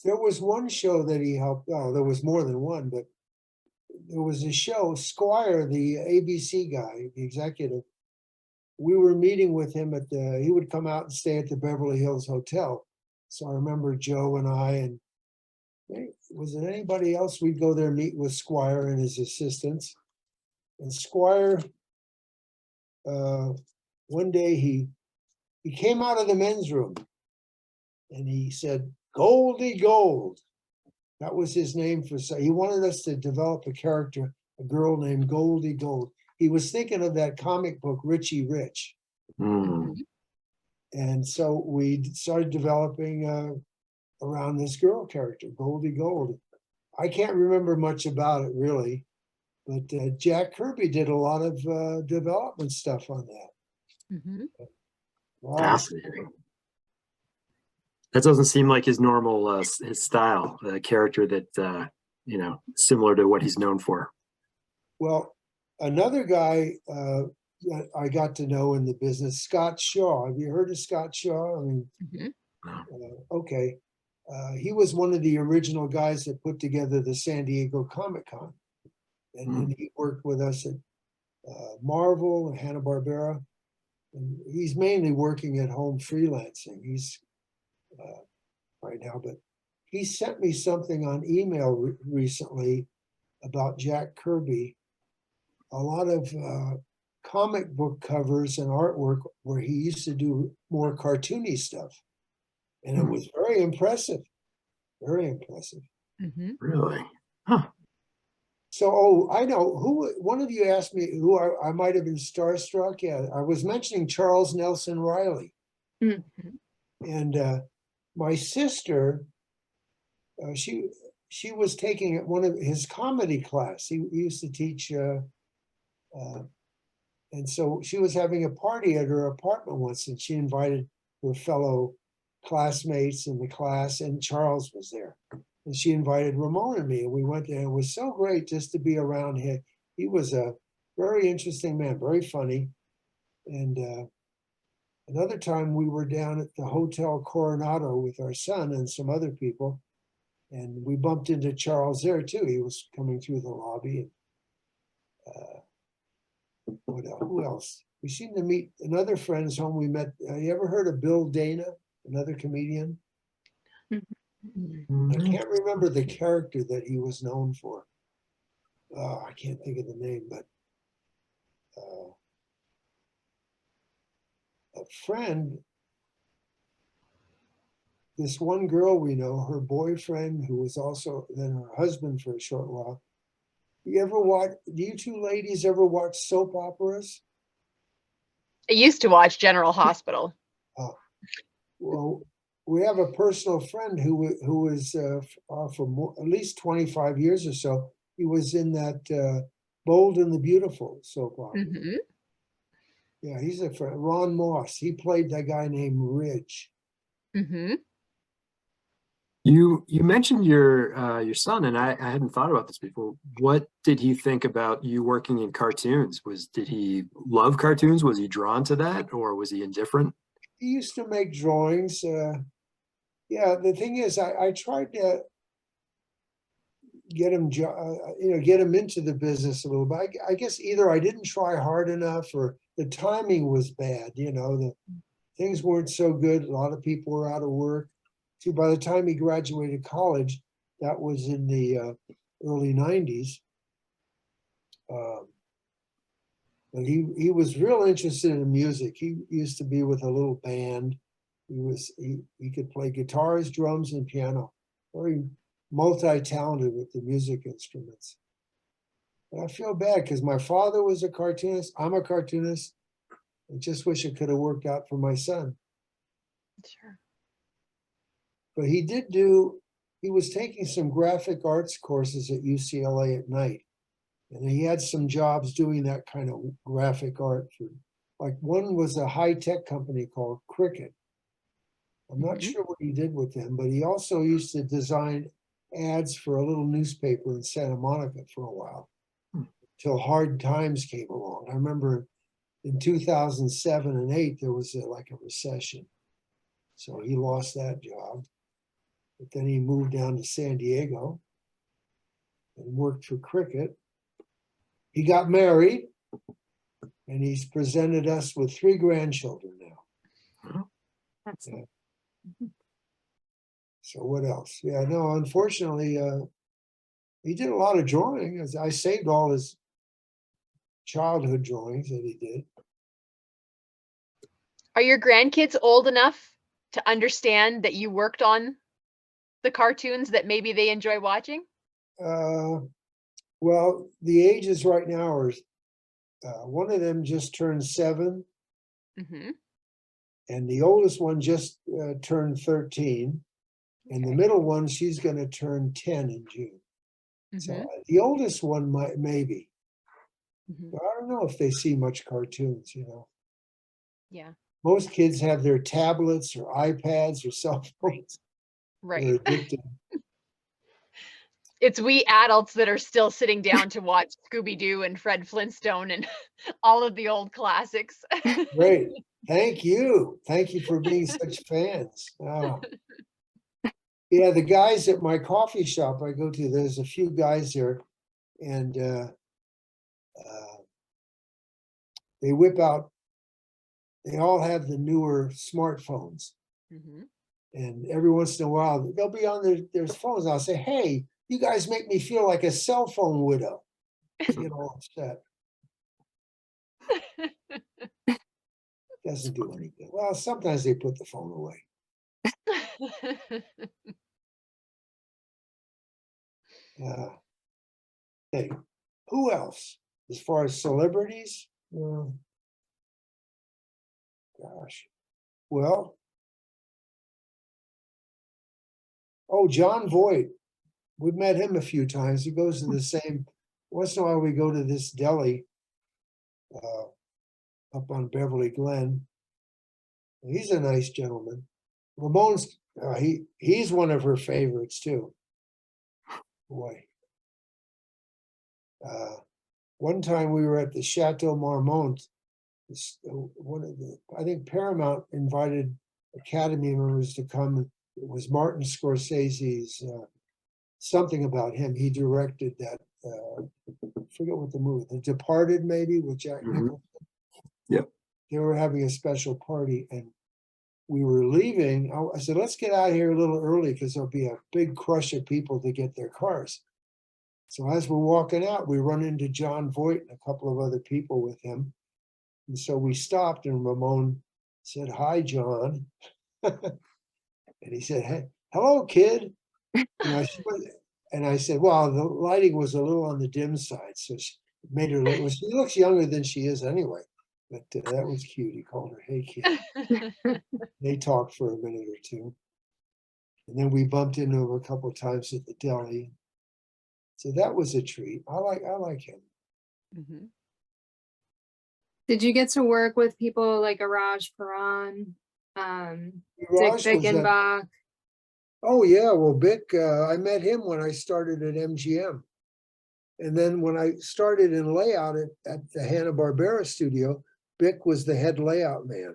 There was one show that he helped, oh, there was more than one, but there was a show, Squire, the ABC guy, the executive. We were meeting with him he would come out and stay at the Beverly Hills Hotel. So I remember Joe and I, and was it anybody else? We'd go there, meet with Squire and his assistants. And Squire, one day he came out of the men's room and he said, Goldie Gold. That was his name he wanted us to develop a character, a girl named Goldie Gold. He was thinking of that comic book, Richie Rich. Mm. And so we started developing around this girl character, Goldie Gold. I can't remember much about it really, but Jack Kirby did a lot of development stuff on that. Mhm. Wow. Fascinating. That doesn't seem like his normal his style, a character that similar to what he's known for. Well, another guy that I got to know in the business, Scott Shaw. Have you heard of Scott Shaw? I mean, Mhm. okay. He was one of the original guys that put together the San Diego Comic-Con. And he worked with us at Marvel and Hanna-Barbera. And he's mainly working at home freelancing. He's right now, but he sent me something on email recently about Jack Kirby. A lot of comic book covers and artwork where he used to do more cartoony stuff. And it was very impressive. Very impressive. Mhm. Really? Huh. So, I know one of you asked me who I might have been starstruck. Yeah, I was mentioning Charles Nelson Riley. Mhm. And my sister, she was taking one of his comedy class. He used to teach, and so she was having a party at her apartment once, and she invited her fellow classmates in the class, and Charles was there. And she invited Ramon and me, and we went there. It was so great just to be around him. He was a very interesting man, very funny. And another time we were down at the Hotel Coronado with our son and some other people, and we bumped into Charles there too. He was coming through the lobby. Who else? We seemed to meet another friend's home. We met, you ever heard of Bill Dana, another comedian? I can't remember the character that he was known for. I can't think of the name, but a friend, this one girl we know, her boyfriend, who was also then her husband for a short while. You ever watch, do you two ladies ever watch soap operas? I used to watch General Hospital. Oh, well, we have a personal friend who was for at least 25 years or so. He was in that Bold and the Beautiful soap opera. Yeah, he's a friend. Ron Moss. He played that guy named Ridge. You mentioned your son, and I hadn't thought about this before. What did he think about you working in cartoons? Did he love cartoons? Was he drawn to that, or was he indifferent? He used to make drawings. Yeah, the thing is, I tried to get him, get him into the business a little bit. I guess either I didn't try hard enough, or the timing was bad. The things weren't so good. A lot of people were out of work. So by the time he graduated college, that was in the early 90s. But he was real interested in music. He used to be with a little band. He could play guitars, drums, and piano. Very multi-talented with the music instruments. And I feel bad because my father was a cartoonist. I'm a cartoonist. I just wish it could have worked out for my son. Sure. But he was taking some graphic arts courses at UCLA at night. And he had some jobs doing that kind of graphic art. Like one was a high-tech company called Cricket. I'm not sure what he did with them, but he also used to design ads for a little newspaper in Santa Monica for a while, till hard times came along. I remember in 2007 and 8, there was like a recession. So he lost that job. But then he moved down to San Diego and worked for Cricket. He got married, and he's presented us with 3 grandchildren now. Yeah. So what else? Yeah, no, unfortunately, he did a lot of drawing. As I saved all his childhood drawings that he did. Are your grandkids old enough to understand that you worked on the cartoons that maybe they enjoy watching? Well, the ages right now are, one of them just turned 7. And the oldest one just turned 13. And the middle one, she's going to turn 10 in June. So the oldest one might, maybe. But I don't know if they see much cartoons, Yeah. Most kids have their tablets or iPads or cell phones. Right. They're addicted. It's we adults that are still sitting down to watch Scooby-Doo and Fred Flintstone and all of the old classics. Great. Thank you. Thank you for being such fans. Yeah, the guys at my coffee shop I go to, there's a few guys there, and they whip out, they all have the newer smartphones. And every once in a while, they'll be on their phones. I'll say, hey, you guys make me feel like a cell phone widow. They get all upset. Doesn't do any good. Well, sometimes they put the phone away. Okay. Who else? As far as celebrities? Gosh. Well, Oh, John Voight. We've met him a few times. He goes to the same, once in a while we go to this deli up on Beverly Glen. He's a nice gentleman. Ramon's, he's one of her favorites too. Boy. One time we were at the Chateau Marmont. One of the, I think Paramount invited Academy members to come. It was Martin Scorsese's something about him. He directed that. I forget what the movie, The Departed, maybe, with Jack Nicholson. Yep. They were having a special party, and we were leaving. I said, let's get out of here a little early because there'll be a big crush of people to get their cars. So as we're walking out, we run into John Voight and a couple of other people with him. And so we stopped, and Ramon said, "Hi, John." And he said, "Hey, hello, kid." And I said, well, the lighting was a little on the dim side, so she made her look, she looks younger than she is anyway. But that was cute. He called her, "Hey, kid." They talked for a minute or two. And then we bumped into him a couple of times at the deli. So that was a treat. I like him. Mm-hmm. Did you get to work with people like Iraj Paran, Dick Raj was that, Bickenbach? oh yeah, well, Bick, I met him when I started at MGM. And then when I started in layout at the Hanna-Barbera studio, Bick was the head layout man.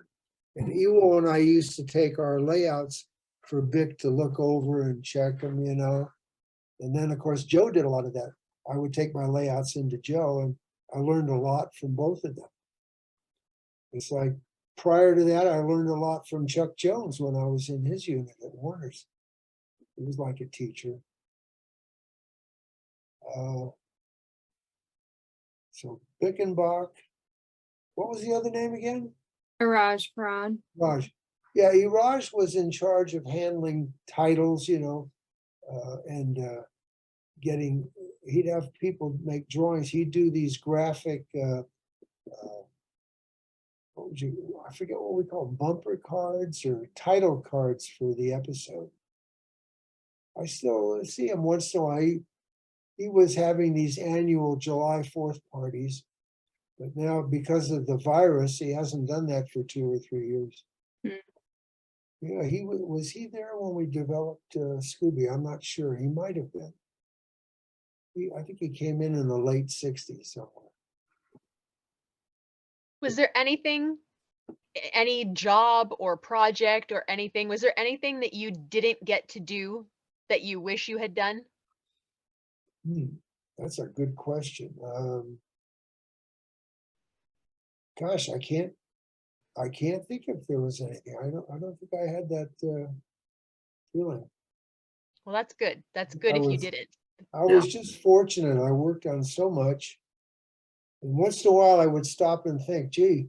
And Ewo and I used to take our layouts for Bick to look over and check them, you know. And then, of course, Joe did a lot of that. I would take my layouts into Joe, and I learned a lot from both of them. It's like, prior to that, I learned a lot from Chuck Jones when I was in his unit at Warner's. He was like a teacher. So Bickenbach, what was the other name again? Iraj Paran. Raj. Yeah, Iraj was in charge of handling titles, you know, and getting, he'd have people make drawings. He'd do these graphic, I forget what we call them, bumper cards or title cards for the episode. I still see him once in a while. He was having these annual July 4th parties, but now because of the virus, he hasn't done that for 2 or 3 years. Hmm. Yeah, was he there when we developed Scooby? I'm not sure. He might have been. I think he came in the late 60s somewhere. Was there anything, any job or project or anything, was there anything that you didn't get to do that you wish you had done? That's a good question. Gosh, I can't think if there was anything. I don't think I had that feeling. Well, that's good. That's good if you didn't. I was just fortunate. I worked on so much. And once in a while I would stop and think, gee,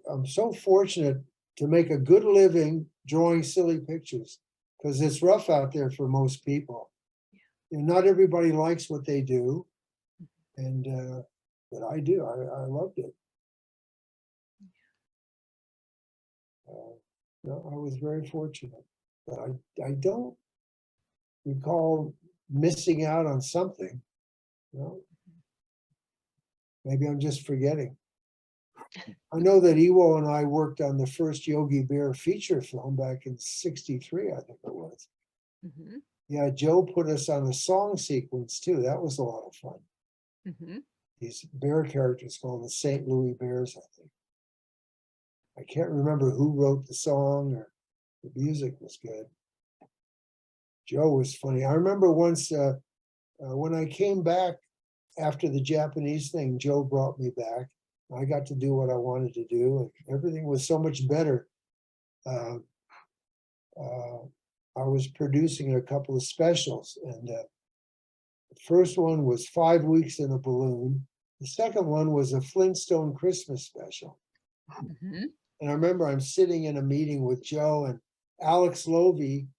I'm so fortunate to make a good living drawing silly pictures, because it's rough out there for most people. And not everybody likes what they do. And but I do. I loved it. No, I was very fortunate. But I don't recall missing out on something. No. Maybe I'm just forgetting. I know that Ewo and I worked on the first Yogi Bear feature film back in '63, I think it was. Mm-hmm. Yeah, Joe put us on a song sequence too. That was a lot of fun. Mm-hmm. These bear characters called the St. Louis Bears, I think. I can't remember who wrote the song, or the music was good. Joe was funny. I remember once when I came back after the Japanese thing, Joe brought me back. I got to do what I wanted to do, and everything was so much better. I was producing a couple of specials, and the first one was 5 weeks in a balloon. The second one was a Flintstone Christmas special. Mm-hmm. And I remember I'm sitting in a meeting with Joe and Alex Lovey,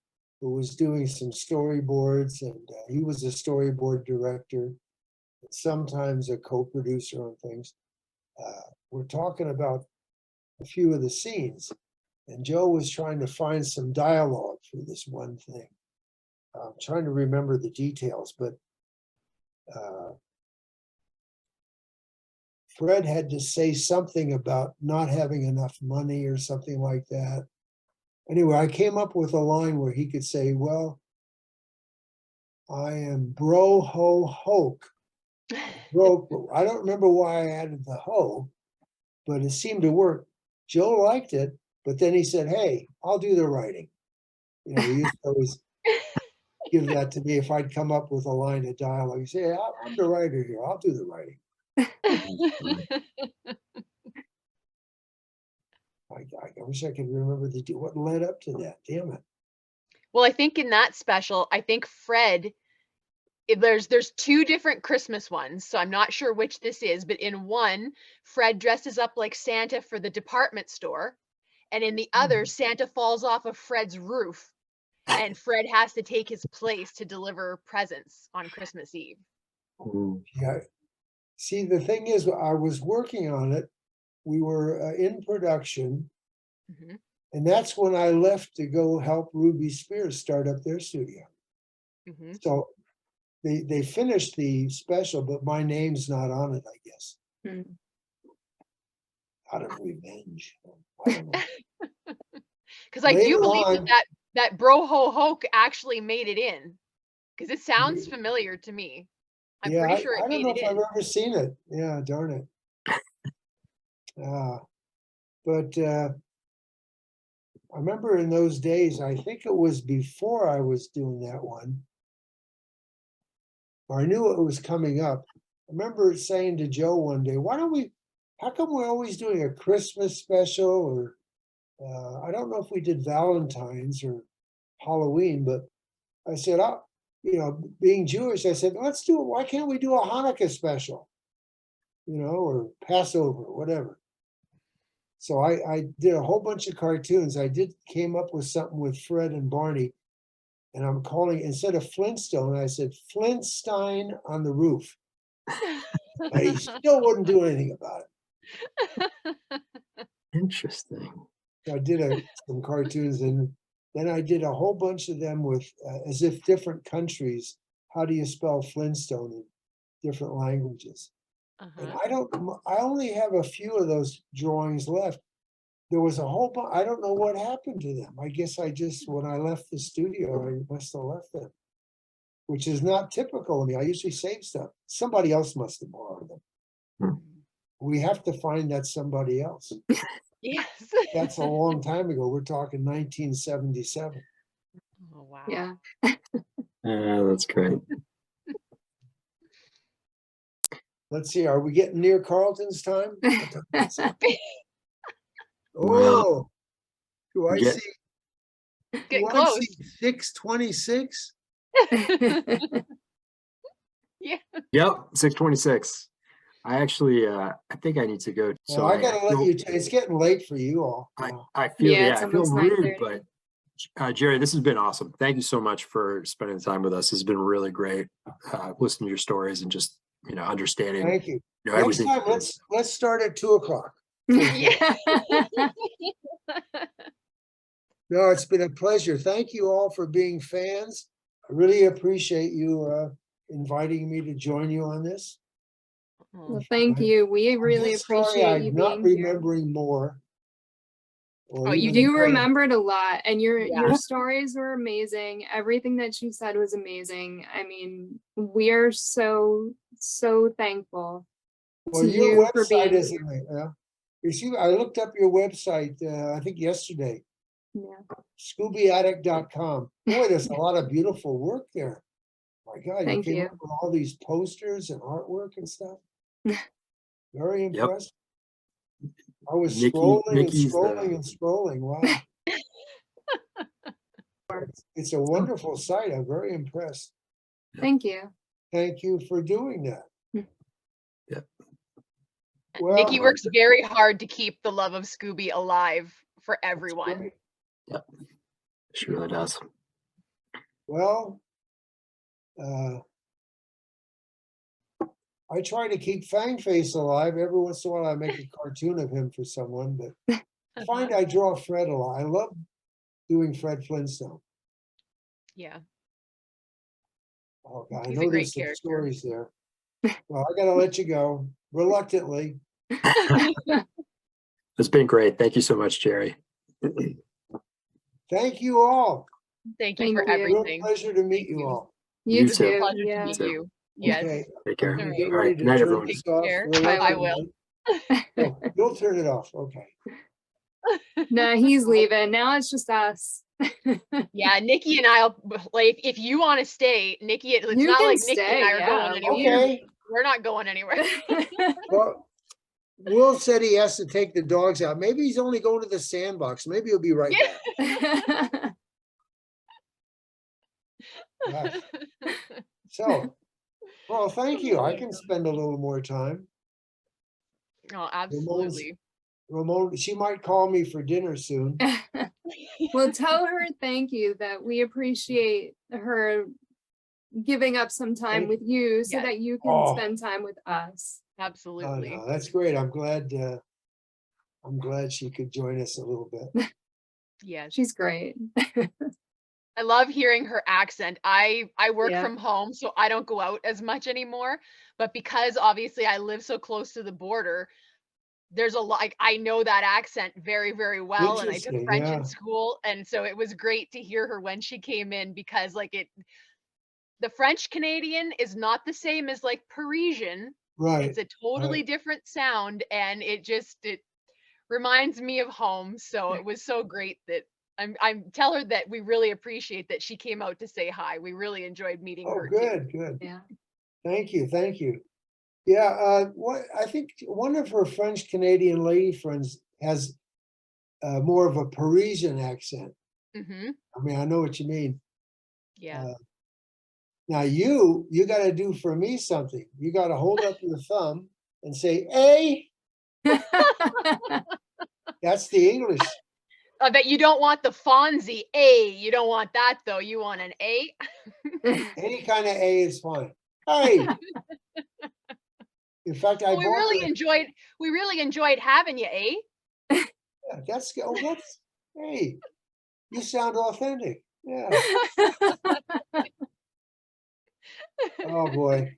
who was doing some storyboards, and he was a storyboard director, sometimes a co-producer on things. We're talking about a few of the scenes, and Joe was trying to find some dialogue for this one thing. I'm trying to remember the details, but Fred had to say something about not having enough money or something like that. Anyway, I came up with a line where he could say, well, I am bro ho hoke. Broke, but I don't remember why I added the ho, but it seemed to work. Joe liked it, but then he said, hey, I'll do the writing. You know, he used to always give that to me if I'd come up with a line of dialogue. He'd say, I'm the writer here, I'll do the writing. I wish I could remember what led up to that. Damn it. Well, I think in that special, I think Fred, there's two different Christmas ones, so I'm not sure which this is, but in one, Fred dresses up like Santa for the department store, and in the other, Santa falls off of Fred's roof, and Fred has to take his place to deliver presents on Christmas Eve. Yeah. See, the thing is, I was working on it. We were in production, and that's when I left to go help Ruby Spears start up their studio. So they finished the special, but my name's not on it, I guess. Out of revenge. I don't know. Because I do believe on, that bro ho hoke actually made it in, because it sounds familiar to me. I'm pretty sure it I don't made know it if in. I've ever seen it. Yeah, darn it. But I remember in those days, I think it was before I was doing that one, or I knew it was coming up. I remember saying to Joe one day, how come we're always doing a Christmas special, or I don't know if we did Valentine's or Halloween, but I said, you know, being Jewish, I said, why can't we do a Hanukkah special? You know, or Passover, whatever. So I did a whole bunch of cartoons. Came up with something with Fred and Barney, and I'm calling, instead of Flintstone, I said Flintstein on the roof. But he still wouldn't do anything about it. Interesting. So I did some cartoons, and then I did a whole bunch of them with as if different countries. How do you spell Flintstone in different languages? And I only have a few of those drawings left. There was a whole bunch, I don't know what happened to them. I guess when I left the studio, I must have left them, which is not typical of me. I usually save stuff. Somebody else must have borrowed them. We have to find that somebody else. Yes. That's a long time ago. We're talking 1977. Oh, wow. Yeah. That's great. Let's see, are we getting near Carlton's time? Well, do I get- see? Getting Do I close. see 626? Yeah. Yep, 6:26. I actually, I think I need to go. So I gotta let you, it's getting late for you all. I feel, Yeah, it's I feel almost rude, 9:30. but Jerry, this has been awesome. Thank you so much for spending the time with us. It's been really great listening to your stories and just, you know, understanding. Thank you. You know, Next everything. time, let's start at 2:00. Yeah. No, it's been a pleasure. Thank you all for being fans. I really appreciate you inviting me to join you on this. Well, thank you. We really just sorry appreciate you I'm not being here. remembering more. Oh, you You did great. remembered a lot, and your Yeah. stories were amazing. Everything that you said was amazing. I mean, we are so thankful Well, to your you for website being is, here. you see, I looked up your website, I think yesterday, Yeah. ScoobyAddict.com. Boy, there's a lot of beautiful work there. My God, Thank you came you. up with all these posters and artwork and stuff. Very Yep. impressed. I was Nikki- scrolling Nikki's and scrolling and scrolling. Wow. It's a wonderful site. I'm very impressed. Thank you. Thank you for doing that. Well, Nikki works very hard to keep the love of Scooby alive for everyone. great. Yep. She really does. Well, I try to keep Fangface alive. Every once in a while, I make a cartoon of him for someone, but I find I draw Fred a lot. I love doing Fred Flintstone. Yeah. Oh, God, I He's a know great there's some character. stories there. Well, I gotta let you go reluctantly. It's been great. Thank you so much, Jerry. Thank you all. Thank you Thank for you. Real everything. pleasure to meet Thank you all. You You too. too. Pleasure to Yeah. meet too. you. Yes. Okay, Take I'm care. gonna All get All ready right. to Good night, turn everyone. this Take off. care. I will. Oh, you'll turn it off, okay. No, he's leaving. Now it's just us. Yeah, Nikki and I'll like if you want to stay, Nikki. It's You not can like Nikki stay, and I are yeah. going anywhere. Okay, We're not going anywhere. well, Will said he has to take the dogs out. Maybe he's only going to the sandbox. Maybe he'll be right back. Gosh. So, well, thank you. I can spend a little more time. Oh, absolutely. Ramon, she might call me for dinner soon. Well, tell her thank you, that we appreciate her giving up some time with you so Yes. that you can Oh. spend time with us. Oh, Absolutely. no, that's great. I'm glad she could join us a little bit. Yes. She's great. I love hearing her accent. I work Yeah. from home, so I don't go out as much anymore. But because obviously I live so close to the border, there's a lot, like, I know that accent very, very well. And I took Interesting, French yeah. in school. And so it was great to hear her when she came in because the French Canadian is not the same as like Parisian. Right. It's a totally different sound. And it reminds me of home. So it was so great that I'm tell her that we really appreciate that she came out to say hi. We really enjoyed meeting Oh, her too. good, good. Yeah. Thank you, thank you. Yeah, what I think one of her French Canadian lady friends has more of a Parisian accent. Mm-hmm. I mean, I know what you mean. Yeah. Now you got to do for me something. You got to hold up your thumb and say, "A." That's the English. I bet you don't want the Fonzie A. You don't want that though. You want an A. Any kind of A is fine. Hey. In fact, I Well, bought we really enjoyed having you, A. yeah, that's hey, you sound authentic. Yeah. Oh boy.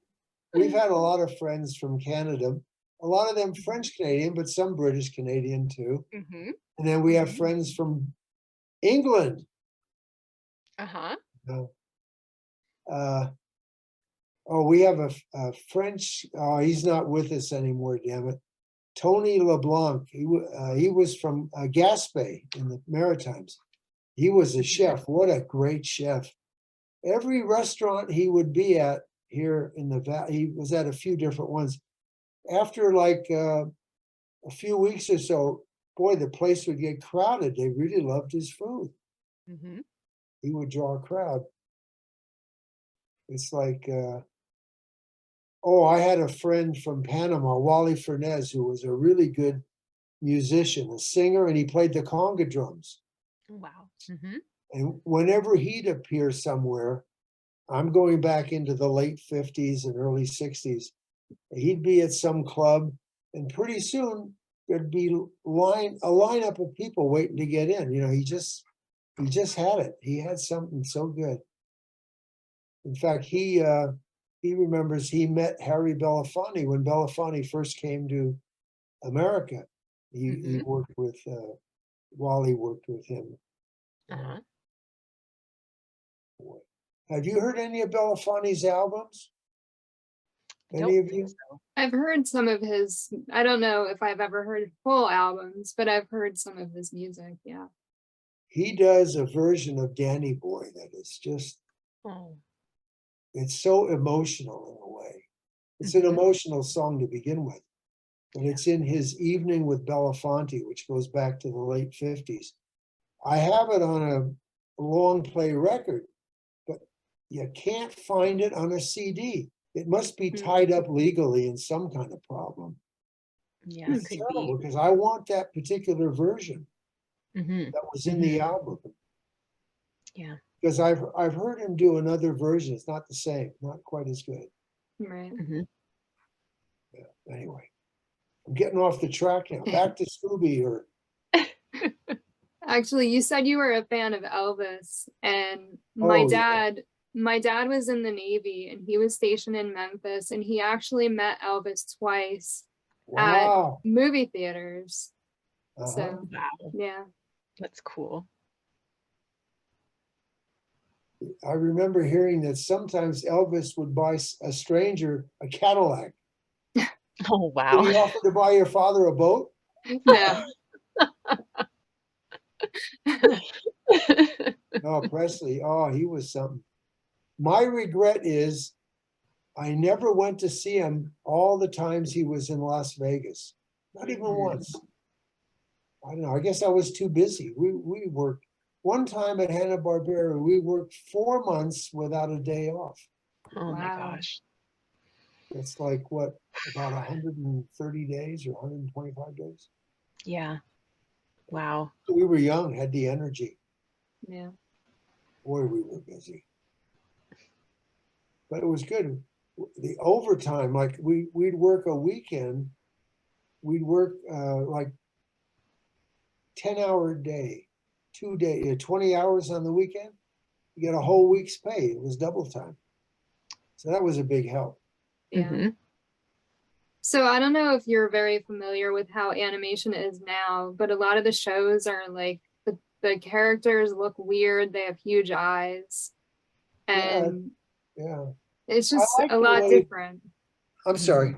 We've had a lot of friends from Canada, a lot of them French Canadian, but some British Canadian too. Mm-hmm. And then we have friends from England. Uh-huh. We have a French, he's not with us anymore, damn it. Tony LeBlanc, he was from Gaspé in the Maritimes. He was a chef. What a great chef. Every restaurant he would be at here in the valley, he was at a few different ones. After like a few weeks or so, boy, the place would get crowded. They really loved his food. Mm-hmm. He would draw a crowd. It's like, I had a friend from Panama, Wally Fernez, who was a really good musician, a singer, and he played the conga drums. Wow. Mm-hmm. And whenever he'd appear somewhere, I'm going back into the late 50s and early 60s, he'd be at some club, and pretty soon there'd be a lineup of people waiting to get in. You know, he just had it. He had something so good. In fact, he remembers he met Harry Belafonte when Belafonte first came to America. He worked with Wally worked with him. Uh-huh. Have you heard any of Belafonte's albums? I Any don't of think you? so. I've heard some of his, I don't know if I've ever heard full albums, but I've heard some of his music. Yeah. He does a version of Danny Boy that is just, Oh. it's so emotional in a way. It's an emotional song to begin with, but it's in his Evening with Belafonte, which goes back to the late 50s. I have it on a long play record, but you can't find it on a CD. It must be tied up legally in some kind of problem. Yeah, it It's could terrible be. because I want that particular version Mm-hmm. that was in the album. Yeah. Because I've heard him do another version. It's not the same, not quite as good. Right. Mm-hmm. Yeah, anyway, I'm getting off the track now. Back to Scooby. Or Actually, you said you were a fan of Elvis, and my Oh, yeah. dad My dad was in the Navy and he was stationed in Memphis, and he actually met Elvis twice at Wow. movie theaters. Uh-huh. So Wow, yeah. that's cool. I remember hearing that sometimes Elvis would buy a stranger a Cadillac. Oh, Did wow. he offer to buy your father a boat? No. Oh, Presley. Oh, he was something. My regret is I never went to see him all the times he was in Las Vegas. Not even once. I don't know. I guess I was too busy. We worked one time at Hanna-Barbera. We worked 4 months without a day off. Oh my Wow. gosh. That's like what, about 130 days or 125 days? Yeah. Wow. We were young, had the energy. Yeah. Boy, we were busy. But it was good. The overtime, like we'd work a weekend, we'd work like 10-hour day, 20 hours on the weekend. You get a whole week's pay. It was double time. So that was a big help. Yeah. Mm-hmm. So I don't know if you're very familiar with how animation is now, but a lot of the shows are like the characters look weird. They have huge eyes. And Yeah. it's I just like a the lot way- different. I'm sorry.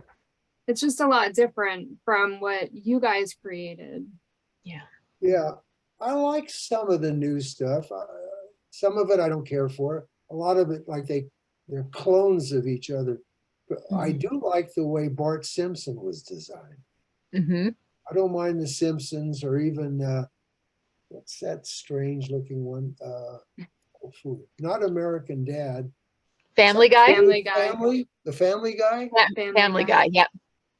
It's just a lot different from what you guys created. Yeah. Yeah. I like some of the new stuff. Some of it I don't care for. A lot of it, like they're clones of each other. But I do like the way Bart Simpson was designed. Mm-hmm. I don't mind the Simpsons or even what's that strange looking one? Not American Dad. Family Guy. Family Guy. The Family Guy. Yeah. Family Guy. Yep.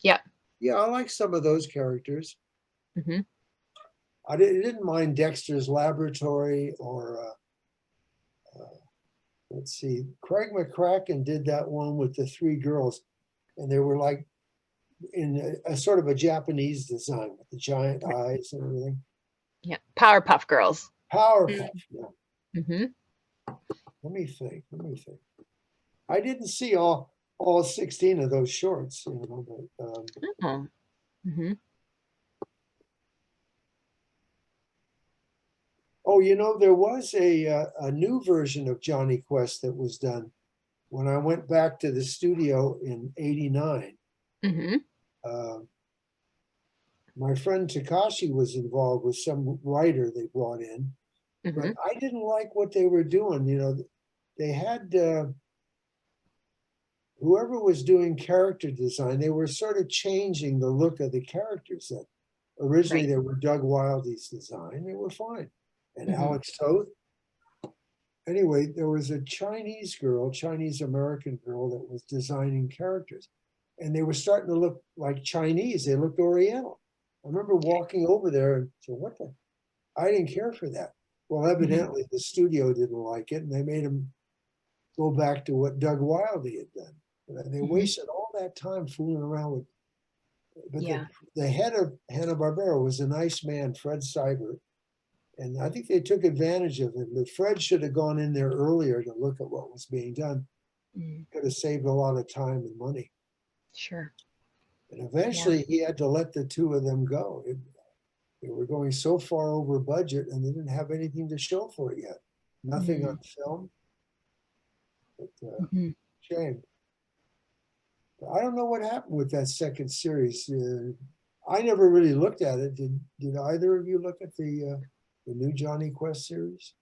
Yep. Yeah, I like some of those characters. Mm-hmm. I didn't mind Dexter's Laboratory or let's see, Craig McCracken did that one with the 3 girls, and they were like in a sort of a Japanese design with the giant eyes and everything. Yeah. Powerpuff Girls. Powerpuff. Yeah. Mm-hmm. Let me think. I didn't see all 16 of those shorts, you know, but Oh. Mm-hmm. oh, you know, there was a new version of Johnny Quest that was done when I went back to the studio in '89. Mm-hmm. My friend Takashi was involved with some writer they brought in, Mm-hmm. but I didn't like what they were doing. You know, they had whoever was doing character design, they were sort of changing the look of the characters that originally Right. they were Doug Wildey's design. They were fine. And Mhm. Alex Toth. Anyway, there was a Chinese American girl that was designing characters. And they were starting to look like Chinese. They looked Oriental. I remember walking over there and said, what the? I didn't care for that. Well, evidently the studio didn't like it and they made them go back to what Doug Wildey had done. They wasted all that time fooling around with. But Yeah. the head of Hanna-Barbera was a nice man, Fred Seibert. And I think they took advantage of him. But Fred should have gone in there earlier to look at what was being done. Mm, Could have saved a lot of time and money. sure. And eventually he had to let the 2 of them go. They were going so far over budget and they didn't have anything to show for it yet. Nothing on film. But, Mhm. shame. I don't know what happened with that second series. I never really looked at it. Did either of you look at the new Johnny Quest series?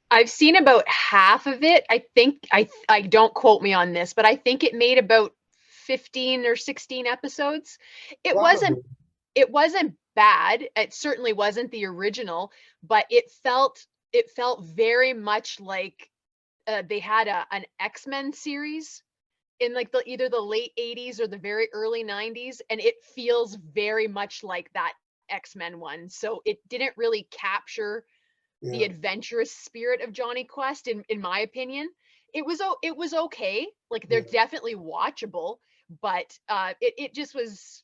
I've seen about half of it. I think I don't quote me on this, but I think it made about 15 or 16 episodes. It wasn't bad. It certainly wasn't the original, but it felt very much like they had an X-Men series in like either the late 80s or the very early 90s, and it feels very much like that X-Men one. So it didn't really capture the adventurous spirit of Johnny Quest in my opinion. It was okay. Like they're definitely watchable, but it just was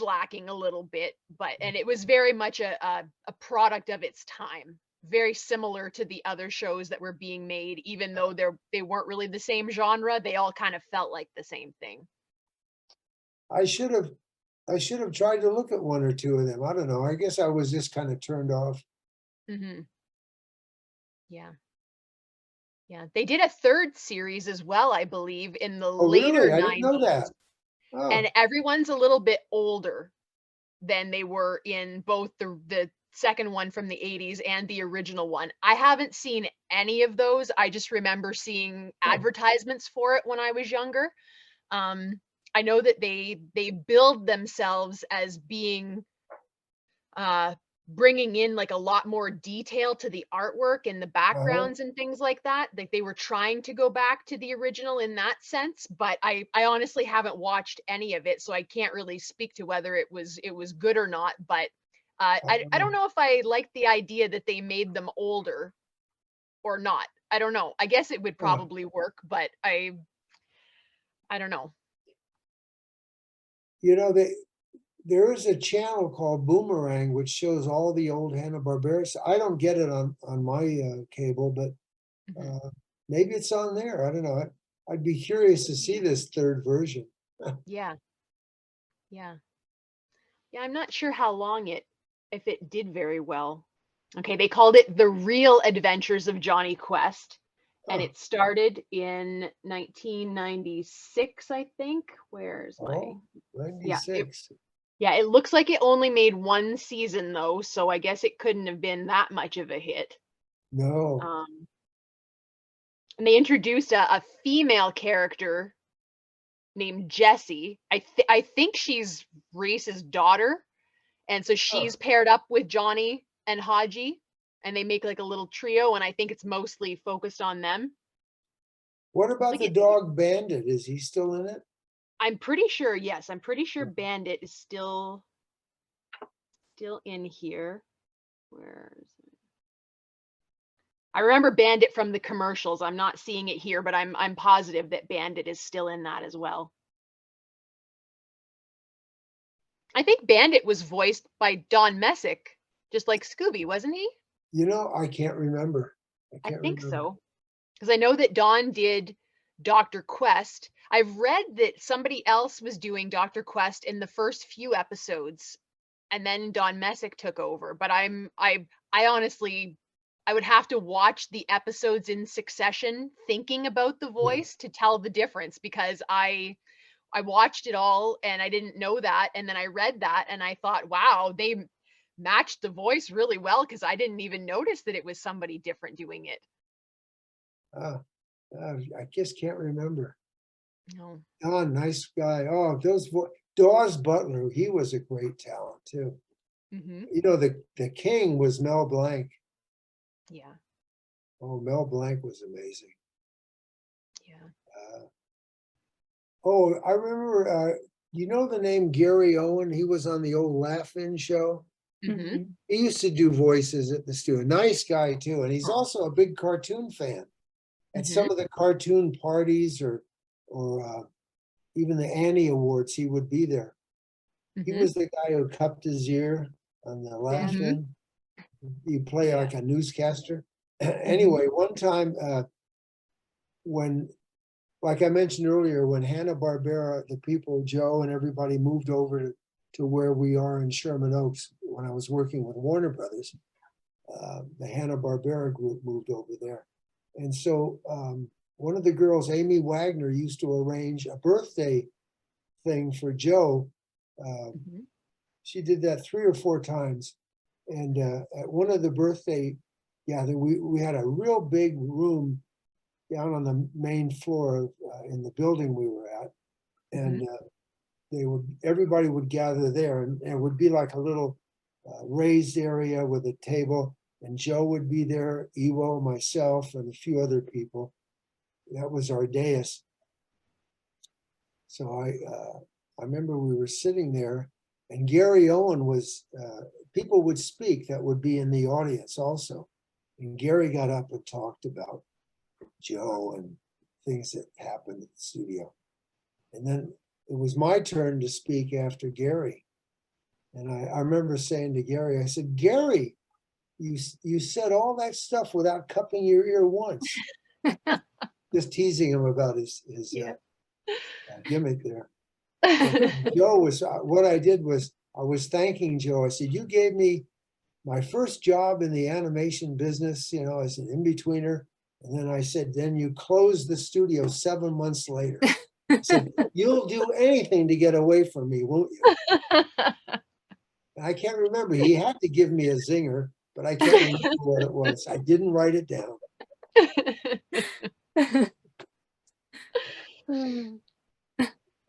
lacking a little bit, and it was very much a product of its time. very similar to the other shows that were being made, even though they weren't really the same genre. They all kind of felt like the same thing. I should have tried to look at one or two of them. I don't know. I guess I was just kind of turned off. Yeah. Yeah. They did a third series as well, I believe, in the Oh, later really? I didn't know 90s. that. Oh, And everyone's a little bit older than they were in both the second one from the 80s and the original one. I haven't seen any of those. I just remember seeing advertisements for it when I was younger. I know that they build themselves as being bringing in like a lot more detail to the artwork and the backgrounds and things like that. Like they were trying to go back to the original in that sense, but I honestly haven't watched any of it, so I can't really speak to whether it was good or not. But I don't know if I like the idea that they made them older or not. I don't know. I guess it would probably work, but I don't know. You know, there is a channel called Boomerang, which shows all the old Hanna-Barbera. I don't get it on my cable, but maybe it's on there. I don't know. I'd be curious to see this third version. Yeah. Yeah. Yeah, I'm not sure how long if it did very well. Okay, they called it The Real Adventures of Johnny Quest, and it started in 1996, I think. Where's my 96. Yeah, it looks like it only made one season though, so I guess it couldn't have been that much of a hit. No. And they introduced a female character named Jessie. I think she's Reese's daughter, and so she's paired up with Johnny and Haji, and they make like a little trio, and I think it's mostly focused on them. What about the dog Bandit? Is he still in it? I'm pretty sure, yes. I'm pretty sure Bandit is still in here. Where is it? I remember Bandit from the commercials. I'm not seeing it here, but I'm positive that Bandit is still in that as well. I think Bandit was voiced by Don Messick, just like Scooby, wasn't he? You know, I can't remember. I think so. Because I know that Don did Dr. Quest. I've read that somebody else was doing Dr. Quest in the first few episodes, and then Don Messick took over. But I honestly, I would have to watch the episodes in succession thinking about the voice to tell the difference, because I watched it all and I didn't know that, and then I read that and I thought, wow, they matched the voice really well, because I didn't even notice that it was somebody different doing it. I just can't remember. No. Oh, nice guy. Oh, Dawes Butler, he was a great talent too. You know, the king was Mel Blanc. Yeah. Oh, Mel Blanc was amazing. Yeah. Oh, I remember, you know the name Gary Owen? He was on the old Laugh-In show. He used to do voices at the studio. Nice guy too. And he's also a big cartoon fan. At some of the cartoon parties or even the Annie Awards, he would be there. He was the guy who cupped his ear on the Laugh-In. He'd play like a newscaster. Anyway, one time when, like I mentioned earlier, when Hanna-Barbera, the people, Joe and everybody moved over to where we are in Sherman Oaks, when I was working with Warner Brothers, the Hanna-Barbera group moved over there. And so one of the girls, Amy Wagner, used to arrange a birthday thing for Joe. She did that 3 or 4 times. And at one of the birthday gathering, we had a real big room down on the main floor in the building we were at. And everybody would gather there, and it would be like a little raised area with a table. And Joe would be there, Ewo, myself, and a few other people. That was our dais. So I remember we were sitting there, and Gary Owen was, people would speak that would be in the audience also. And Gary got up and talked about Joe and things that happened at the studio. And then it was my turn to speak after Gary. And I remember saying to Gary, I said, Gary, you said all that stuff without cupping your ear once. Just teasing him about his Yeah. gimmick there. But Joe was, what I did was, I was thanking Joe. I said, you gave me my first job in the animation business, you know, as an in-betweener. And then I said, then you closed the studio 7 months later. I said, you'll do anything to get away from me, won't you? And I can't remember. He had to give me a zinger, but I can't remember what it was. I didn't write it down.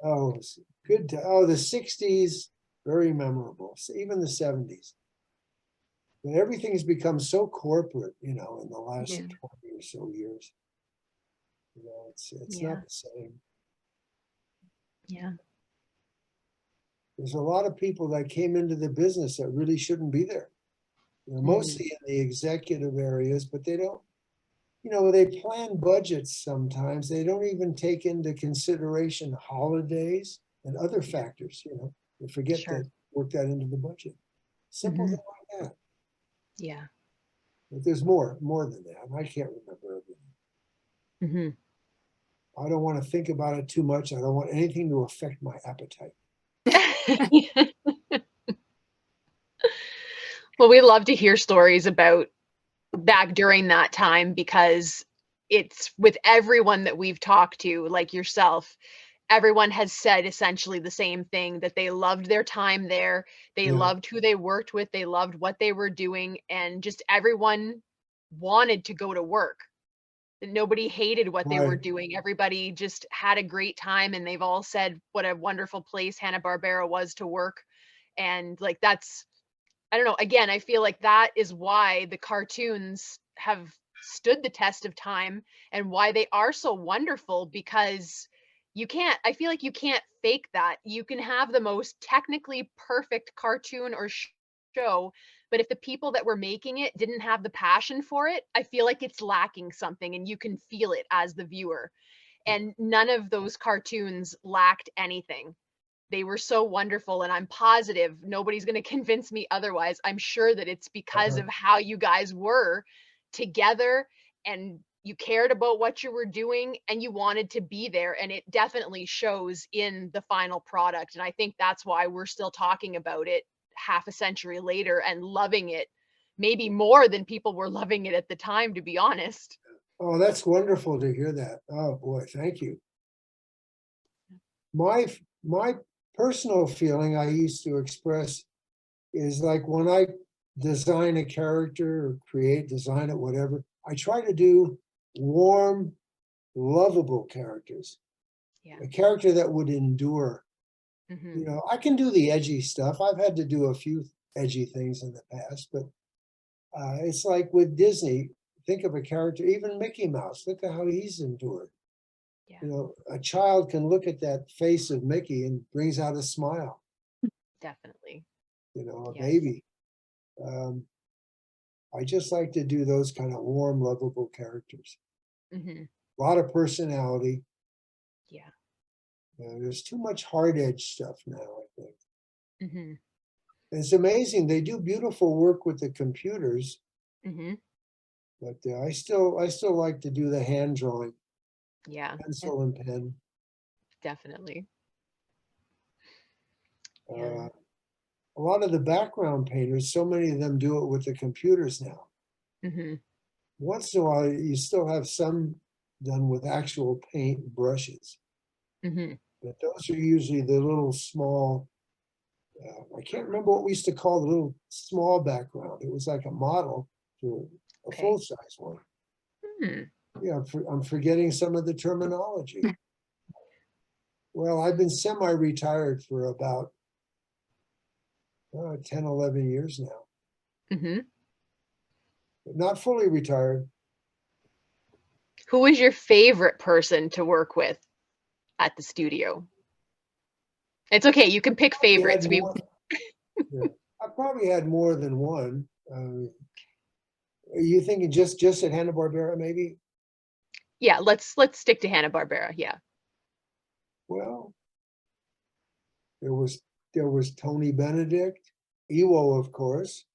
Oh, it was good. Oh, the 60s, very memorable. Even the 70s. But everything's become so corporate, you know, in the last 20 or so years. You know, it's not the same. Yeah. There's a lot of people that came into the business that really shouldn't be there. You know, mostly in the executive areas, but they don't, you know, they plan budgets sometimes. They don't even take into consideration holidays and other factors, you know. They forget to work that into the budget. Simple thing like that. Yeah. But there's more than that. I can't remember everything. I don't want to think about it too much. I don't want anything to affect my appetite. Well, we love to hear stories about back during that time, because it's with everyone that we've talked to, like yourself, everyone has said essentially the same thing, that they loved their time there. They loved who they worked with. They loved what they were doing, and just everyone wanted to go to work. Nobody hated what they were doing. Everybody just had a great time, and they've all said what a wonderful place Hanna-Barbera was to work. And like, that's, I don't know, again, I feel like that is why the cartoons have stood the test of time, and why they are so wonderful, because I feel like you can't fake that. You can have the most technically perfect cartoon or show, but if the people that were making it didn't have the passion for it, I feel like it's lacking something, and you can feel it as the viewer. And none of those cartoons lacked anything. They were so wonderful, and I'm positive nobody's going to convince me otherwise. I'm sure that it's because of how you guys were together, and you cared about what you were doing, and you wanted to be there, and it definitely shows in the final product. And I think that's why we're still talking about it half a century later and loving it, maybe more than people were loving it at the time, to be honest. Oh, that's wonderful to hear that. Oh boy, thank you. My personal feeling I used to express is like when I design a character or design it, whatever, I try to do warm, lovable characters. A character that would endure. You know, I can do the edgy stuff. I've had to do a few edgy things in the past, but it's like with Disney, think of a character, even Mickey Mouse, look at how he's endured. You know, a child can look at that face of Mickey and brings out a smile. Definitely. You know, a baby. I just like to do those kind of warm, lovable characters. A lot of personality. There's too much hard edge stuff now, I think. It's amazing. They do beautiful work with the computers. But I still like to do the hand drawing. Pencil and pen. Definitely. A lot of the background painters, so many of them do it with the computers now. Once in a while, you still have some done with actual paint brushes. But those are usually the little small, I can't remember what we used to call the little small background. It was like a model to a full-size one. Yeah, I'm forgetting some of the terminology. Well, I've been semi-retired for about 10, 11 years now. But not fully retired. Who was your favorite person to work with at the studio? It's okay, you can pick favorites. I probably had more than one. Are you thinking just at Hanna-Barbera, maybe? Yeah, let's stick to Hanna-Barbera. Yeah. Well, there was Tony Benedict, Ewo, of course.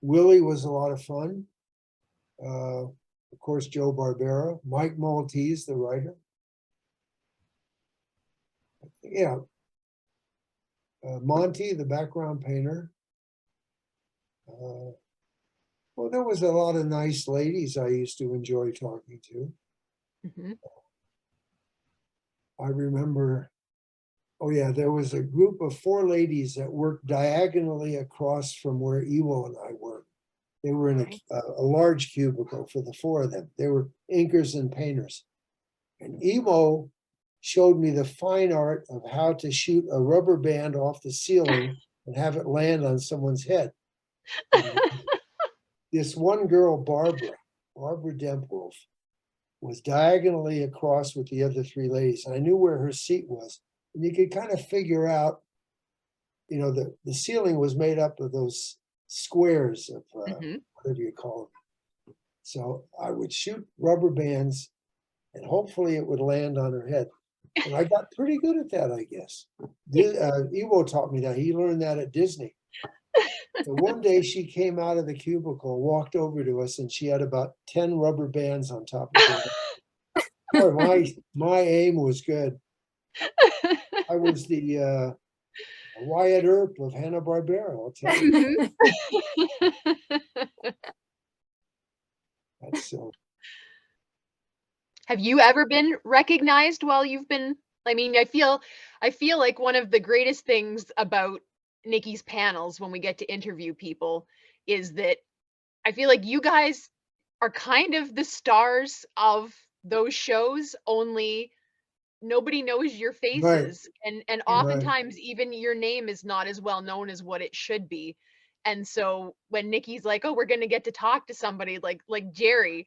Willie was a lot of fun. Of course, Joe Barbera, Mike Maltese, the writer. Yeah. Monty, the background painter. Well, there was a lot of nice ladies I used to enjoy talking to. Mhm. I remember, oh yeah, there was a group of 4 ladies that worked diagonally across from where Ewo and I worked. They were in Okay. a large cubicle for the 4 of them. They were inkers and painters. And Ewo showed me the fine art of how to shoot a rubber band off the ceiling and have it land on someone's head. And this one girl, Barbara Dempwolf, was diagonally across with the other 3 ladies. And I knew where her seat was. And you could kind of figure out, you know, the ceiling was made up of those squares of Mhm. whatever you call them. So I would shoot rubber bands and hopefully it would land on her head. And I got pretty good at that, I guess. Ewo taught me that. He learned that at Disney. So one day she came out of the cubicle, walked over to us, and she had about 10 rubber bands on top of her head. Boy, my aim was good. I was the Wyatt Earp of Hanna-Barbera, I'll tell you. That's so. Have you ever been recognized while you've been, I mean, I feel like one of the greatest things about Nikki's panels when we get to interview people is that I feel like you guys are kind of the stars of those shows, only nobody knows your Right, faces. And right. oftentimes even your name is not as well known as what it should be. And so when Nikki's like, "Oh, we're going to get to talk to somebody like Jerry,"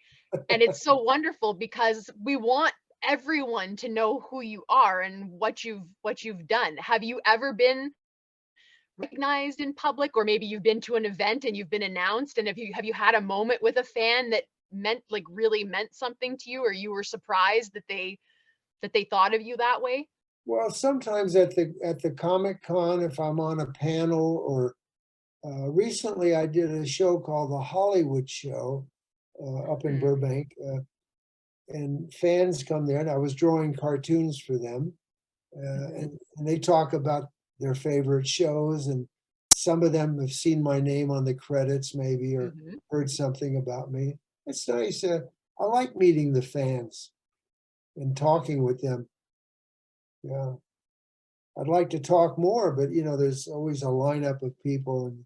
and it's so wonderful because we want everyone to know who you are and what you've done. Have you ever been recognized in public, or maybe you've been to an event and you've been announced, and have you had a moment with a fan that really meant something to you, or you were surprised that they thought of you that way? Well, sometimes at the Comic Con, if I'm on a panel, or recently I did a show called The Hollywood Show up in Mm. Burbank, and fans come there, and I was drawing cartoons for them, and they talk about their favorite shows, and some of them have seen my name on the credits maybe, or Mhm. heard something about me. It's nice. I like meeting the fans and talking with them. Yeah. I'd like to talk more, but you know, there's always a lineup of people and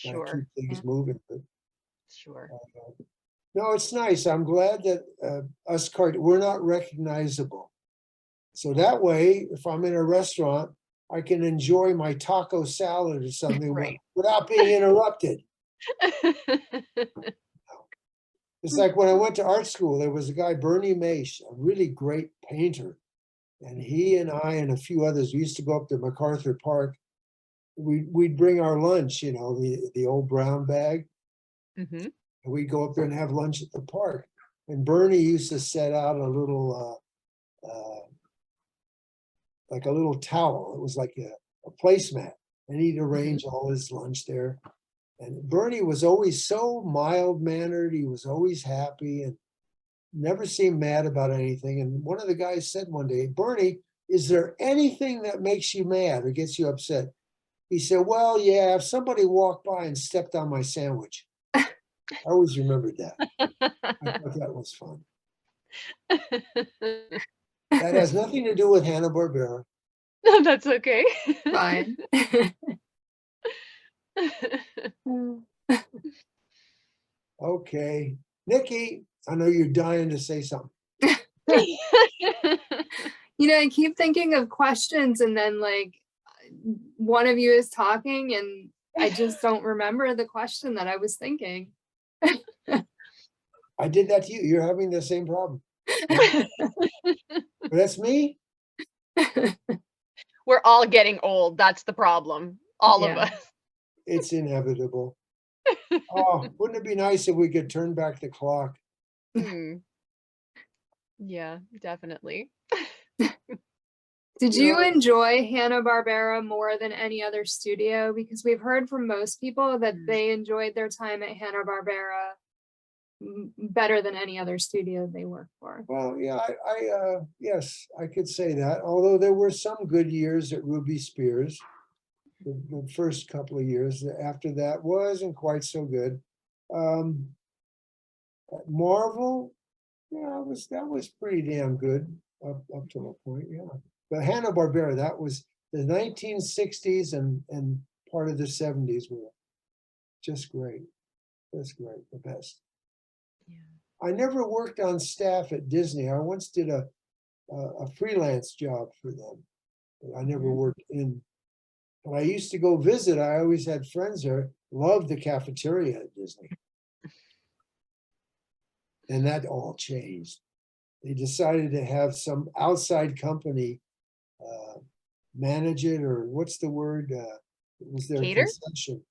gotta keep Sure. things Yeah. moving. But Sure. no, it's nice. I'm glad that we're not recognizable. So that way, if I'm in a restaurant, I can enjoy my taco salad or something Right. without being interrupted. It's like when I went to art school, there was a guy, Bernie Mace, a really great painter. And he and I and a few others, we used to go up to MacArthur Park. We'd bring our lunch, you know, the old brown bag, Mhm. and we'd go up there and have lunch at the park. And Bernie used to set out a little, like a little towel. It was like a placemat, and he'd arrange all his lunch there. And Bernie was always so mild mannered. He was always happy and never seemed mad about anything. And one of the guys said one day, "Bernie, is there anything that makes you mad or gets you upset?" He said, "Well, yeah, if somebody walked by and stepped on my sandwich." I always remembered that. I thought that was fun. That has nothing to do with Hanna-Barbera. No, that's okay. Fine. Okay. Nikki, I know you're dying to say something. You know, I keep thinking of questions and then like one of you is talking and I just don't remember the question that I was thinking. I did that to you. You're having the same problem. But that's me. We're all getting old. That's the problem. All of Yeah. us. It's inevitable. Oh, wouldn't it be nice if we could turn back the clock? Mm. Yeah, definitely. Did You you know, enjoy Hanna-Barbera more than any other studio? Because we've heard from most people that they enjoyed their time at Hanna-Barbera better than any other studio they worked for. well, yeah, yes, I could say that, although there were some good years at Ruby Spears. The first couple of years, after that wasn't quite so good. At Marvel, yeah, that was pretty damn good up to a point, yeah. But Hanna-Barbera, that was the 1960s and part of the 70s were just great. That's great, the best. Yeah. I never worked on staff at Disney. I once did a freelance job for them. But I never worked in. But I used to go visit. I always had friends there. Loved the cafeteria at Disney. And that all changed. They decided to have some outside company manage it, or what's the word? It was their Cater? concession.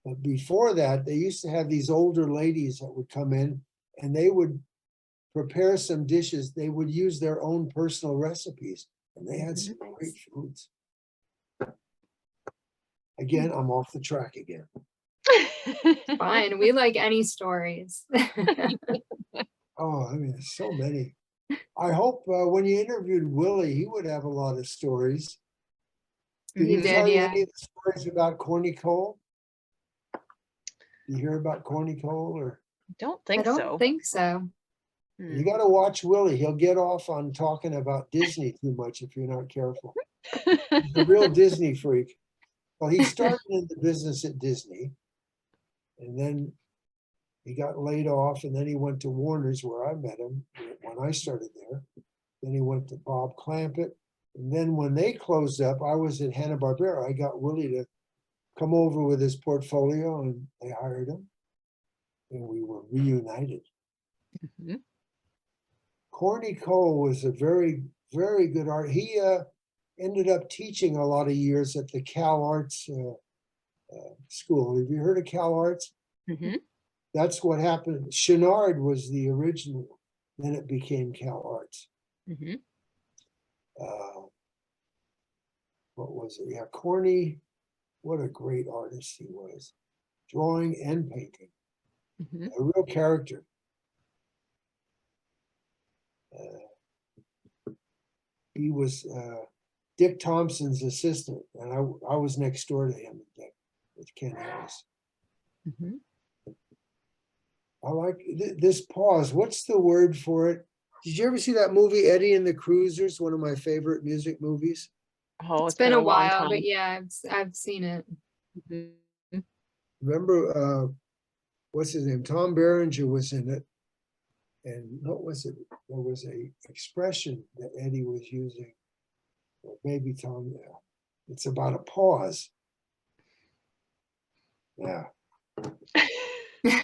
But before that, they used to have these older ladies that would come in and they would prepare some dishes. They would use their own personal recipes, and they had some great foods. Again, I'm off the track again. Fine, we like any stories. Oh, I mean, there's so many. I hope when you interviewed Willie, he would have a lot of stories. Did He he did, tell you yeah. any of the stories about Corny Cole? You hear about Corny Cole, or Don't I think don't so. think so. you got to watch Willie. He'll get off on talking about Disney too much if you're not careful. He's a real Disney freak. Well, he started in the business at Disney, and then he got laid off, and then he went to Warner's, where I met him when I started there. Then he went to Bob Clampett, and then when they closed up, I was at Hanna-Barbera. I got Willie to come over with his portfolio, and they hired him, and we were reunited. Mhm. Corny Cole was a very, very good art. He ended up teaching a lot of years at the Cal Arts school. Have you heard of Cal Arts? Mhm. That's what happened. Chenard was the original. Then it became Cal Arts. Mhm. What was it? Yeah, Corny. What a great artist he was. Drawing and painting. Mhm. A real character. He was Dick Thompson's assistant, and I was next door to him with Ken Harris. Mhm. I like this pause. What's the word for it? Did you ever see that movie Eddie and the Cruisers? One of my favorite music movies. Oh, It's been a long while, time. but yeah, I've seen it. Mhm. Remember, what's his name? Tom Berenger was in it. And what was it? There was a expression that Eddie was using, or maybe Tom. It's about a pause. Yeah.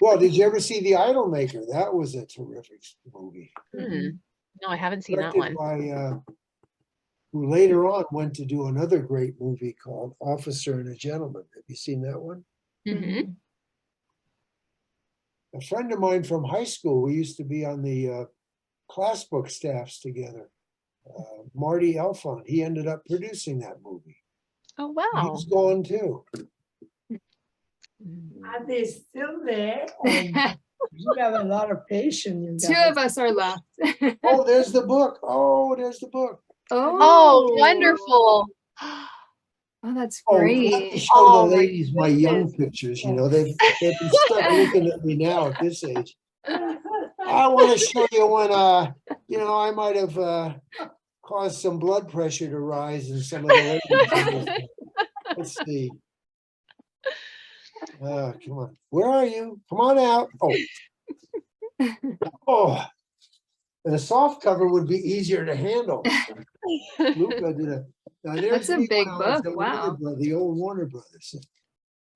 Well, did you ever see The Idolmaker? That was a terrific movie. Hmm. No, I haven't seen that Directed one. by who later on went to do another great movie called Officer and a Gentleman. Have you seen that one? Mhm. A friend of mine from high school, we used to be on the class book staffs together. Marty Elfond, he ended up producing that movie. Oh, wow. He's gone too. Are they still there? You have a lot of patience, you Two guys. of us are left. Oh, there's the book. Oh, there's the book. Oh, wonderful. Oh, that's Oh, let great. me show Oh, the my ladies my young goodness. pictures. You know, they've been stuck looking at me now at this age. I want to show you when I might have caused some blood pressure to rise in some of the ladies. Let's see. Come on. Where are you? Come on out. Oh. And a soft cover would be easier to handle. Luca did a. Now there's That's a me big when I was book, at wow. The old Warner Brothers.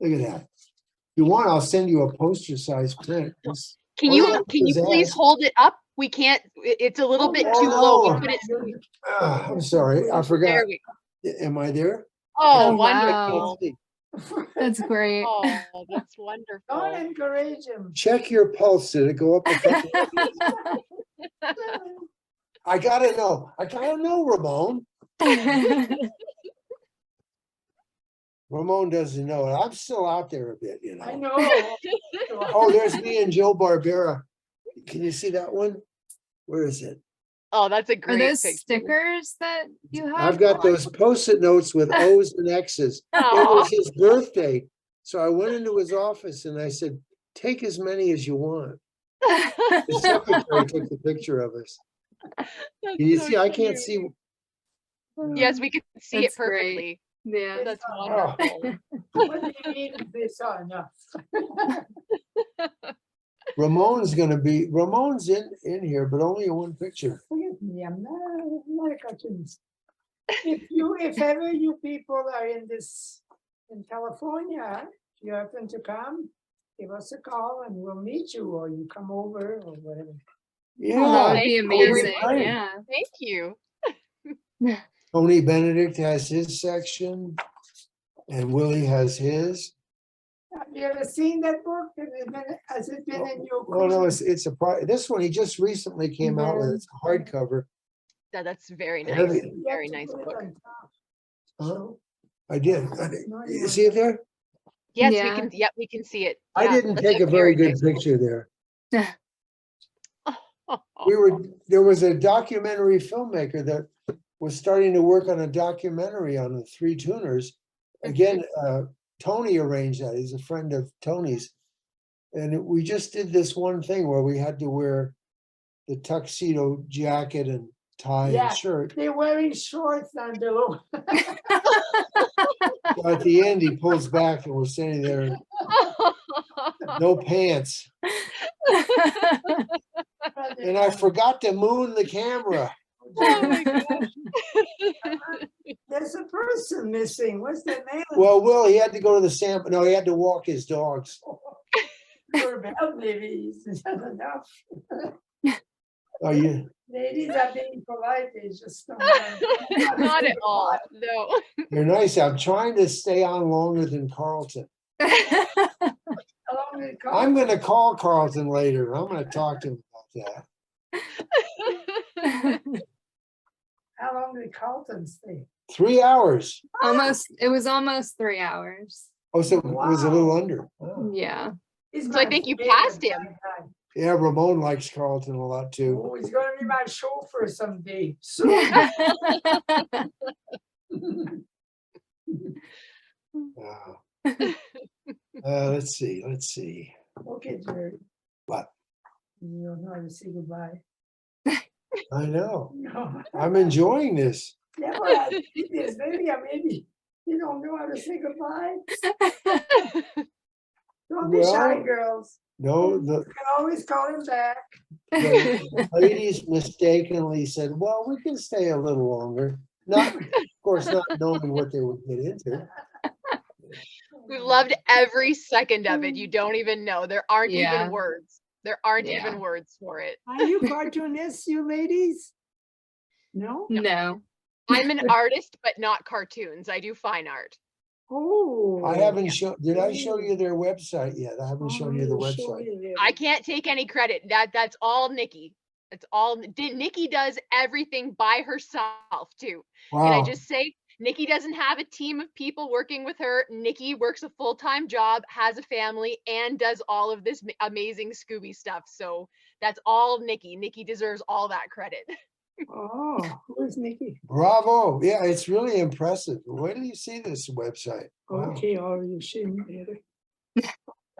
Look at that. If you want, I'll send you a poster size print. Can all you have to can do you is please ask. hold it up? We can't. It's a little bit too low. We Oh, couldn't. I'm sorry, I forgot. There we go. Am I there? Oh, Oh, wonderful. wow. That's great. Oh, that's Don't wonderful. encourage him. Check your pulse. Did it go up a couple? I gotta know, Ramon. Ramon doesn't know it. I'm still out there a bit, you I know. know. Oh, there's me and Joe Barbera. Can you see that one? Where is it? Oh, that's a Are great those picture. stickers that you have? I've got those Post-it notes with O's and X's. It Aw. was his birthday. So I went into his office and I said, take as many as you want. The secretary took the picture of us. That's Can you so see? I can't cute. see. Yes, we can see That's it great. perfectly. Yeah. That's Oh. wonderful. What do you mean they saw enough? Ramon's in here, but only in one picture. Forgive me, I'm not a cartoonist. If ever you people are in California, you happen to come, give us a call and we'll meet you, or you come over or whatever. Yeah. Oh, that would be Thank you very amazing. much. Yeah. Thank you. Tony Benedict has his section and Willie has his. Have you ever seen that book? Has it been in your? Oh, no, it's this one he just recently came out with. It's a hardcover. That's very nice. Heavy. Very nice book. Huh? I did. You see it there? Yes, Yeah. we can. Yep, we can see it. I Yeah, didn't that's take a very good nice picture there. book. There was a documentary filmmaker that was starting to work on a documentary on the Three Tuners. Again, Tony arranged that. He's a friend of Tony's. And we just did this one thing where we had to wear the tuxedo jacket and tie Yeah. and shirt. They're wearing shorts down below. So at the end, he pulls back and we're standing there, no pants. And I forgot to moon the camera. Oh my gosh. There's a person missing. What's their name? Well, Will, he had to go to the sample. No, he had to walk his dogs. Maybe it's not enough. Oh, you, Ladies are being polite. They just don't want. Not at all. No. you're nice. I'm trying to stay on longer than Carlton. I'm going to call Carlton later. I'm going to talk to him about that. How long did Carlton stay? 3 hours. It was almost 3 hours. Oh, so it was a little under. Oh. Yeah. He's So I my think you favorite passed him. guy. Yeah, Ramon likes Carlton a lot too. Oh, he's gonna be my chauffeur someday. Soon. Wow. Let's see. Okay, Jerry. What? You don't know how to say goodbye. I know. No. I'm enjoying this. Yeah, but I did this. Maybe you don't know how to say goodbye. Don't be shy, Well, girls. No, You can always call him back. the ladies mistakenly said, well, we can stay a little longer. Not, of course, not knowing what they would get into. We loved every second of it. You don't even know. There aren't Yeah. even words. There aren't Yeah. even words for it. Are you cartoonists, you ladies? No? No. I'm an artist, but not cartoons. I do fine art. Oh. I haven't shown, did I show you their website yet? I haven't shown you the Oh, show website. you I there. can't take any credit. That's all Nikki. It's all Nikki does everything by herself too. Can I Wow. just say, Nikki doesn't have a team of people working with her. Nikki works a full-time job, has a family, and does all of this amazing Scooby stuff. So that's all Nikki. Nikki deserves all that credit. Oh, who's Nikki? Bravo. Yeah, it's really impressive. Where do you see this website? Wow. Okay, oh, you should later.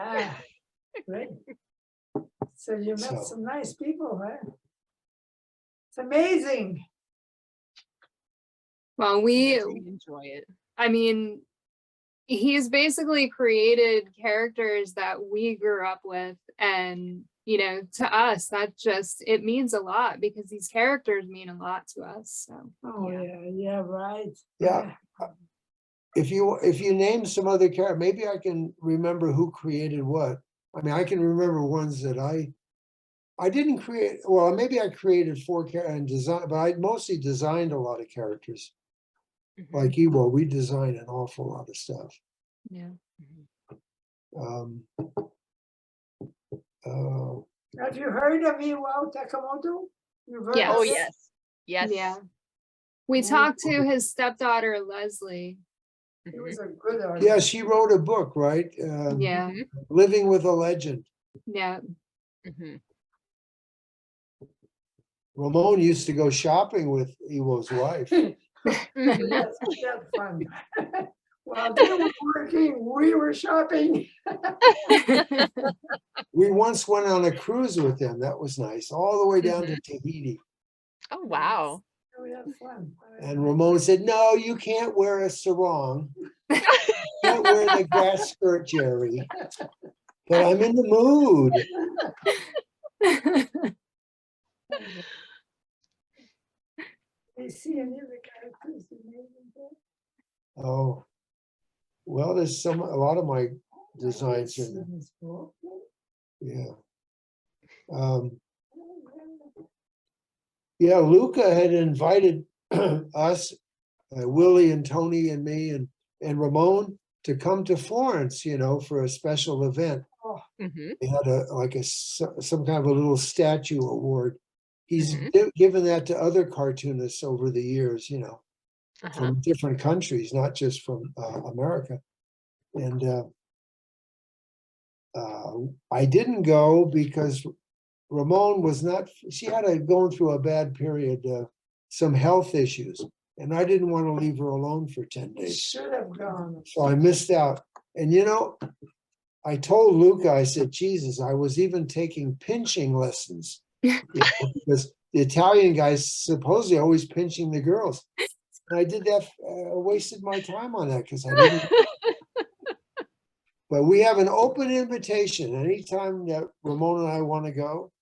Ah, great. So you met So- some nice people, huh? It's amazing. Well, Yes, we enjoy it. I mean, he's basically created characters that we grew up with. And, to us, it means a lot because these characters mean a lot to us. So, Oh, yeah, right. Yeah. If you name some other character, maybe I can remember who created what. I mean, I can remember ones that I didn't create. Well, maybe I created 4 characters and design, but I mostly designed a lot of characters. Mhm. Like Ewo, we designed an awful lot of stuff. yeah. Um, Have you heard of Iwao Takamoto? You've heard Yes. of Oh it? yes. Yes. Yeah. We talked to his stepdaughter, Leslie. He was a good artist. Yeah, she wrote a book, right? Yeah, Living with a Legend. yeah. Mhm. Ramon used to go shopping with Ewo's wife. Mhm. Yes, we had fun. While they were working, we were shopping. We once went on a cruise with them. That was nice, all the way down to Tahiti. Oh, wow. We had fun. And Ramon said, "No, you can't wear a sarong. You can't wear the grass skirt, Jerry." But I'm in the mood. They see any of the characters in there? Oh, well, there's a lot of my designs in there. His book. Yeah. Yeah, Luca had invited us, Willie and Tony and me and Ramon to come to Florence, you know, for a special event. Mhm. They had some kind of a little statue award. He's Mhm. given that to other cartoonists over the years, you know, Uh-huh. from different countries, not just from America. And I didn't go because Ramon was not, she had going through a bad period, some health issues, and I didn't want to leave her alone for 10 He days. should have gone. So I missed out. And you know, I told Luca, I said, Jesus, I was even taking pinching lessons. Because the Italian guys supposedly always pinching the girls. And I did that, wasted my time on that because I didn't. But we have an open invitation. Anytime that Ramon and I want to go,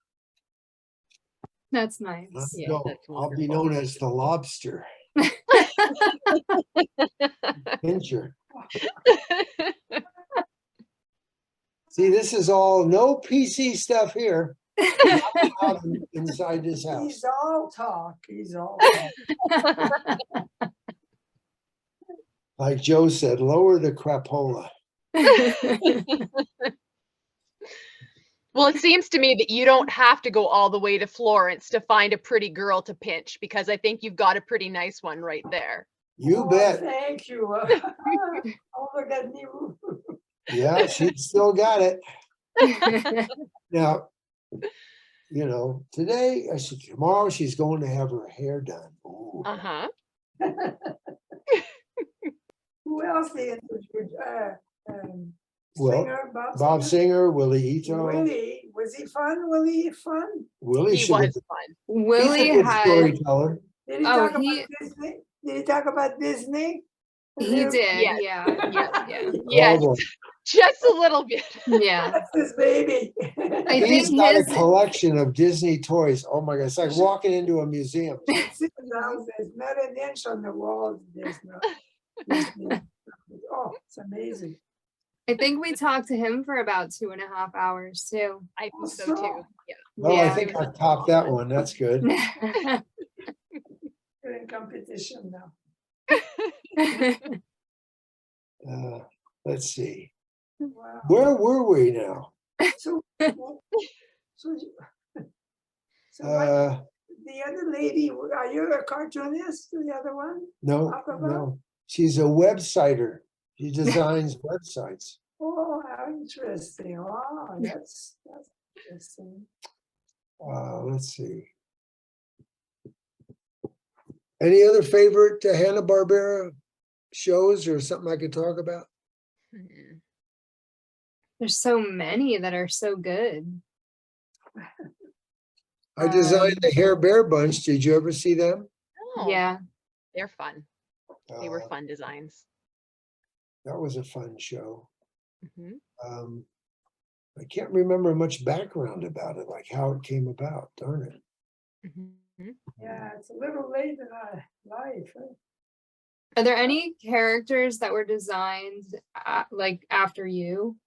That's nice. let's Yeah, go. that's I'll be wonderful. known as the lobster pincher. See, this is all no PC stuff here. Out inside this house. He's all talk. He's all talk. Like Joe said, lower the crapola. Well, it seems to me that you don't have to go all the way to Florence to find a pretty girl to pinch, because I think you've got a pretty nice one right there. You Oh, bet. Thank you. Oh, look at you. Yeah, she's still got it. Now, you know, today, tomorrow she's going to have her hair done. Ooh. Uh-huh. Who else they interviewed? Well, Singer, Bob Singer, Willie Ito. Willie, was he fun? Willie fun? Willie He should have was been. fun. Willie He's a good had, storyteller. Did he Oh, talk about Disney? Did he talk about Disney? he did, Yes. yeah, yeah, Yes, Oh, boy. just a little bit. yeah. That's his baby. I He's think got a his, collection of Disney toys. Oh my God, it's like walking into a museum. There's not an inch on the wall. There's no Disney. Oh, it's amazing. I think we talked to him for about 2.5 hours too. I think so too. Yeah. Well, I Yeah. think I topped that one. That's good. You're in competition now. Let's see. Wow. Where were we now? So, so what, the other lady, are you a cartoonist? The other one? No, Talk about- no. She's a websiter. She designs websites. Oh, how interesting. Oh, that's interesting. Let's see. Any other favorite Hanna-Barbera shows or something I could talk about? Mhm. There's so many that are so good. I designed the Hair Bear Bunch. Did you ever see them? Oh, Yeah. they're fun. They were Uh, fun designs. That was a fun show. Mhm. I can't remember much background about it, like how it came about. Darn it. Mhm. Yeah, it's a little late in our life. Huh? Are there any characters that were designed like after you?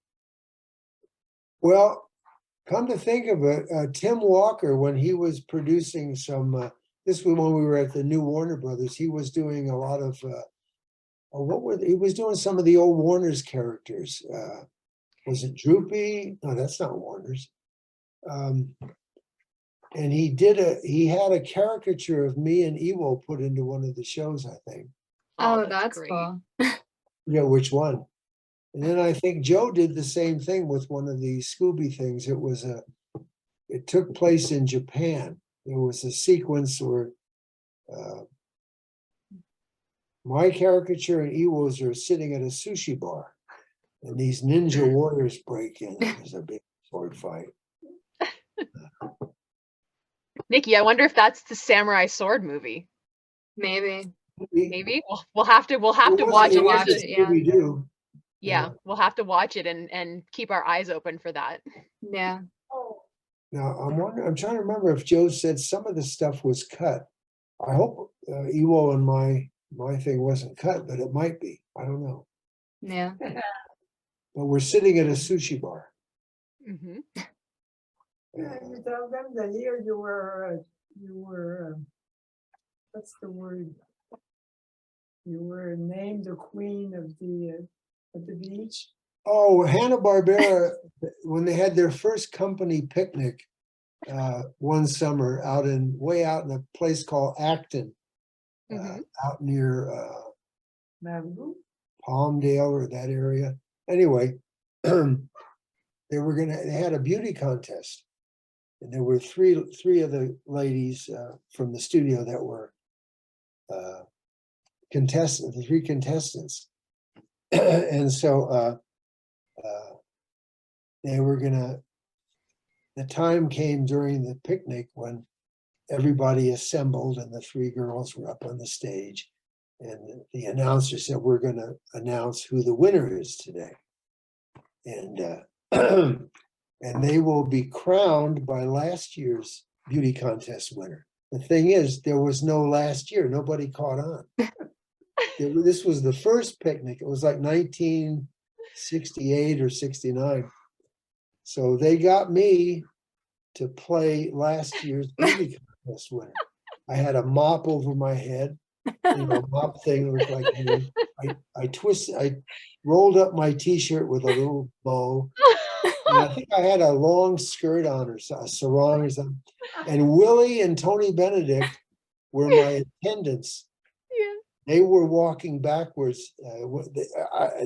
Well, come to think of it, Tim Walker, when he was producing some, this was when we were at the new Warner Brothers, he was doing a lot of, he was doing some of the old Warner's characters. Was it Droopy? No, that's not Warner's. And he had a caricature of me and Ewo put into one of the shows, I think. Oh, that's great. cool. Yeah, which one? And then I think Joe did the same thing with one of the Scooby things. It took place in Japan. There was a sequence where my caricature and Ewo's are sitting at a sushi bar, and these ninja warriors break in. There's a big sword fight. Nikki, I wonder if that's the Samurai Sword movie. Maybe. Maybe we'll have to watch it. watch it, yeah. Scooby-Doo. Yeah, we'll have to watch it and keep our eyes open for that. Yeah. Now I'm trying to remember if Joe said some of the stuff was cut. I hope Ewo and my thing wasn't cut, but it might be. I don't know. Yeah. But we're sitting at a sushi bar. Mm-hmm. Yeah, you tell them that here you were, what's the word? You were named the queen of the beach. Oh, Hanna-Barbera, when they had their first company picnic one summer way out in a place called Acton, out near Malibu. Palmdale or that area. Anyway, they had a beauty contest. And there were three of the ladies from the studio that were the three contestants. And so the time came during the picnic when everybody assembled and the three girls were up on the stage. And the announcer said, we're going to announce who the winner is today. And and they will be crowned by last year's beauty contest winner. The thing is, there was no last year. Nobody caught on. This was the first picnic. It was like 1968 or 69. So they got me to play last year's beauty contest winner. I had a mop over my head, mop thing looked like me. I rolled up my t-shirt with a little bow. And I think I had a long skirt on or a sarong or something. And Willie and Tony Benedict were my attendants. Yeah. They were walking backwards.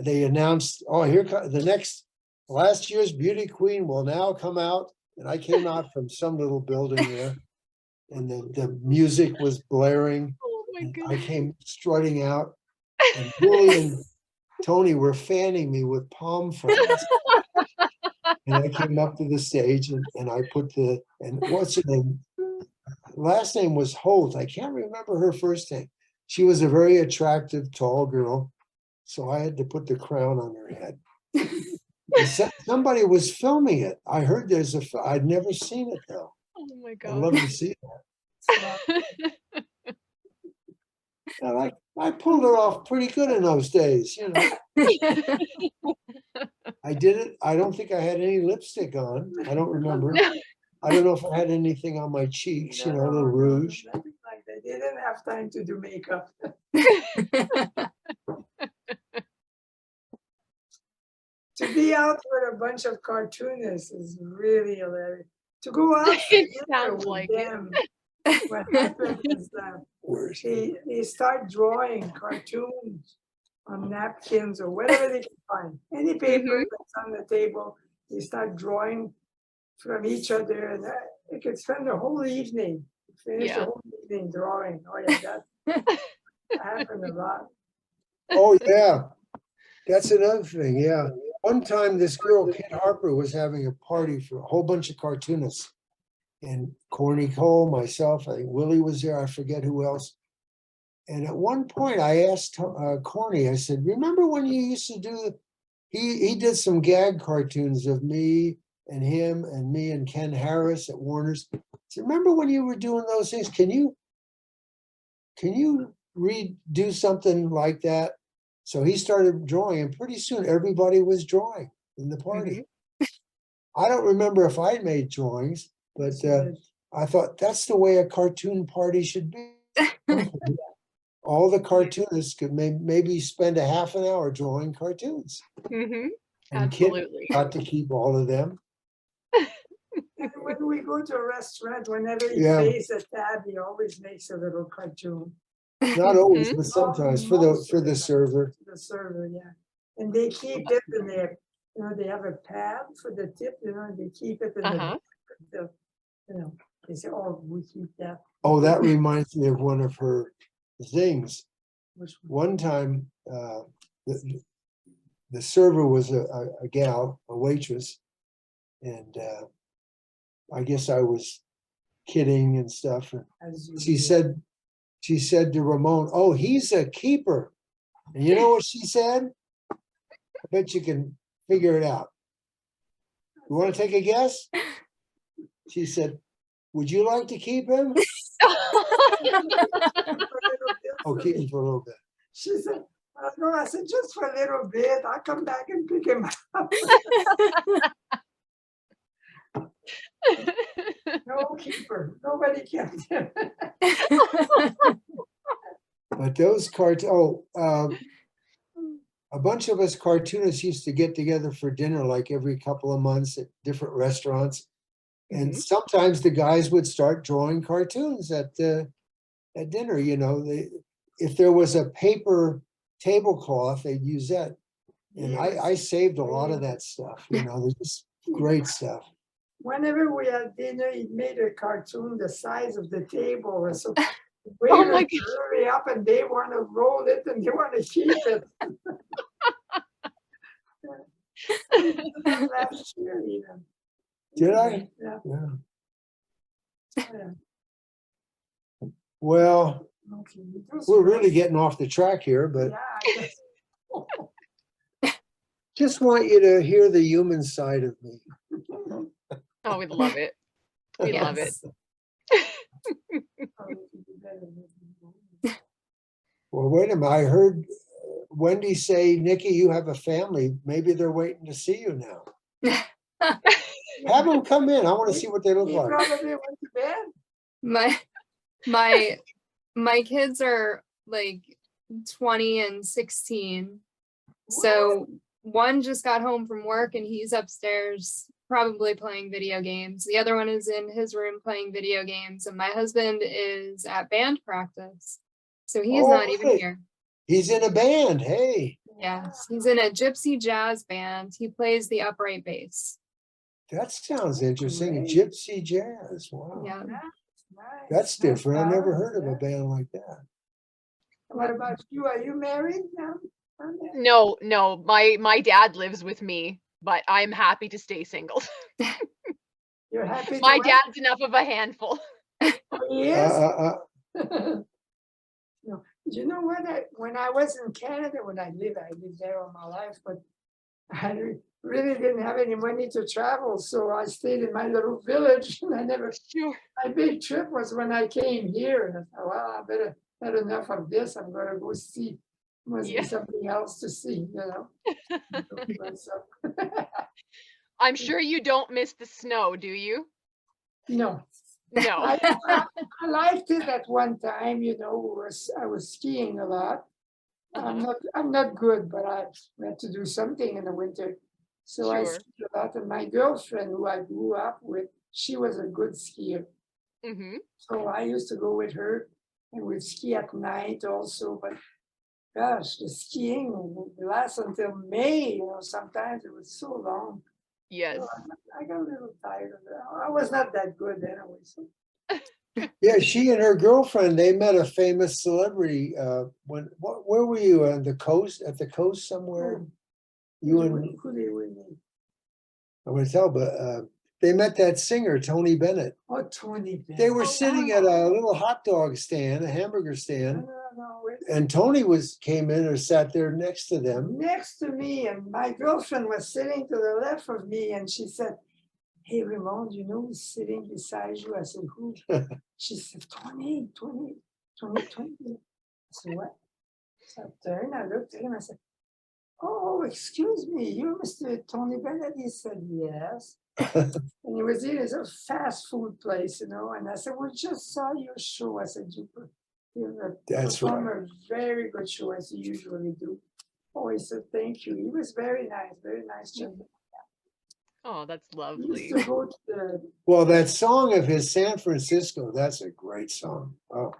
They announced, oh, here comes last year's beauty queen will now come out. And I came out from some little building there. And the music was blaring. Oh my I goodness. came strutting out. And Willie and Tony were fanning me with palm fronds. And I came up to the stage and I put what's her name? Last name was Holt. I can't remember her first name. She was a very attractive, tall girl. So I had to put the crown on her head. Somebody was filming it. I heard I'd never seen it though. Oh my I'd God. love to see that. I pulled it off pretty good in those days, I did it. I don't think I had any lipstick on. I don't remember. I don't know if I had anything on my cheeks, a little rouge. Nothing like that. They didn't have time to do makeup. To be out with a bunch of cartoonists is really hilarious. To go out It together sounds with like it. them, what happens is that they start drawing cartoons on napkins or whatever they can find. Any paper that's on the table, they start drawing from each other, and they could spend the whole evening, finish the whole evening drawing. Oh yeah, that happened a lot. Oh yeah, that's another thing. Yeah, one time this girl Kit Harper was having a party for a whole bunch of cartoonists, and Corny Cole, myself, I think Willie was there. I forget who else. And at one point, I asked Corny. I said, "Remember when you used to do?" He did some gag cartoons of me and him and me and Ken Harris at Warner's. I said, "Remember when you were doing those things? Can you redo something like that?" So he started drawing, and pretty soon everybody was drawing in the party. I don't remember if I made drawings, but I thought that's the way a cartoon party should be. All the cartoonists could maybe spend a half an hour drawing cartoons. And Absolutely. Kit got to keep all of them. When we go to a restaurant, whenever he Yeah. pays a tab, he always makes a little cartoon. Not always, but sometimes for the server. The server, yeah. And they keep it in their, they have a pad for the tip, and they keep it in they say, oh, we keep that. Oh, that reminds me of one of her things. Which One time, the server was a gal, a waitress, and I guess I was kidding and stuff. And as you she do. said to Ramon, "Oh, he's a keeper." And you know what she said? I bet you can figure it out. You want to take a guess? She said, "Would you like to keep him?" Oh, keep him for a little bit. She said, no, I said, just for a little bit, I'll come back and pick him up. No keeper, nobody kept him. But those a bunch of us cartoonists used to get together for dinner like every couple of months at different restaurants. And sometimes the guys would start drawing cartoons at dinner. If there was a paper tablecloth, they'd use that. And I saved a lot of that stuff, there's just great stuff. Whenever we had dinner, he made a cartoon the size of the table. So Oh my waiters hurry up and they want to roll it and they want to keep it. Last year even. Did I? Yeah. Yeah. Yeah. Well, Okay. Those we're were- really getting off the track here, but Yeah, I guess. just want you to hear the human side of me. Oh, we love it. We love it. Well, wait a minute. I heard Wendy say, "Nikki, you have a family. Maybe they're waiting to see you now." Have them come in. I want to see what they look He like. probably went to bed. My kids are like 20 and 16. So one just got home from work and he's upstairs probably playing video games. The other one is in his room playing video games, and my husband is at band practice. So he's not even really? here. He's in a band. Hey, Yes, he's in a gypsy jazz band. He plays the upright bass. that sounds interesting. Great. Gypsy jazz. Wow. Yeah. Nice. That's Nice different. I never balance, heard of a yeah. band like that. What about you? Are you married now? No, my dad lives with me, but I'm happy to stay single. You're happy. My to dad's enough of a handful. Yes. No, you know what? When I was in Canada, when I lived there all my life, but I really didn't have any money to travel, so I stayed in my little village. And I never. Sure. My big trip was when I came here, and I thought, well, I better had enough of this. I'm going to go see. Must Yeah. be something else to see, I'm sure you don't miss the snow, do you? No. No. I liked it at one time, I was skiing a lot. I'm not good, but I had to do something in the winter. So I Sure. skied a lot. And my girlfriend, who I grew up with, she was a good skier. Mm-hmm. So I used to go with her and we'd ski at night also. But gosh, the skiing would last until May, sometimes it was so long. Yes. So I got a little tired of it. I was not that good anyway. So. Yeah, she and her girlfriend, they met a famous celebrity. Where were you on the coast? At the coast somewhere? You and Who they were named? I want to tell, but they met that singer Tony Bennett. Oh, Tony Bennett. They were sitting at a little hot dog stand, a hamburger stand, and Tony came in or sat there next to them. Next to me, and my girlfriend was sitting to the left of me, and she said, "Hey, Raymonde, who's sitting beside you?" I said, "Who?" She said, Tony. I said, "What?" So I turned, I looked at him, I said, "Oh, excuse me, you're Mr. Tony Bennett?" He said, "Yes." And he was in a fast food place, and I said, "We just saw your show." I said, "You That's perform right. a very good show, as you usually do." Oh, he said, "Thank you." He was very nice gentleman. Oh, that's He lovely. used to go to the, Well, that song of his, San Francisco, that's a great song. Oh,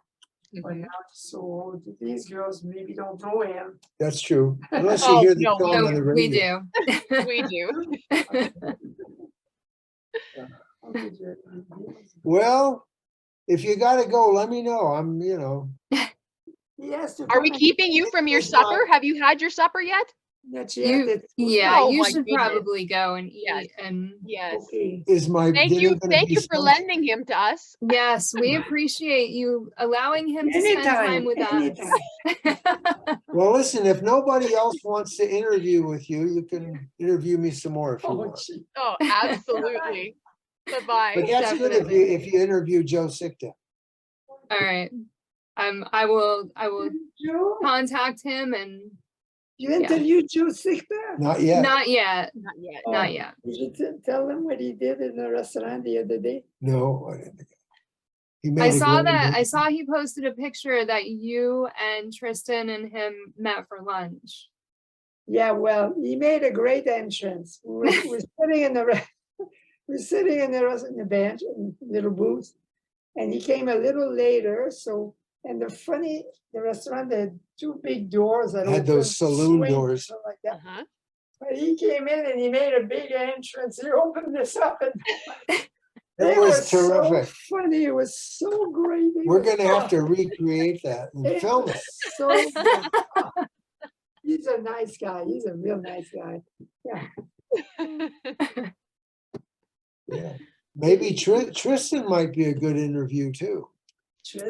but Mhm. now he's so old. These girls maybe don't know him. that's true. Unless you Oh, hear the no, we song on the No, we radio. do. We do. How did you- Well, if you gotta go, let me know. I'm, you know, He has to Are we come and keeping you from your It's not- supper? Have you had your supper yet? not yet. You, yeah, Oh you my should goodness. probably go and Yes. eat. And Yes. Okay. is my Thank dinner you. gonna Thank be you for spun- lending him to us. yes, we appreciate you allowing him to spend time Anytime, with anytime. us. Well, listen, if nobody else wants to interview with you, you can interview me some more if you Oh, want. gee. Oh, absolutely. But Bye-bye. that's good if you interview Joe Sikta. All right. I will Joe, contact him and you interviewed Joe Sikta? Not yet. not yet. Not yet. Not yet. Did you tell them what he did in the restaurant the other day? No, I didn't. He I made a saw great that. I movie. saw he posted a picture that you and Tristan and him met for lunch. Yeah, well, he made a great entrance. We're sitting in the we're sitting in the bench in little booth, and he came a little later. So, and the restaurant had two big doors that Had those opened, saloon swing, doors. something like that. Uh-huh. But he came in and he made a big entrance. He opened this up, and That it was so terrific. funny. It was so great. It We're was gonna have to recreate that and It film was it. so good. He's a nice guy. He's a real nice guy. Yeah. Yeah. Maybe Tristan might be a good interview too.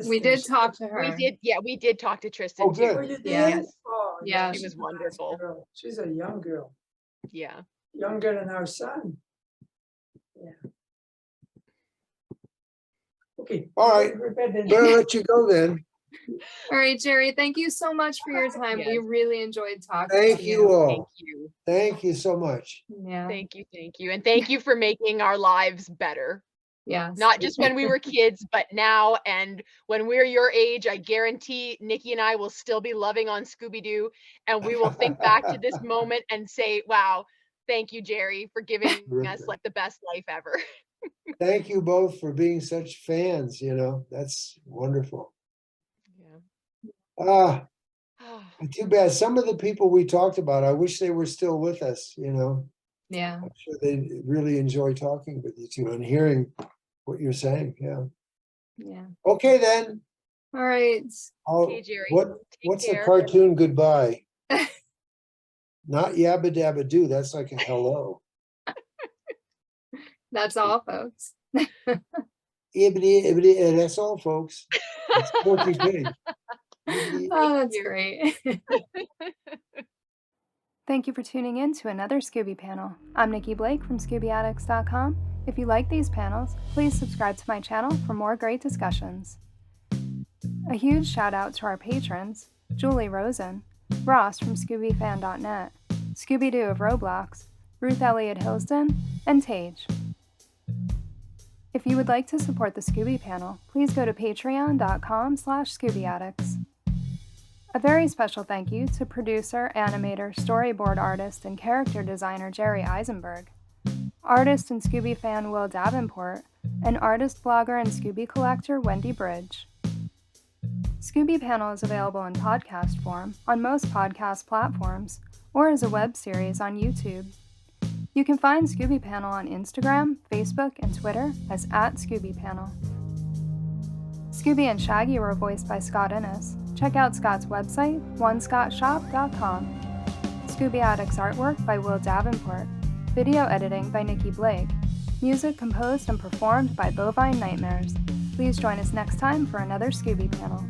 We did talk to her. We did, yeah, we did talk to Tristan Oh, good. Oh, too. you did? Yes. Oh, Yeah. She she's was a nice wonderful. girl. She's a young girl, Yeah. younger than our son. Yeah. Okay. All right. we're better Better let you go then. All right, Jerry, thank you so much for your time. We Yes. really enjoyed talking Thank to you Thank all. you. Thank you so much. Yeah. Thank you. Thank you. And thank you for making our lives better. Yes. Not just when we were kids, but now. And when we're your age, I guarantee Nikki and I will still be loving on Scooby-Doo. And we will think back to this moment and say, wow, thank you, Jerry, for giving us Terrific. like the best life ever. Thank you both for being such fans, you know, that's wonderful. Ah, too bad. Some of the people we talked about, I wish they were still with us, you know. Yeah. I'm sure they really enjoy talking with you two and hearing what you're saying. Yeah. Yeah. Okay, then. All right. Okay, Jerry. What's the care. cartoon goodbye? Not yabba dabba do. That's like a hello. That's all, folks. Ibbity, ibbity, that's all, folks. It's Porky Pig. Oh, that's you. great. Thank you for tuning in to another Scooby panel. I'm Nikki Blake from ScoobyAddicts.com. If you like these panels, please subscribe to my channel for more great discussions. A huge shout out to our patrons, Julie Rosen, Ross from ScoobyFan.net, Scooby-Doo of Roblox, Ruth Elliott Hillsden, and Tage. If you would like to support the Scooby panel, please go to patreon.com/ScoobyAddicts. A very special thank you to producer, animator, storyboard artist, and character designer Jerry Eisenberg, artist and Scooby fan Will Davenport, and artist, blogger, and Scooby collector Wendy BRYDGE. Scooby Panel is available in podcast form on most podcast platforms or as a web series on YouTube. You can find Scooby Panel on Instagram, Facebook, and Twitter as @ScoobyPanel. Scooby and Shaggy were voiced by Scott Innes. Check out Scott's website, onescottshop.com. Scooby Addicts artwork by Will Davenport. Video editing by Nikki Blake. Music composed and performed by Bovine Nightmares. Please join us next time for another Scooby panel.